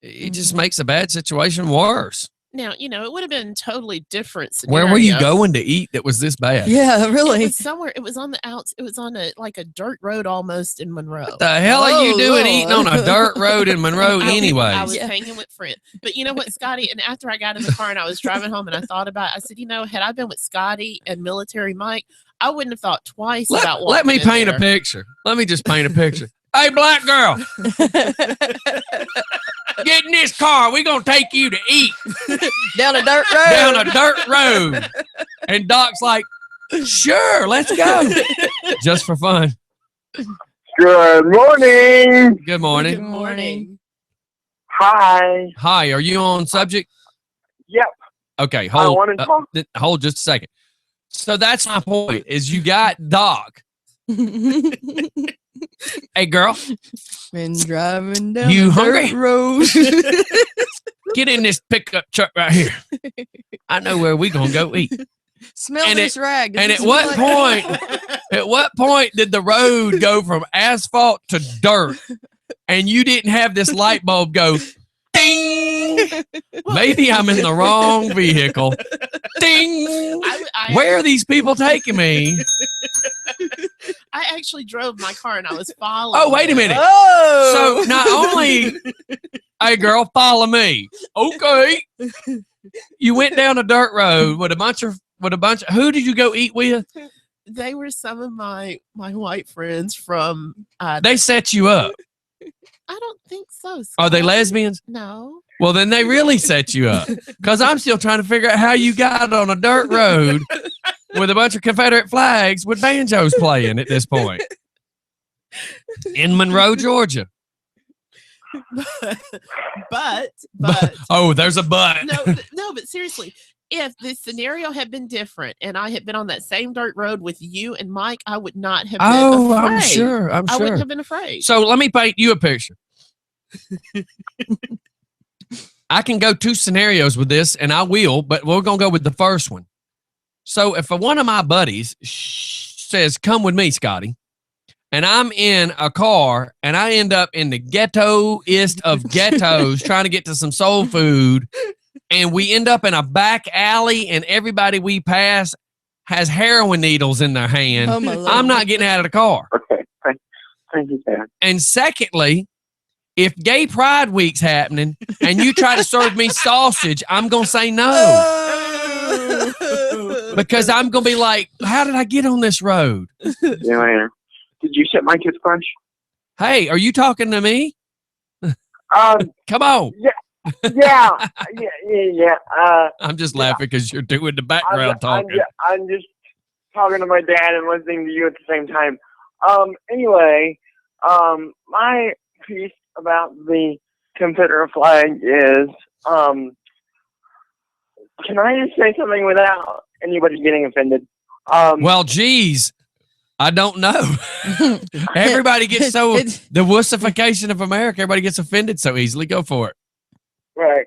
It just makes a bad situation worse. Now, you know, it would have been totally different scenario. Where were you going to eat that was this bad? Yeah, really. It was somewhere. It was on the outs. It was on a dirt road almost in Monroe. What the hell are you doing eating on a dirt road in Monroe anyway? I was hanging with friends. But you know what, Scotty? And after I got in the car and I was driving home and I thought about it, I said, you know, had I been with Scotty and Military Mike, I wouldn't have thought twice about walking Let me in paint there. a picture. Let me just paint a picture. Hey, black girl. Get in this car. We're going to take you to eat. Down a dirt road. Down a dirt road. And Doc's like, sure, let's go. Just for fun. Good morning. Good morning. Good morning. Hi. Hi, are you on subject? Yep. Okay, I hold. want to talk. Hold just a second. So that's my point, is you got Doc. Hey, girl. Been driving down You the hungry? dirt road. Get in this pickup truck right here. I know where we gonna go eat. Smell this rag. Does And it at what smell like- at what point did the road go from asphalt to dirt? And you didn't have this light bulb go ding. Maybe I'm in the wrong vehicle. Ding. Where are these people taking me? I actually drove my car and I was following. Oh, wait a minute. Oh. So not only, hey girl, follow me. Okay. You went down a dirt road with a bunch of who did you go eat with? They were some of my white friends from. They set you up. I don't think so. Are they Scott. lesbians? No. Well, then they really set you up. Because I'm still trying to figure out how you got on a dirt road with a bunch of Confederate flags with banjos playing at this point. In Monroe, Georgia. But oh, there's a but. no, but seriously, if the scenario had been different and I had been on that same dirt road with you and Mike, I would not have been afraid. I'm sure. I wouldn't have been afraid. So let me paint you a picture. I can go 2 scenarios with this, and I will, but we're going to go with the first one. So if one of my buddies says, come with me, Scotty, and I'm in a car, and I end up in the ghettoest of ghettos trying to get to some soul food, and we end up in a back alley, and everybody we pass has heroin needles in their hand, I'm not getting out of the car. Okay. Thank you, Dad. And secondly, if Gay Pride Week's happening and you try to serve me sausage, I'm going to say no. Because I'm going to be like, how did I get on this road? Yeah, did you set my kids punch? Hey, are you talking to me? Come on. Yeah. I'm just laughing because you're doing the background talking. I'm just talking to my dad and listening to you at the same time. Anyway, my piece about the Confederate flag is, can I just say something without anybody getting offended? Well, geez, I don't know. Everybody gets the wussification of America, everybody gets offended so easily. Go for it. Right.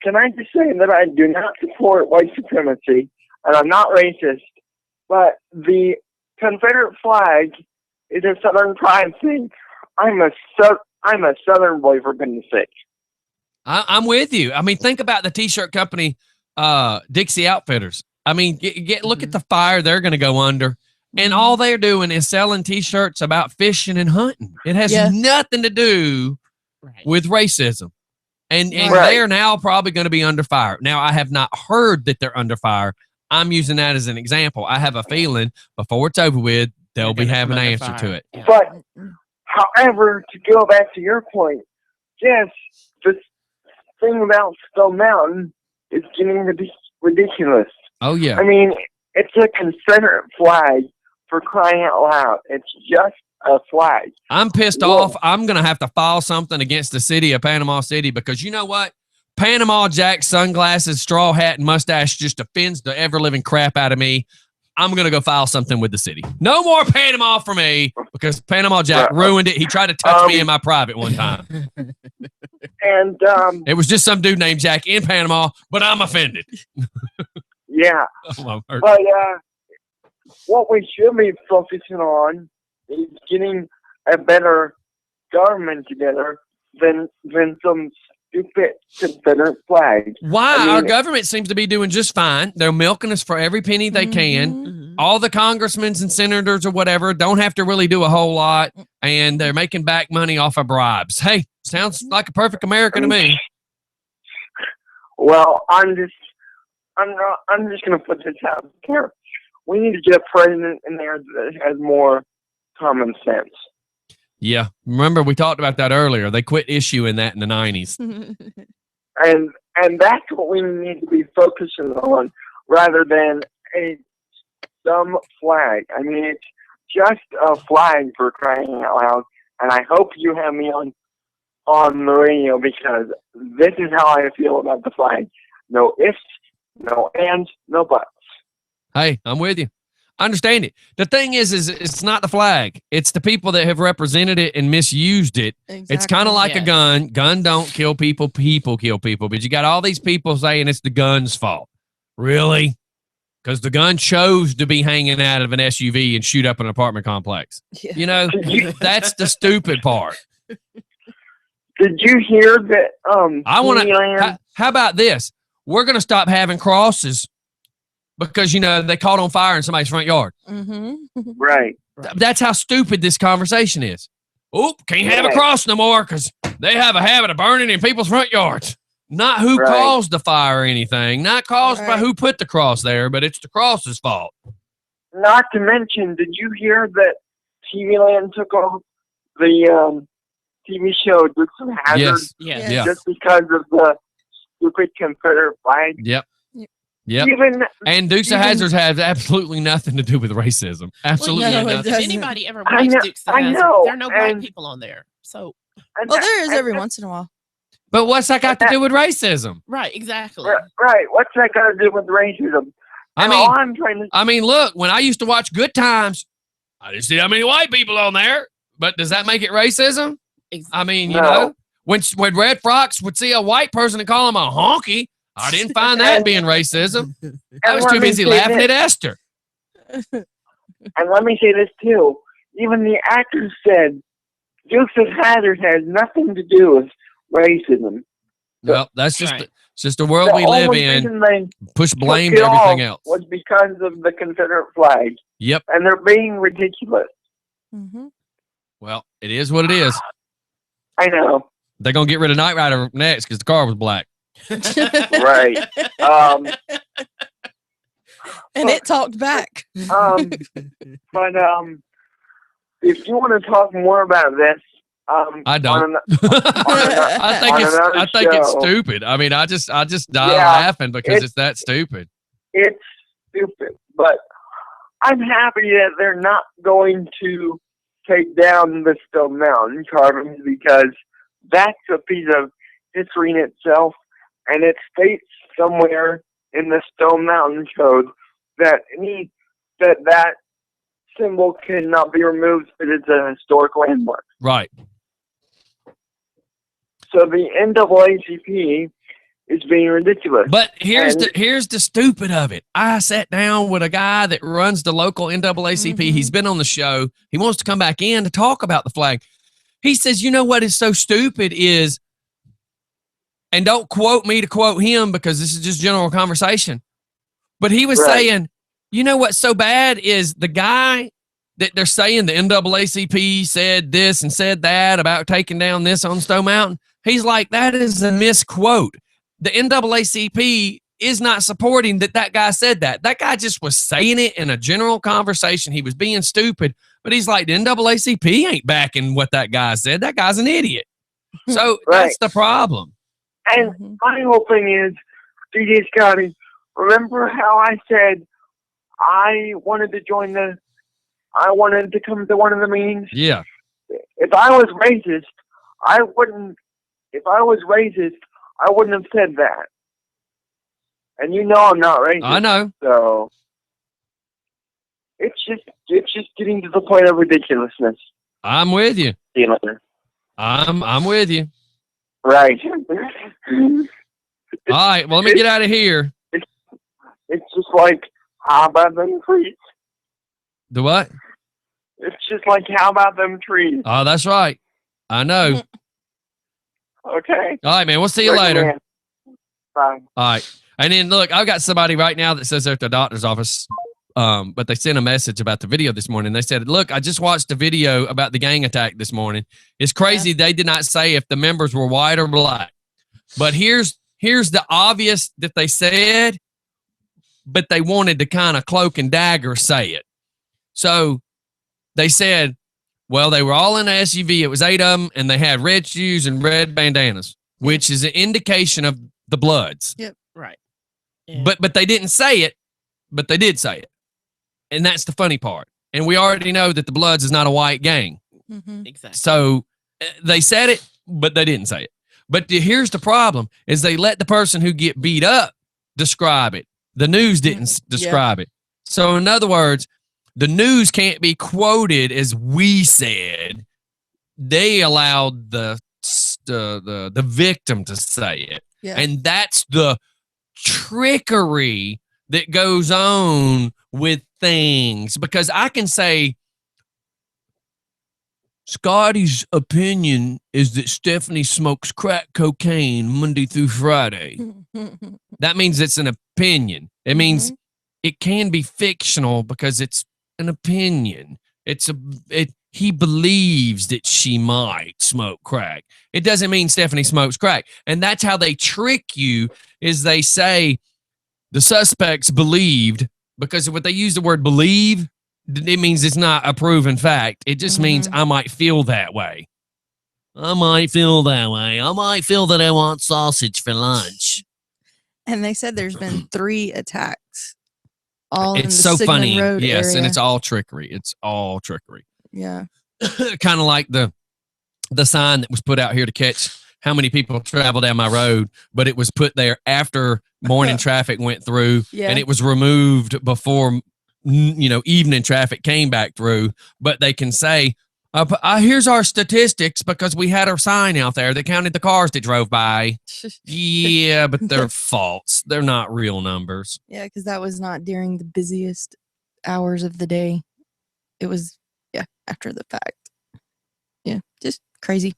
Can I just say that I do not support white supremacy, and I'm not racist, but the Confederate flag is a Southern pride thing. I'm a Southern boy, for goodness sake. I'm with you. I mean, think about the T-shirt company, Dixie Outfitters. I mean, look at the fire they're going to go under. And all they're doing is selling T-shirts about fishing and hunting. It has nothing to do with racism. And they are now probably going to be under fire. Now, I have not heard that they're under fire. I'm using that as an example. I have a feeling before it's over with, they'll be having an answer to it. Yeah. But, however, to go back to your point, yes, this thing about Stone Mountain is getting ridiculous. Oh, yeah. I mean, it's a Confederate flag, for crying out loud. It's just a flag. I'm pissed off. I'm going to have to file something against the city of Panama City because you know what? Panama Jack sunglasses, straw hat, and mustache just offends the ever-living crap out of me. I'm going to go file something with the city. No more Panama for me because Panama Jack ruined it. He tried to touch me in my private one time. And it was just some dude named Jack in Panama, but I'm offended. Yeah. But what we should be focusing on is getting a better government together than some stupid Confederate flag. Why? I mean, our government seems to be doing just fine. They're milking us for every penny they can. All the congressmen and senators or whatever don't have to really do a whole lot, and they're making back money off of bribes. Hey, sounds like a perfect America to me. Well, I'm just going to put this out here. We need to get a president in there that has more common sense. Yeah. Remember, we talked about that earlier. They quit issuing that in the 90s. And that's what we need to be focusing on rather than a dumb flag. I mean, it's just a flag, for crying out loud. And I hope you have me on the radio because this is how I feel about the flag. No ifs, no ands, no buts. Hey, I'm with you. I understand it. The thing is it's not the flag. It's the people that have represented it and misused it. Exactly. It's kind of like a gun. Gun don't kill people. People kill people. But you got all these people saying it's the gun's fault. Really? Because the gun chose to be hanging out of an SUV and shoot up an apartment complex. Yeah. You know, that's the stupid part. Did you hear that? I want to. How about this? We're going to stop having crosses. Because, you know, they caught on fire in somebody's front yard. Right. That's how stupid this conversation is. Oop, can't have a cross no more because they have a habit of burning in people's front yards. Not who Right. caused the fire or anything. Not caused by Right. who put the cross there, but it's the cross's fault. Not to mention, did you hear that TV Land took off the TV show Dukes of Hazzard Yes. Yes. Yeah. just because of the stupid Confederate flag? Yep. Yep. Even And Dukes of even- Hazzard has absolutely nothing to do with racism. Absolutely no, it nothing. If doesn't. anybody ever I watched know- Dukes of I Hazzard, know, there are no white and- people on there. So, and Well, that- there is and every that- once in a while. But what's that got to do with racism? right, exactly. Right. What's that got to do with racism? I And mean, all I'm trying to look, when I used to watch Good Times, I didn't see that many white people on there. But does that make it racism? I mean, you No. know, when Red Fox would see a white person and call him a honky, I didn't find that being racism. I was let too me busy say laughing this. at Esther. And let me say this too. Even the actors said Dukes of Hazzard has nothing to do with racism. Well, that's just Right. it's just the world The we live only in. reason they Push blame took to it everything off else. was because of the Confederate flag. Yep. And they're being ridiculous. Mm-hmm. Well, it is what it is. I know. They're gonna get rid of Knight Rider next because the car was black. Right. Um, And it talked back. but if you want to talk more about this, I don't. on I think on it's another it's show. stupid. I mean, I just die Yeah, laughing because it's- it's that stupid. it's stupid, but I'm happy that they're not going to take down the Stone Mountain carvings because that's a piece of history in itself, and it states somewhere in the Stone Mountain Code that that symbol cannot be removed because it's a historic landmark. Right. So the NAACP is being ridiculous. But here's And- here's the stupid of it. I sat down with a guy that runs the local NAACP. He's been on the show. He wants to come back in to talk about the flag. He says, you know what is so stupid is, and don't quote me to quote him because this is just general conversation. But he was Right. saying, you know what's so bad is the guy that they're saying the NAACP said this and said that about taking down this on Stone Mountain. He's like, that is a misquote. The NAACP is not supporting that guy said that. That guy just was saying it in a general conversation. He was being stupid, but he's like, the NAACP ain't backing what that guy said. That guy's an idiot. So that's the problem. And my whole thing is, DJ Scotty, remember how I said I wanted to come to one of the meetings? Yeah. If I was racist, I wouldn't have said that. And you know I'm not racist. I know. So it's just getting to the point of ridiculousness. I'm with you. See you later. I'm with you. Right. All right. Well, let me get out of here. It's just like, how about them trees? The what? It's just like, how about them trees? Oh, that's right. I know. Okay. All right, man. We'll see you Right, later. man. Bye. All right. And then look, I've got somebody right now that says they're at the doctor's office. But they sent a message about the video this morning. They said, look, I just watched the video about the gang attack this morning. It's crazy. They did not say if the members were white or black. But here's the obvious that they said, but they wanted to kind of cloak and dagger say it. So they said, well, they were all in an SUV. It was 8 of them, and they had red shoes and red bandanas, which is an indication of the Bloods. Yep. Right. But they didn't say it, but they did say it. And that's the funny part. And we already know that the Bloods is not a white gang. Exactly. So they said it, but they didn't say it. But here's the problem is they let the person who get beat up describe it. The news didn't describe it. So in other words, the news can't be quoted as we said. They allowed the victim to say it. Yeah. And that's the trickery that goes on with things, because I can say Scotty's opinion is that Stephanie smokes crack cocaine Monday through Friday. That means it's an opinion. It means it can be fictional because it's an opinion. he believes that she might smoke crack. It doesn't mean Stephanie smokes crack. And that's how they trick you, is they say the suspects believed, because when they use the word believe, it means it's not a proven fact. It just means I might feel that way. I might feel that way. I might feel that I want sausage for lunch. And they said there's been 3 attacks. All in It's the so Sigmund funny. Road Yes, area. and it's all trickery. It's all trickery. Yeah. Kind of like the sign that was put out here to catch how many people travel down my road, but it was put there after morning traffic went through, Yeah. and it was removed before evening traffic came back through. But they can say, here's our statistics because we had our sign out there that counted the cars that drove by. Yeah, but they're false. They're not real numbers. Yeah, because that was not during the busiest hours of the day. It was, after the fact. Yeah, just crazy.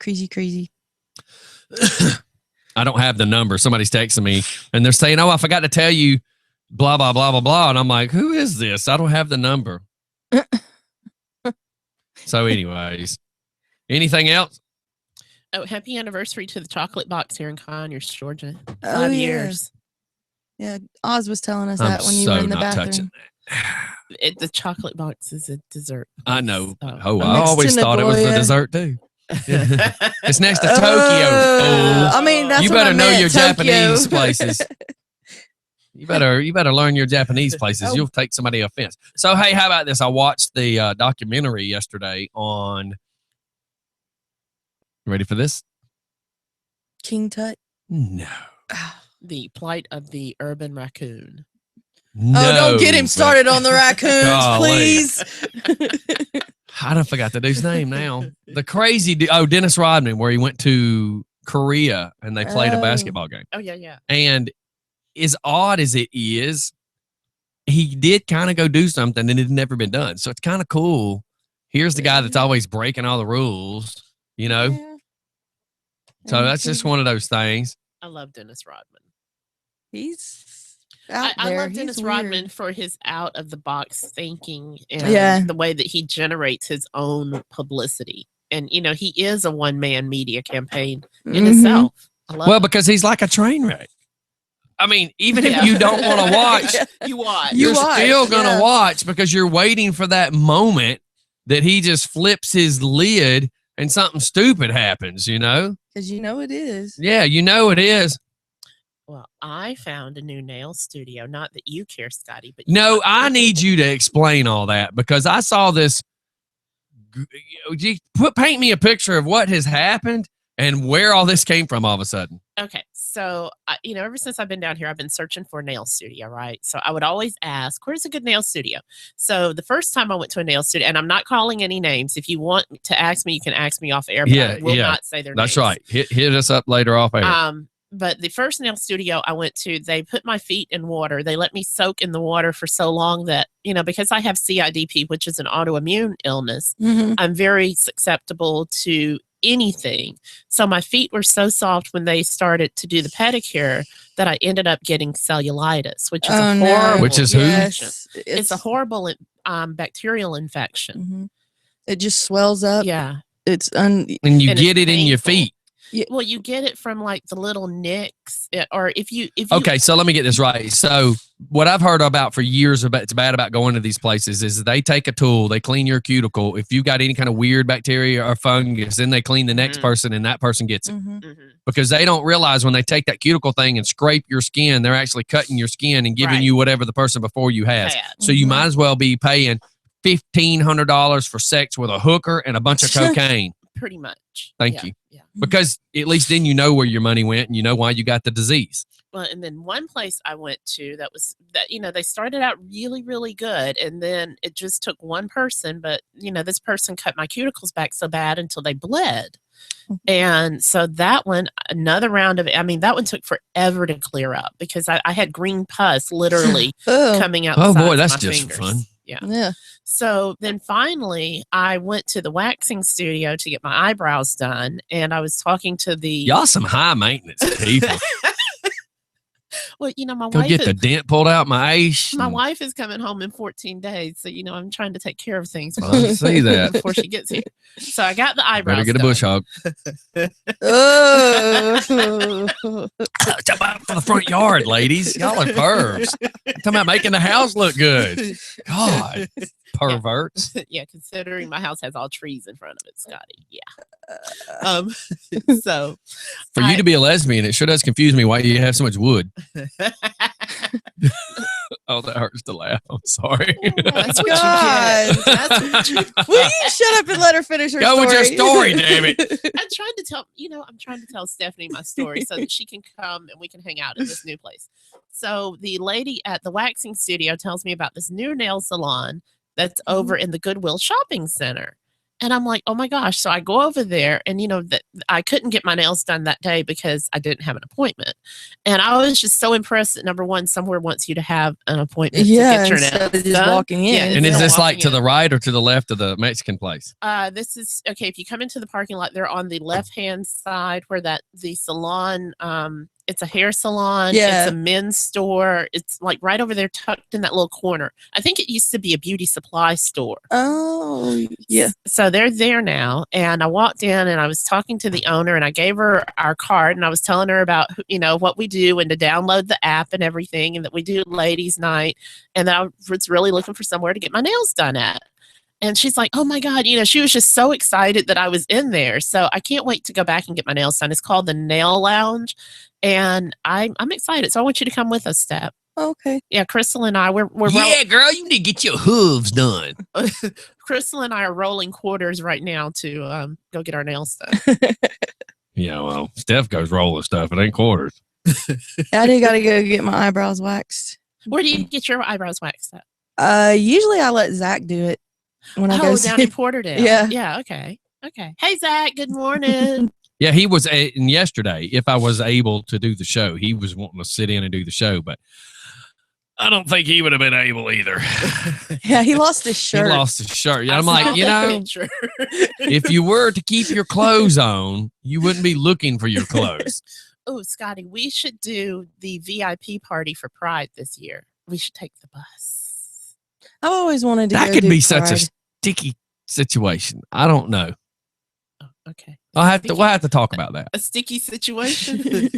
Crazy. I don't have the number. Somebody's texting me and they're saying, I forgot to tell you blah, blah, blah, blah, blah. And I'm like, who is this? I don't have the number. So anyways, anything else? Oh, happy anniversary to the chocolate box here in Conyers, Georgia. Oh, 5 yeah. years. Yeah, Oz was telling us I'm that when you so were in the not bathroom. touching. The chocolate box is a dessert. I know. So- Oh, I Next always to thought it was the Nagoya. dessert too. It's next to Tokyo. I mean, that's You what I better know meant, your Tokyo. Japanese places. You better learn your Japanese places. Oh. You'll take somebody offense. So hey, how about this? I watched the documentary yesterday on. Ready for this? King Tut. No. The plight of the urban raccoon. Oh, don't get him but- started on the raccoons, Golly. please. I done forgot the dude's name now. The crazy dude. Oh, Dennis Rodman, where he went to Korea and they played a Oh. basketball game. Oh, yeah. And as odd as it is, he did kind of go do something and it had never been done. So it's kind of cool. Here's the guy that's always breaking all the rules, Yeah. So that's just one of those things. I love Dennis Rodman. He's out I there. love He's Dennis weird. Rodman for his out of the box thinking and Yeah. the way that he generates his own publicity. And, he is a one-man media campaign in Mhm. itself. I love Well, it. because he's like a train wreck. I mean, even Yeah. if you don't want to watch, You watch. You you're watch, still going to yeah. watch because you're waiting for that moment that he just flips his lid and something stupid happens, Because you know it is. Yeah, it is. Well, I found a new nail studio. Not that you care, Scotty, but No, I need you to explain all that because I saw this. Paint me a picture of what has happened and where all this came from all of a sudden. Okay, so ever since I've been down here, I've been searching for a nail studio, right? So I would always ask, "Where's a good nail studio?" So the first time I went to a nail studio, and I'm not calling any names. If you want to ask me, you can ask me off air. But I will not say their That's names. right. Hit us up later off air. But the first nail studio I went to, they put my feet in water. They let me soak in the water for so long that, because I have CIDP, which is an autoimmune illness, Mhm. I'm very susceptible to anything. So my feet were so soft when they started to do the pedicure that I ended up getting cellulitis, which is Oh, a no. horrible Which is who? infection. Yes, It's a horrible bacterial infection. Mhm. It just swells up. Yeah. It's and you and get it's it in your painful. feet. Well, you get it from like the little nicks, or if you Okay, so let me get this right. So what I've heard about for years about it's bad about going to these places is they take a tool, they clean your cuticle. If you got any kind of weird bacteria or fungus, then they clean the next Mhm. person and that person gets it. Mhm. Mhm. Because they don't realize when they take that cuticle thing and scrape your skin, they're actually cutting your skin and giving Right. you whatever the person before you has. Had. So you Mhm. might as well be paying $1,500 for sex with a hooker and a bunch of cocaine. Pretty much. Thank Yeah, you. Yeah. Because at least then you know where your money went and you know why you got the disease. Well, and then one place I went to they started out really, really good, and then it just took one person, but this person cut my cuticles back so bad until they bled. And so that one, another round of, that one took forever to clear up because I had green pus literally Oh, coming out. Oh the boy, sides of that's my just fingers. fun. Yeah. yeah. So then finally, I went to the waxing studio to get my eyebrows done, and I was talking to the. Y'all some high maintenance people. Well, my Go wife get is, the dent pulled out my ace. my wife is coming home in 14 days, so I'm trying to take care of things I see that. before she gets here. So I got the eyebrows. Better get a done. bush hog. Oh. Talk about for the front yard, ladies. Y'all are pervs. Talking about making the house look good. God, perverts. Yeah, considering my house has all trees in front of it, Scotty. Yeah. So For you to be a lesbian, it sure does confuse me why you have so much wood. Oh, that hurts to laugh. I'm sorry. That's what God. you get. That's what you Will you shut up and let her finish her Go story? with your story, damn it. I'm trying to tell, I'm trying to tell Stephanie my story so that she can come and we can hang out in this new place. So the lady at the waxing studio tells me about this new nail salon that's over in the Goodwill Shopping Center. And I'm like, oh my gosh. So I go over there and, that I couldn't get my nails done that day because I didn't have an appointment. And I was just so impressed that number one, somewhere wants you to have an appointment to get your instead nails of just done. walking in. Yeah, And instead is of this like walking to in. the right or to the left of the Mexican place? This is okay. If you come into the parking lot, they're on the left-hand side where the salon, it's a hair salon. Yeah. It's a men's store. It's like right over there tucked in that little corner. I think it used to be a beauty supply store. Oh, yeah. So they're there now. And I walked in and I was talking to the owner and I gave her our card and I was telling her about, what we do and to download the app and everything and that we do ladies night and that I was really looking for somewhere to get my nails done at. And she's like, oh my God, she was just so excited that I was in there. So I can't wait to go back and get my nails done. It's called the Nail Lounge. And I'm excited. So I want you to come with us, Steph. Okay. Yeah, Crystal and I, we're Yeah, girl, you need to get your hooves done. Crystal and I are rolling quarters right now to go get our nails done. Yeah, well, Steph goes rolling stuff. It ain't quarters. I do got to go get my eyebrows waxed. Where do you get your eyebrows waxed at? Usually I let Zach do it when I go down in Porterdale. Yeah. Yeah. Okay. Hey, Zach. Good morning. Yeah, he was yesterday. If I was able to do the show, he was wanting to sit in and do the show, but I don't think he would have been able either. Yeah, he lost his shirt. He lost his shirt. Yeah, I'm I like, saw that picture. if you were to keep your clothes on, you wouldn't be looking for your clothes. Oh, Scotty, we should do the VIP party for Pride this year. We should take the bus. I've always wanted to That go could do be such a Pride. sticky situation. I don't know. Oh, okay. We'll have to talk about that. A sticky situation?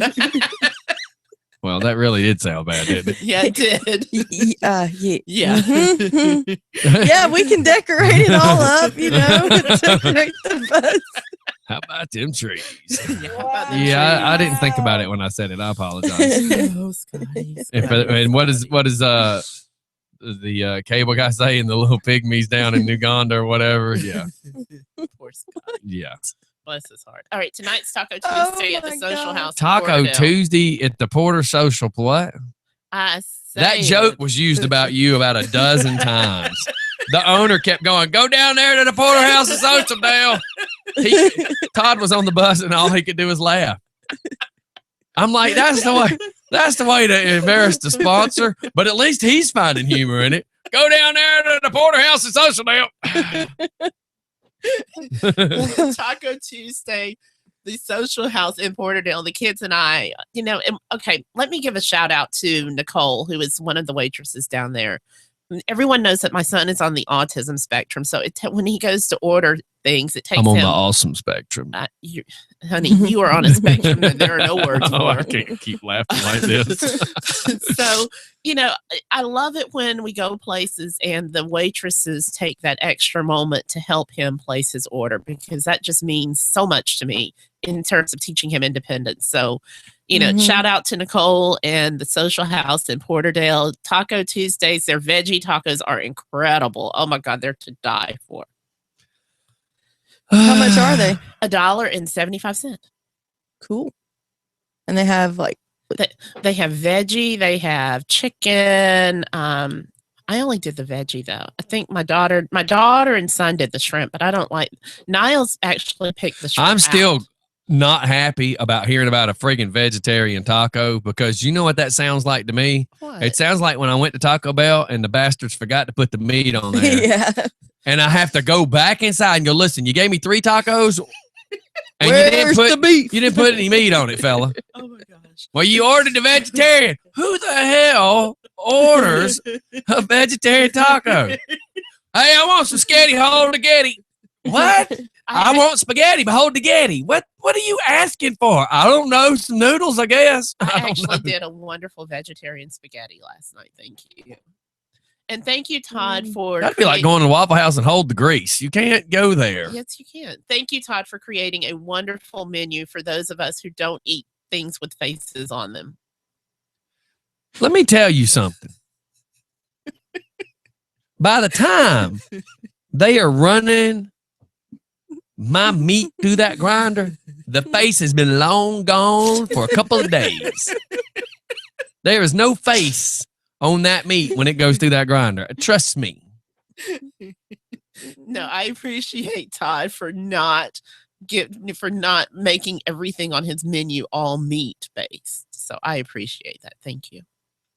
Well, that really did sound bad, didn't it? Yeah, it did. Yeah. Yeah. Mhm. Yeah, we can decorate it all up, to decorate the bus. How about them trees? Yeah, how about the Yeah, I didn't think about it when I said it. I apologize. trees? Oh, Scotty. And what is the cable guy saying? The little pygmies down in Uganda or whatever? Yeah, Poor Scotty. yeah. Bless his heart. All right, tonight's Taco Oh Tuesday at the my Social God. House. in Taco Porterdale. Tuesday at the Porter Social. What? I That say joke it. was used about you about a dozen times. The owner kept going, go down there to the Porter House of Social Dale. Todd was on the bus and all he could do was laugh. I'm like, that's the way to embarrass the sponsor, but at least he's finding humor in it. Go down there to the Porter House of Social Dale. Taco Tuesday, the Social House in Porterdale. The kids and I, okay, let me give a shout out to Nicole, who is one of the waitresses down there. Everyone knows that my son is on the autism spectrum, so when he goes to order things, it takes I'm on him. the awesome spectrum. Honey, you are on a spectrum that there are no words Oh, for. I can't keep laughing like this. So, I love it when we go places and the waitresses take that extra moment to help him place his order, because that just means so much to me in terms of teaching him independence. So, shout out to Nicole and the Social House in Porterdale. Taco Tuesdays, their veggie tacos are incredible. Oh my God, they're to die for. How much are they? $1.75. Cool. And they have They have veggie, they have chicken. I only did the veggie though. I think my daughter and son did the shrimp, but I don't like. Niles actually picked the shrimp. I'm still out. not happy about hearing about a friggin' vegetarian taco, because you know what that sounds like to me? What? It sounds like when I went to Taco Bell and the bastards forgot to put the meat on there. yeah. And I have to go back inside and go, listen, you gave me 3 tacos and Where's the beef? you didn't put any meat on it, fella. Oh my God. gosh. Well, you ordered the vegetarian. Who the hell orders a vegetarian taco? Hey, I want some spaghetti, hold the getty. What? I want spaghetti, but hold the getty. What are you asking for? I don't know. Some noodles, I guess. I don't actually know. did a wonderful vegetarian spaghetti last night. Thank you. And thank you, Todd, for That'd be like going to Waffle House and hold the grease. You can't go there. Yes, you can. Thank you, Todd, for creating a wonderful menu for those of us who don't eat things with faces on them. Let me tell you something. By the time they are running my meat through that grinder, the face has been long gone for a couple of days. There is no face on that meat when it goes through that grinder. Trust me. No, I appreciate Todd for not making everything on his menu all meat based. So I appreciate that. Thank you.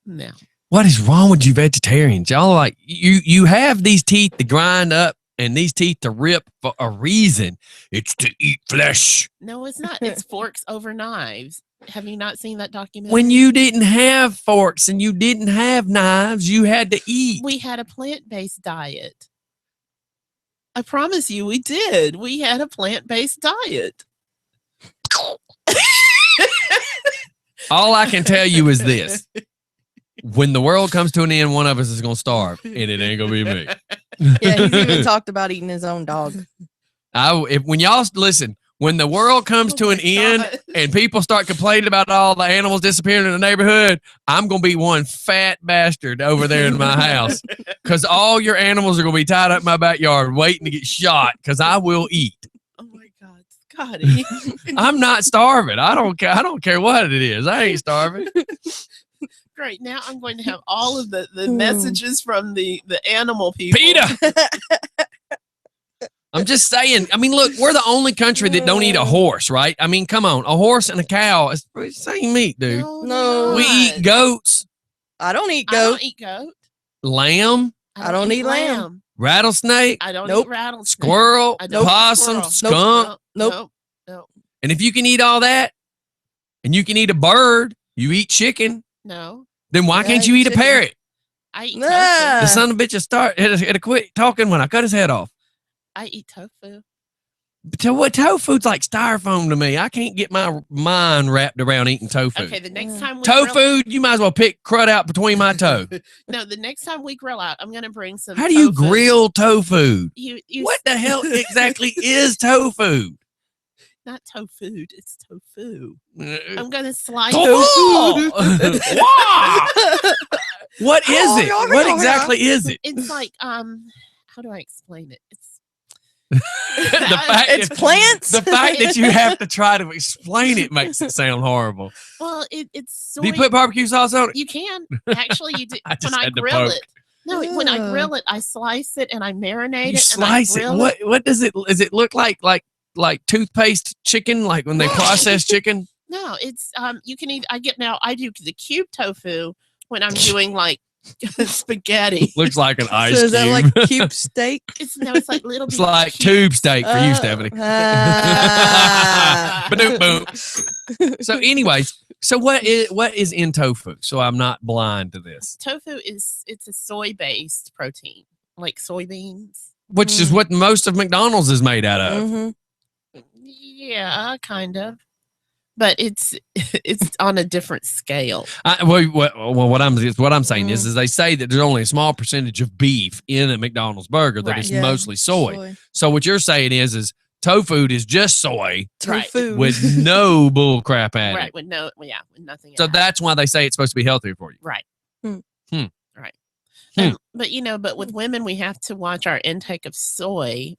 Now, What is wrong with you vegetarians? Y'all are like, you have these teeth to grind up and these teeth to rip for a reason. It's to eat flesh. no, it's not. It's forks over knives. Have you not seen that documentary? When you didn't have forks and you didn't have knives, you had to eat. We had a plant-based diet. I promise you, we did. We had a plant-based diet. All I can tell you is this. When the world comes to an end, one of us is going to starve, and it ain't going to be me. Yeah, he's even talked about eating his own dog. When y'all listen, when the world comes to an end and people start complaining about all the animals disappearing in the neighborhood, I'm going to be one fat bastard over there in my house because all your animals are going to be tied up in my backyard waiting to get shot because I will eat. Oh my God, Scotty. I'm not starving. I don't care. I don't care what it is. I ain't starving. Great. Now I'm going to have all of the messages from the animal people. PETA. I'm just saying. I mean, look, we're the only country that don't eat a horse, right? I mean, come on. A horse and a cow is the same meat, dude. No. We eat goats, I don't eat I goat. don't eat goat. lamb, I don't eat lamb. rattlesnake, I don't Nope. eat rattlesnake. squirrel, I don't eat possum, squirrel. skunk. Nope. No. And if you can eat all that and you can eat a bird, you eat chicken, No. then why Yeah, can't you eat eat a chicken. parrot? I eat Nah. tofu. The son of a bitch it'll quit talking when I cut his head off. I eat tofu. What tofu's like styrofoam to me. I can't get my mind wrapped around eating tofu. Okay, the next time we grill, Tofu, you might as well pick crud out between my toe. no, the next time we grill out, I'm gonna bring some. How do you tofu. grill tofu? You What the hell exactly is tofu? Not tofu. It's tofu. Uh, I'm gonna slice. Tofu! Wow! What is it? Oh, What exactly is it? It's like how do I explain it? It's The fact It's that- plants. The fact that you have to try to explain it makes it sound horrible. well, it's soy. Do you put barbecue sauce on it? You can actually. You do I just when I had to grill poke. it. No, when I grill it, I slice it and I marinate You it. slice and I it. grill What does it? Does it look like toothpaste chicken? Like when they process chicken? No, it's you can either I do the cube tofu when I'm doing like spaghetti. Looks like an ice So is that cube. like cube steak? It's like little. It's bitty like cubes. tube steak for you, Stephanie. Ah. Ba-doom, boom. So, anyways, so what is in tofu? So I'm not blind to this, Tofu it's a soy based protein, like soybeans. which is what most of McDonald's is made out of. Mhm. Yeah, kind of. But it's on a different scale. What I'm saying is they say that there's only a small percentage of beef in a McDonald's burger, that Right. it's Yeah, mostly soy. So what you're saying is tofu is just soy Right. Tofu. with no bull crap added. Right, with nothing. So added. that's why they say it's supposed to be healthier for you. right. Hmm. Right. Hmm. But with women, we have to watch our intake of soy.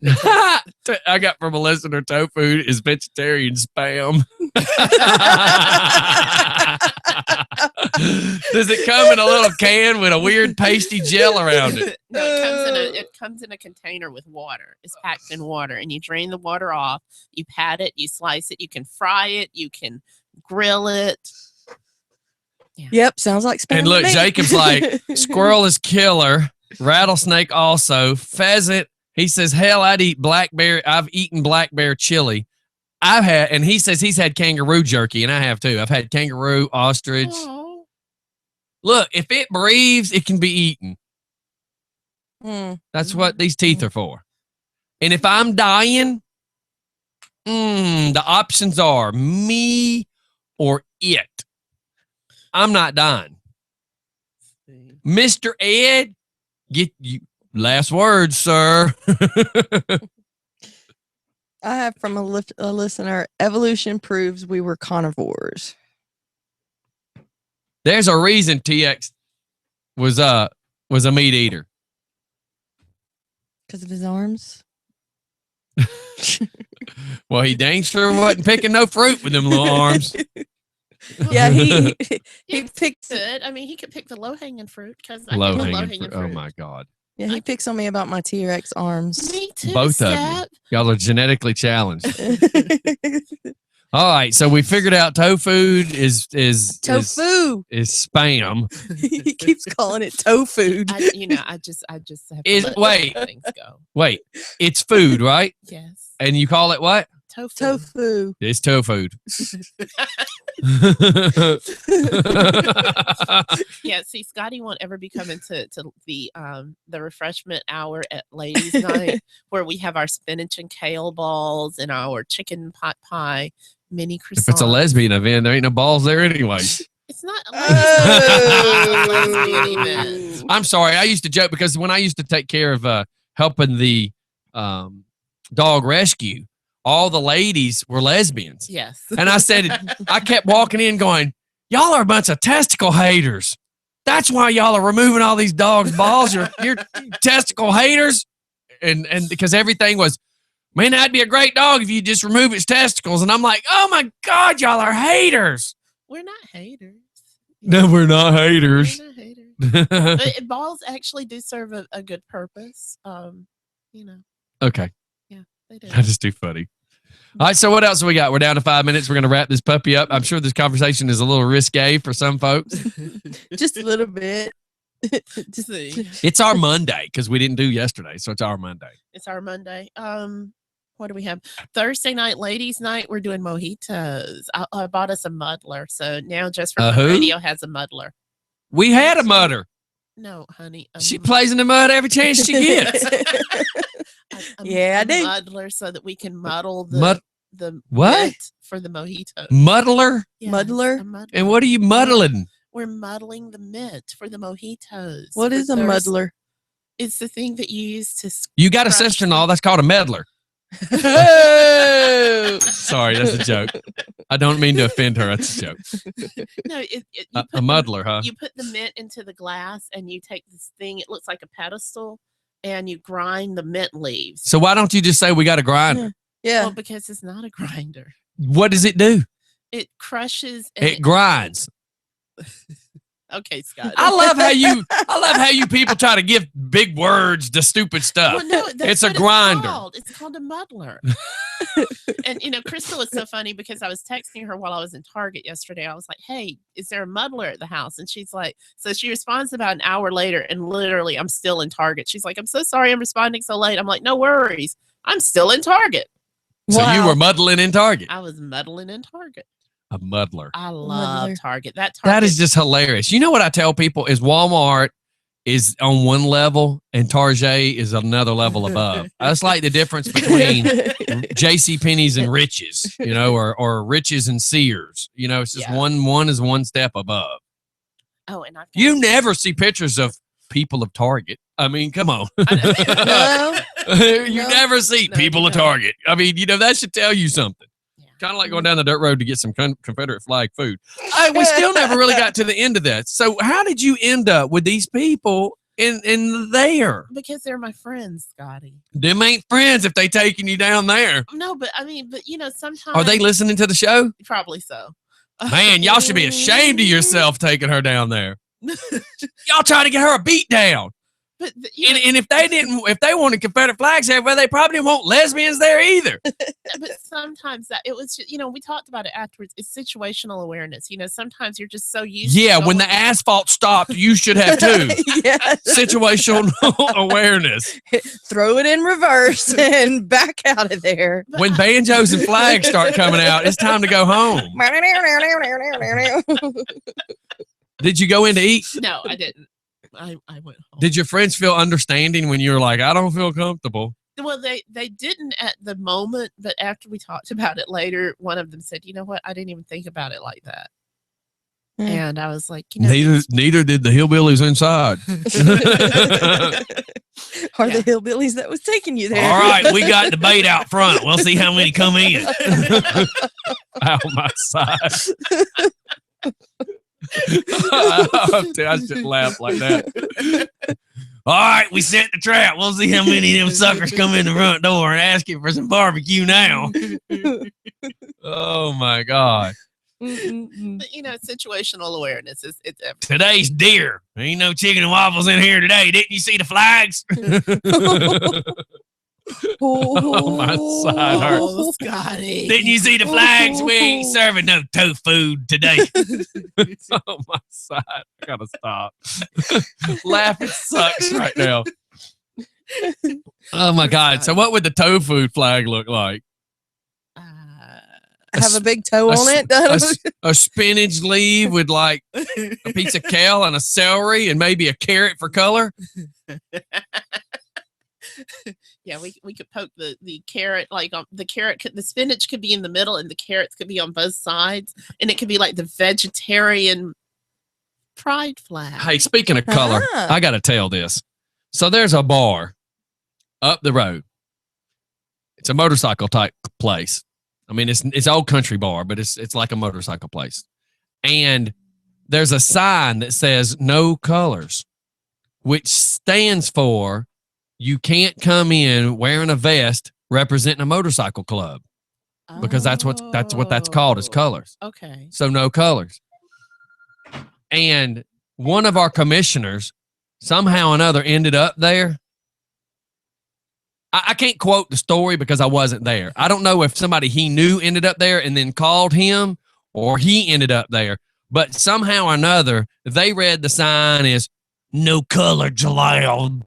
I got from a listener, tofu is vegetarian spam. Does it come in a little can with a weird pasty gel around it? No, it comes in a container with water. It's packed in water, and you drain the water off. You pat it, you slice it, you can fry it, you can grill it. Yep, sounds like spam. And to look, me. Jacob's like, squirrel is killer, rattlesnake also, pheasant. He says, hell, I've eaten black bear chili. I've had, and he says he's had kangaroo jerky, and I have too. I've had kangaroo, ostrich. Oh. Look, if it breathes, it can be eaten. Mm. That's what these teeth are for. And if I'm dying, the options are me or it. I'm not dying. Mr. Ed, get you last words, sir. I have from a listener, evolution proves we were carnivores. There's a reason TX was a meat eater. Because of his arms? Well, he dang sure wasn't picking no fruit with them little arms. Yeah, he He picks could. I mean, he could pick the low-hanging fruit because Low hanging fruit. Oh my God. Yeah, he picks on me about my T-Rex arms. Me too. Both of you. Sap. Y'all are genetically challenged. All right, so we figured out tofu is Tofu. is spam. He keeps calling it tofu. I just have Is- to let wait. things go. Wait, it's food, right? Yes. And you call it what? Tofu. Tofu. It's tofu. Yeah, see, Scotty won't ever be coming to the refreshment hour at ladies' night where we have our spinach and kale balls and our chicken pot pie mini croissant. If it's a lesbian event, there ain't no balls there anyway. It's not a lesbian event. I'm sorry. I used to joke because when I used to take care of helping the dog rescue, all the ladies were lesbians. Yes. And I said, I kept walking in going, y'all are a bunch of testicle haters. That's why y'all are removing all these dogs' balls. You're testicle haters. And because everything was, man, that'd be a great dog if you just remove its testicles. And I'm like, oh my God, y'all are haters. We're not haters. No, we're not haters. We're not haters. But balls actually do serve a good purpose. Okay. Yeah, they do. That is too funny. All right, so what else we got? We're down to 5 minutes. We're going to wrap this puppy up. I'm sure this conversation is a little risque for some folks. Just a little bit. Just see. It's our Monday because we didn't do yesterday, so it's our Monday. It's our Monday. What do we have? Thursday night, ladies' night. We're doing mojitos. I bought us a muddler, so now just for who? radio has a muddler. We had a mutter. No, honey. She plays in the mud every chance she gets. Yeah, I do. Muddler so that we can muddle the what? mint for the mojito. Muddler? Yes, Muddler? a muddler. And what are you muddling? We're muddling the mint for the mojitos. What is a muddler? It's the thing that you use to. You got a crush sister-in-law, that's called a meddler. Oh! Sorry, that's a joke. I don't mean to offend her. That's a joke. No, A muddler, huh? You put the mint into the glass and you take this thing, it looks like a pedestal, and you grind the mint leaves. So why don't you just say we got a grinder? Yeah. Well, because it's not a grinder. What does it do? It crushes. And It grinds. Okay, Scott. I love how you people try to give big words to stupid stuff. Well, no, that's It's a what grinder. It's called a muddler. And Crystal was so funny because I was texting her while I was in Target yesterday. I was like, "Hey, is there a muddler at the house?" And she's like, so she responds about an hour later, and literally, I'm still in Target. She's like, "I'm so sorry, I'm responding so late." I'm like, "No worries, I'm still in Target." So you were muddling in Target. I was muddling in Target. A muddler. I love Target. That That is just hilarious. You know what I tell people is Walmart is on one level and Target is another level above. That's like the difference between JCPenney's and Riches, or Riches and Sears. It's just one is one step above. Oh, and you never see pictures of people of Target. I mean, come on. No. You never see people of Target. I mean, that should tell you something. Kind of like going down the dirt road to get some Confederate flag food. We still never really got to the end of that. So how did you end up with these people in there? Because they're my friends, Scotty. Them ain't friends if they taking you down there. No, but sometimes. Are they listening to the show? Probably so. Man, y'all should be ashamed of yourself taking her down there. Y'all trying to get her a beat down. But and if they wanted Confederate flags everywhere, they probably want lesbians there either. But sometimes sometimes that it was, just, we talked about it afterwards. It's situational awareness. Sometimes you're just so used. Yeah, to when the asphalt stopped, you should have too. Yes. Situational awareness. Throw it in reverse and back out of there. When banjos and flags start coming out, it's time to go home. Did you go in to eat? No, I didn't. I went home. Did your friends feel understanding when you were like, I don't feel comfortable? Well, they didn't at the moment, but after we talked about it later, one of them said, "You know what? I didn't even think about it like that." And I was like, neither did the hillbillies inside. Or the hillbillies that was taking you there. All right, we got the bait out front. We'll see how many come in. Out my side. I just laugh like that. All right, we set the trap. We'll see how many of them suckers come in the front door and ask you for some barbecue now. Oh my God. But, situational awareness is it's everything. Today's deer. Ain't no chicken and waffles in here today. Didn't you see the flags? Oh, my side hurts. Oh, Scotty. Didn't you see the flags? We ain't serving no tofu today. Oh, my side. I gotta stop. Laughing sucks right now. Oh, my God. So what would the tofu flag look like? Have a big toe on it. A spinach leaf with like a piece of kale and a celery and maybe a carrot for color. Yeah, we could poke the carrot, like the spinach could be in the middle and the carrots could be on both sides, and it could be like the vegetarian pride flag. Hey, speaking of color, I got to tell this. So there's a bar up the road. It's a motorcycle type place. I mean, it's old country bar, but it's like a motorcycle place. And there's a sign that says no colors, which stands for you can't come in wearing a vest representing a motorcycle club, because that's what that's called, is colors. Okay. So no colors. And one of our commissioners somehow or another ended up there. I can't quote the story because I wasn't there. I don't know if somebody he knew ended up there and then called him, or he ended up there. But somehow or another, they read the sign as no color allowed.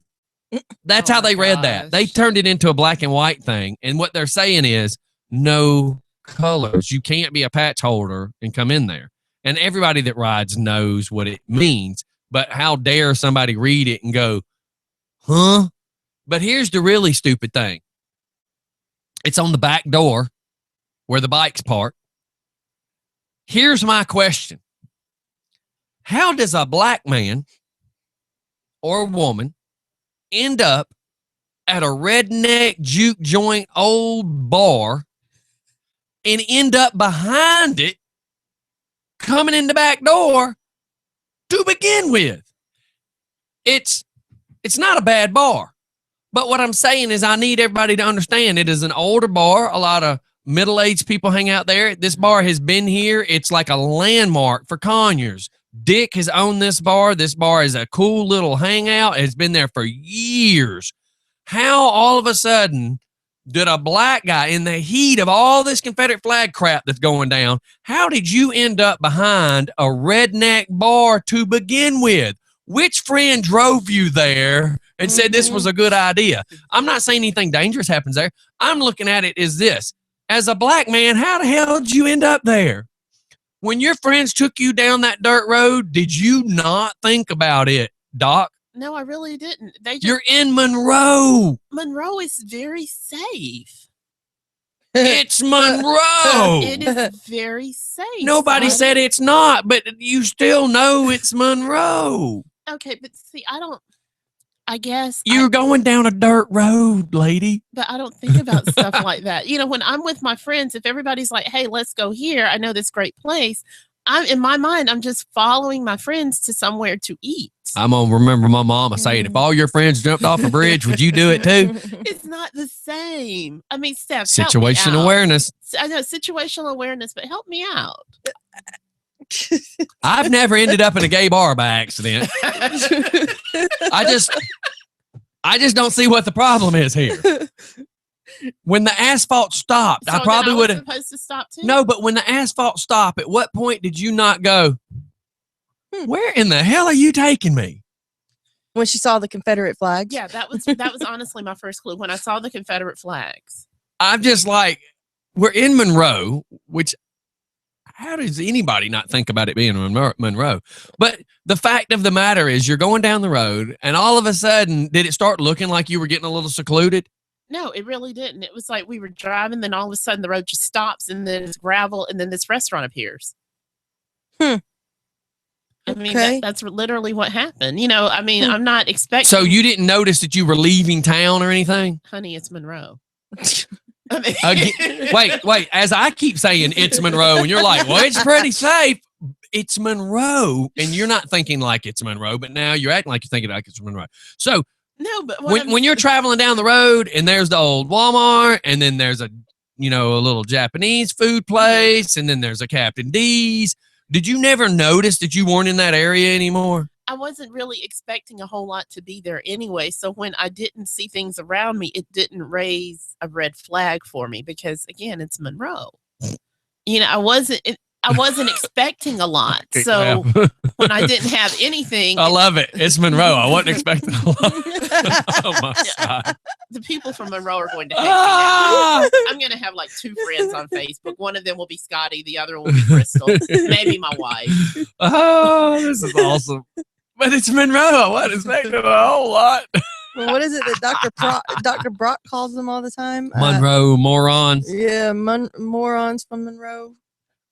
That's how they read that. They turned it into a black and white thing. And what they're saying is no colors. You can't be a patch holder and come in there. And everybody that rides knows what it means. But how dare somebody read it and go, huh? But here's the really stupid thing. It's on the back door where the bike's parked. Here's my question. How does a black man or woman end up at a redneck juke joint old bar and end up behind it, coming in the back door to begin with? It's not a bad bar. But what I'm saying is I need everybody to understand it is an older bar. A lot of middle-aged people hang out there. This bar has been here. It's like a landmark for Conyers. Dick has owned this bar. This bar is a cool little hangout. It's been there for years. How all of a sudden did a black guy, in the heat of all this Confederate flag crap that's going down, how did you end up behind a redneck bar to begin with? Which friend drove you there and said this was a good idea? I'm not saying anything dangerous happens there. I'm looking at it as this. As a black man, how the hell did you end up there? When your friends took you down that dirt road, did you not think about it, Doc? No, I really didn't. You're in Monroe. Monroe is very safe. It's Monroe. It is very safe. Nobody said it's not, but you still know it's Monroe. Okay, but see, I guess you're going down a dirt road, lady. But I don't think about stuff like that. When I'm with my friends, if everybody's like, hey, let's go here, I know this great place, in my mind, I'm just following my friends to somewhere to eat. I'm going to remember my mama saying, if all your friends jumped off a bridge, would you do it too? It's not the same. I mean, Steph, situational awareness. I know, situational awareness, but help me out. I've never ended up in a gay bar by accident. I just don't see what the problem is here. When the asphalt stopped, So I then probably was would have. supposed to stop too. No, but when the asphalt stopped, at what point did you not go, where in the hell are you taking me? When she saw the Confederate flags. Yeah, that was honestly my first clue when I saw the Confederate flags. I'm just like, we're in Monroe, which how does anybody not think about it being Monroe? But the fact of the matter is you're going down the road and all of a sudden, did it start looking like you were getting a little secluded? No, it really didn't. It was like we were driving, then all of a sudden the road just stops and then it's gravel and then this restaurant appears. I mean, Okay. that's literally what happened. You know, I mean, I'm not expecting. So you didn't notice that you were leaving town or anything? Honey, it's Monroe. Wait. As I keep saying, it's Monroe, and you're like, well, it's pretty safe. It's Monroe, and you're not thinking like it's Monroe, but now you're acting like you're thinking like it's Monroe. So No, but when you're traveling down the road, and there's the old Walmart, and then there's a little Japanese food place, and then there's a Captain D's. Did you never notice that you weren't in that area anymore? I wasn't really expecting a whole lot to be there anyway. So when I didn't see things around me, it didn't raise a red flag for me because again, it's Monroe. You know, I wasn't expecting a lot. So when I didn't have anything, I love it. It's Monroe. I wasn't expecting a lot. Oh my God. The people from Monroe are going to hate me now. I'm going to have like 2 friends on Facebook. One of them will be Scotty. The other will be Crystal. Maybe my wife. Oh, this is awesome. But it's Monroe. I wasn't expecting a whole lot. Well, what is it that Dr. Brock calls them all the time? Monroe morons. Yeah, morons from Monroe.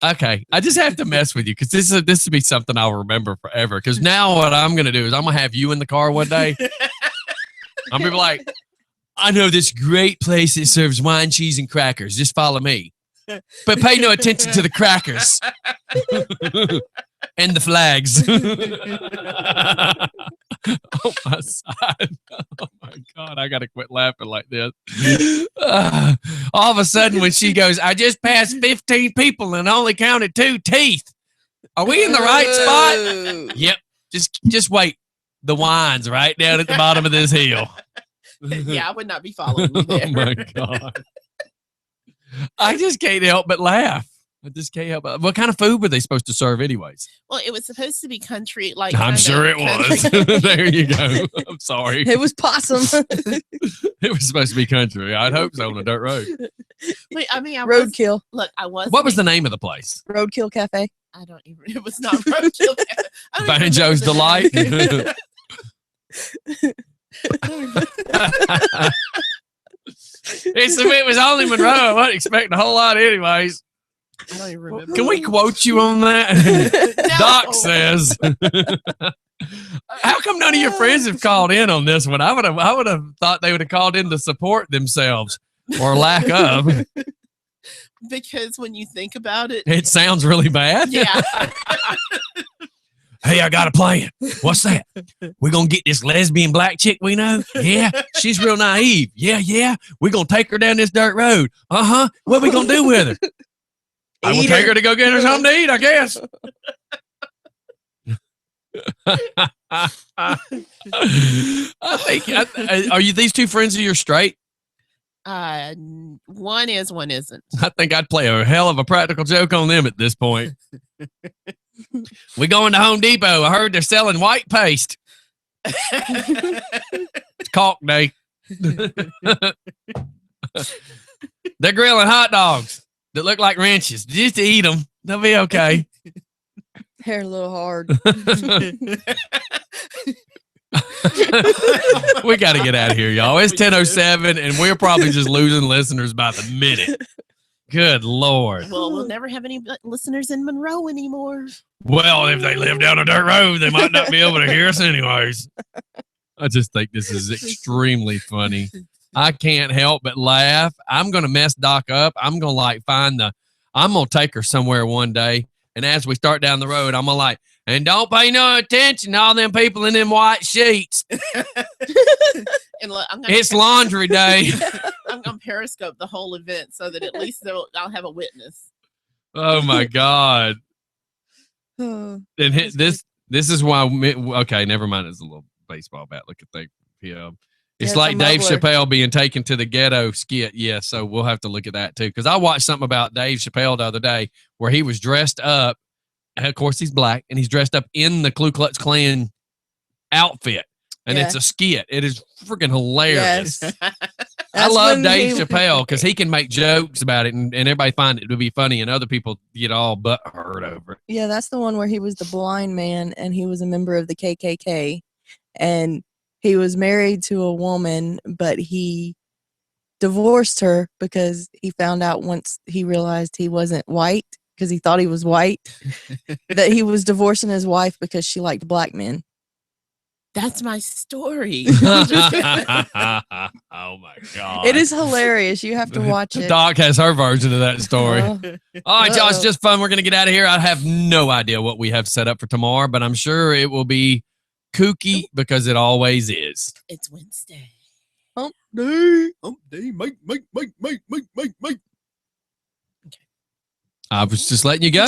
Okay, I just have to mess with you because this will be something I'll remember forever. Because now what I'm going to do is I'm going to have you in the car one day. I'm going to be like, I know this great place that serves wine, cheese, and crackers. Just follow me. But pay no attention to the crackers and the flags. Oh, my side. Oh, my God. I got to quit laughing like this. All of a sudden, when she goes, I just passed 15 people and only counted 2 teeth. Are we in the right spot? Yep. Just wait. The wine's right down at the bottom of this hill. Yeah, I would not be following you there. Oh, my God. I just can't help but laugh. I just can't help but. What kind of food were they supposed to serve anyways? Well, it was supposed to be country. Like I'm sure it was. There you go. I'm sorry. It was possum. It was supposed to be country. I'd hope so on a dirt road. Wait, I mean, Roadkill. I was. What was the name of the place? Roadkill Cafe. I don't even. It was not Roadkill. Banjo's Delight. It was only Monroe. I wasn't expecting a whole lot anyways. I don't even remember. Can we quote you on that? No. Doc says. How come none of your friends have called in on this one? I would have thought they would have called in to support themselves or lack of. Because when you think about it, It sounds really bad. yeah. Hey, I got a plan. What's that? We're going to get this lesbian black chick we know. Yeah, she's real naive. Yeah. We're going to take her down this dirt road. Uh-huh. What are we going to do with her? I will take her to go get her something to eat, I guess. I think, are you these 2 friends of yours straight? One is, one isn't. I think I'd play a hell of a practical joke on them at this point. We going to Home Depot. I heard they're selling white paste. It's caulk day. They're grilling hot dogs that look like wrenches. Just to eat them. They'll be okay. Hair a little hard. We got to get out of here, y'all. It's 10:07, and we're probably just losing listeners by the minute. Good Lord. Well, we'll never have any listeners in Monroe anymore. Well, if they live down a dirt road, they might not be able to hear us anyways. I just think this is extremely funny. I can't help but laugh. I'm going to mess Doc up. I'm going to I'm going to take her somewhere one day. And as we start down the road, I'm going to and don't pay no attention to all them people in them white sheets. And look, It's laundry day. I'm going to Periscope the whole event so that at least I'll have a witness. Oh, my God. Oh, And this is why, okay, never mind. It's a little baseball bat looking thing. Yeah. It's Yeah, like it's a Dave mumbler. Chappelle being taken to the ghetto skit. Yeah, so we'll have to look at that too. Because I watched something about Dave Chappelle the other day where he was dressed up. And of course, he's black, and he's dressed up in the Ku Klux Klan outfit, and it's a skit. It is freaking hilarious. Yes. I That's love when Dave he- Chappelle because he can make jokes about it, and everybody find it to be funny, and other people get all butthurt over it. Yeah, that's the one where he was the blind man and he was a member of the KKK. And he was married to a woman, but he divorced her because he found out once he realized he wasn't white, because he thought he was white, that he was divorcing his wife because she liked black men. That's my story. Oh my God. It is hilarious. You have to watch it. Doc has her version of that story. Oh. All right, y'all, it's Uh-oh. just fun. We're going to get out of here. I have no idea what we have set up for tomorrow, but I'm sure it will be kooky because it always is. It's Wednesday. Hump day. Mike. I was just letting you go.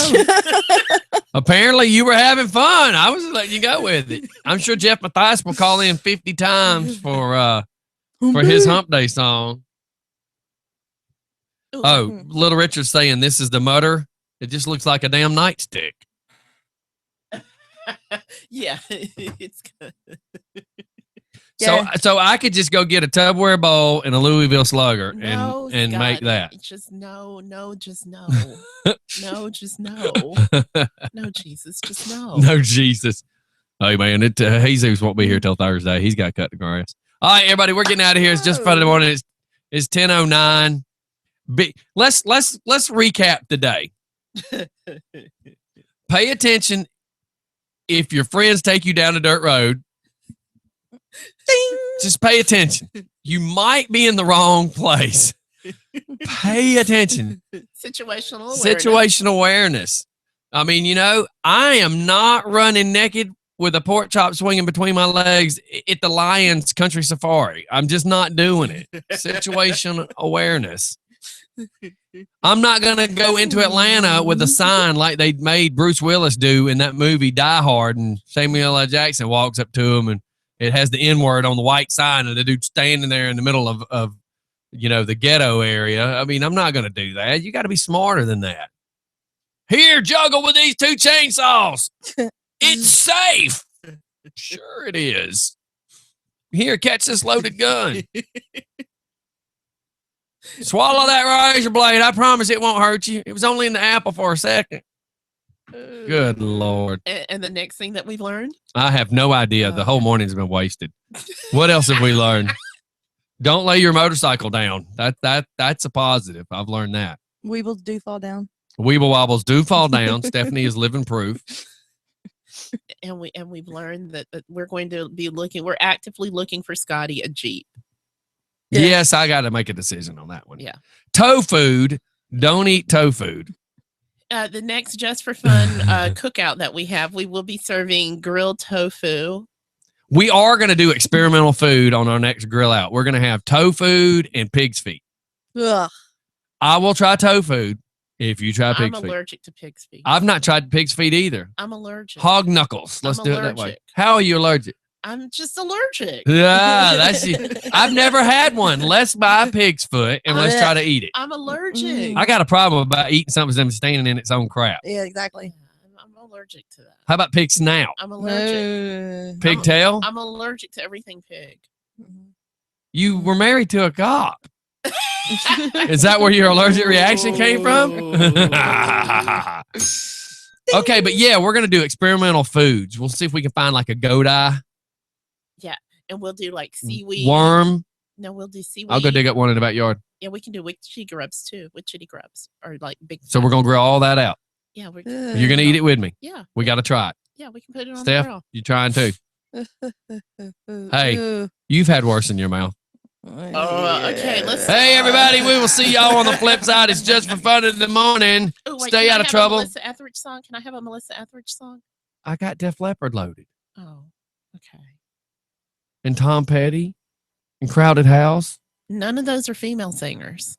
Apparently, you were having fun. I was just letting you go with it. I'm sure Jeff Mathias will call in 50 times for his Hump Day song. Oh, Little Richard's saying this is the mutter. It just looks like a damn nightstick. Yeah, it's good. So I could just go get a Tupperware bowl and a Louisville Slugger No, and make Scott, that. Just no, just no. No, just no. No, Jesus, just no. No, Jesus. Hey, man, Jesus won't be here till Thursday. He's got to cut the grass. All right, everybody, we're getting out of here. It's just fun in the morning. It's 10:09. Let's recap the day. Pay attention if your friends take you down a dirt road. Just pay attention. You might be in the wrong place. Pay attention. Situational awareness. Situational awareness. I mean, I am not running naked with a pork chop swinging between my legs at the Lions Country Safari. I'm just not doing it. Situational awareness. I'm not going to go into Atlanta with a sign like they made Bruce Willis do in that movie Die Hard, and Samuel L. Jackson walks up to him and it has the N-word on the white sign and the dude standing there in the middle of the ghetto area. I mean, I'm not going to do that. You got to be smarter than that. Here, juggle with these 2 chainsaws. It's safe. Sure it is. Here, catch this loaded gun. Swallow that razor blade. I promise it won't hurt you. It was only in the apple for a second. Good Lord. And the next thing that we've learned? I have no idea. The whole morning's been wasted. What else have we learned? Don't lay your motorcycle down. That's a positive. I've learned that. Weebles do fall down. Weeble wobbles do fall down. Stephanie is living proof. And we've learned that we're going to be we're actively looking for Scotty a Jeep. Yeah. Yes, I got to make a decision on that one. Yeah. Tofu. Don't eat tofu. The next Just for Fun cookout that we have, we will be serving grilled tofu. We are going to do experimental food on our next grill out. We're going to have tofu and pig's feet. Ugh. I will try tofu if you try I'm pig's feet. allergic to pig's feet. I've not tried pig's feet either. I'm allergic. Hog knuckles. Let's I'm do it that way. allergic. How are you allergic? I'm just allergic. Yeah, that's it. I've never had one. Let's buy a pig's foot and let's try to eat it. I'm allergic. I got a problem about eating something that's standing in its own crap. Yeah, exactly. I'm allergic to that. How about pig snout? I'm allergic. Pigtail? I'm allergic to everything pig. You were married to a cop. Is that where your allergic reaction came from? Okay, but yeah, we're going to do experimental foods. We'll see if we can find like a goat eye, Yeah. And we'll do like seaweed. worm. No, we'll do seaweed. I'll go dig up one in the backyard. Yeah, we can do witchy grubs too. Witchy grubs or like big. So we're going to grill all that out. Yeah, we're. You're going to eat it with me. Yeah. We got to try it. Yeah, we can put it on the Steph, grill. you trying too? Hey, you've had worse in your mouth. Oh, okay. Let's. Hey, everybody, we will see y'all on the flip side. It's Just for Fun in the morning. Oh, wait, Stay can I out of have a trouble. Melissa Etheridge song? Can I have a Melissa Etheridge song? I got Def Leppard loaded. Oh, okay. And Tom Petty and Crowded House. None of those are female singers.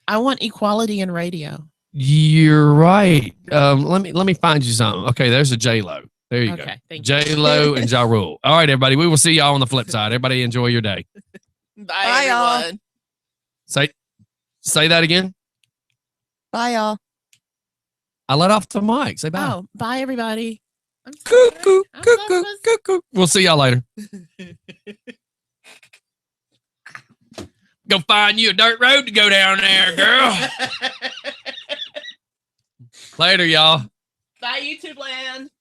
I want equality in radio. You're right. Let me find you something. Okay, there's a J-Lo. There you Okay, go. thank you. J-Lo and Ja Rule. All right, everybody. We will see y'all on the flip side. Everybody enjoy your day. Bye, y'all. everyone. Say that again. Bye, y'all. I let off the mic. Say bye. Oh, bye, everybody. I'm Cuckoo, I'm cuckoo, not cuckoo. We'll see y'all later. Go find you a dirt road to go down there, girl. Later, y'all. Bye, YouTube land.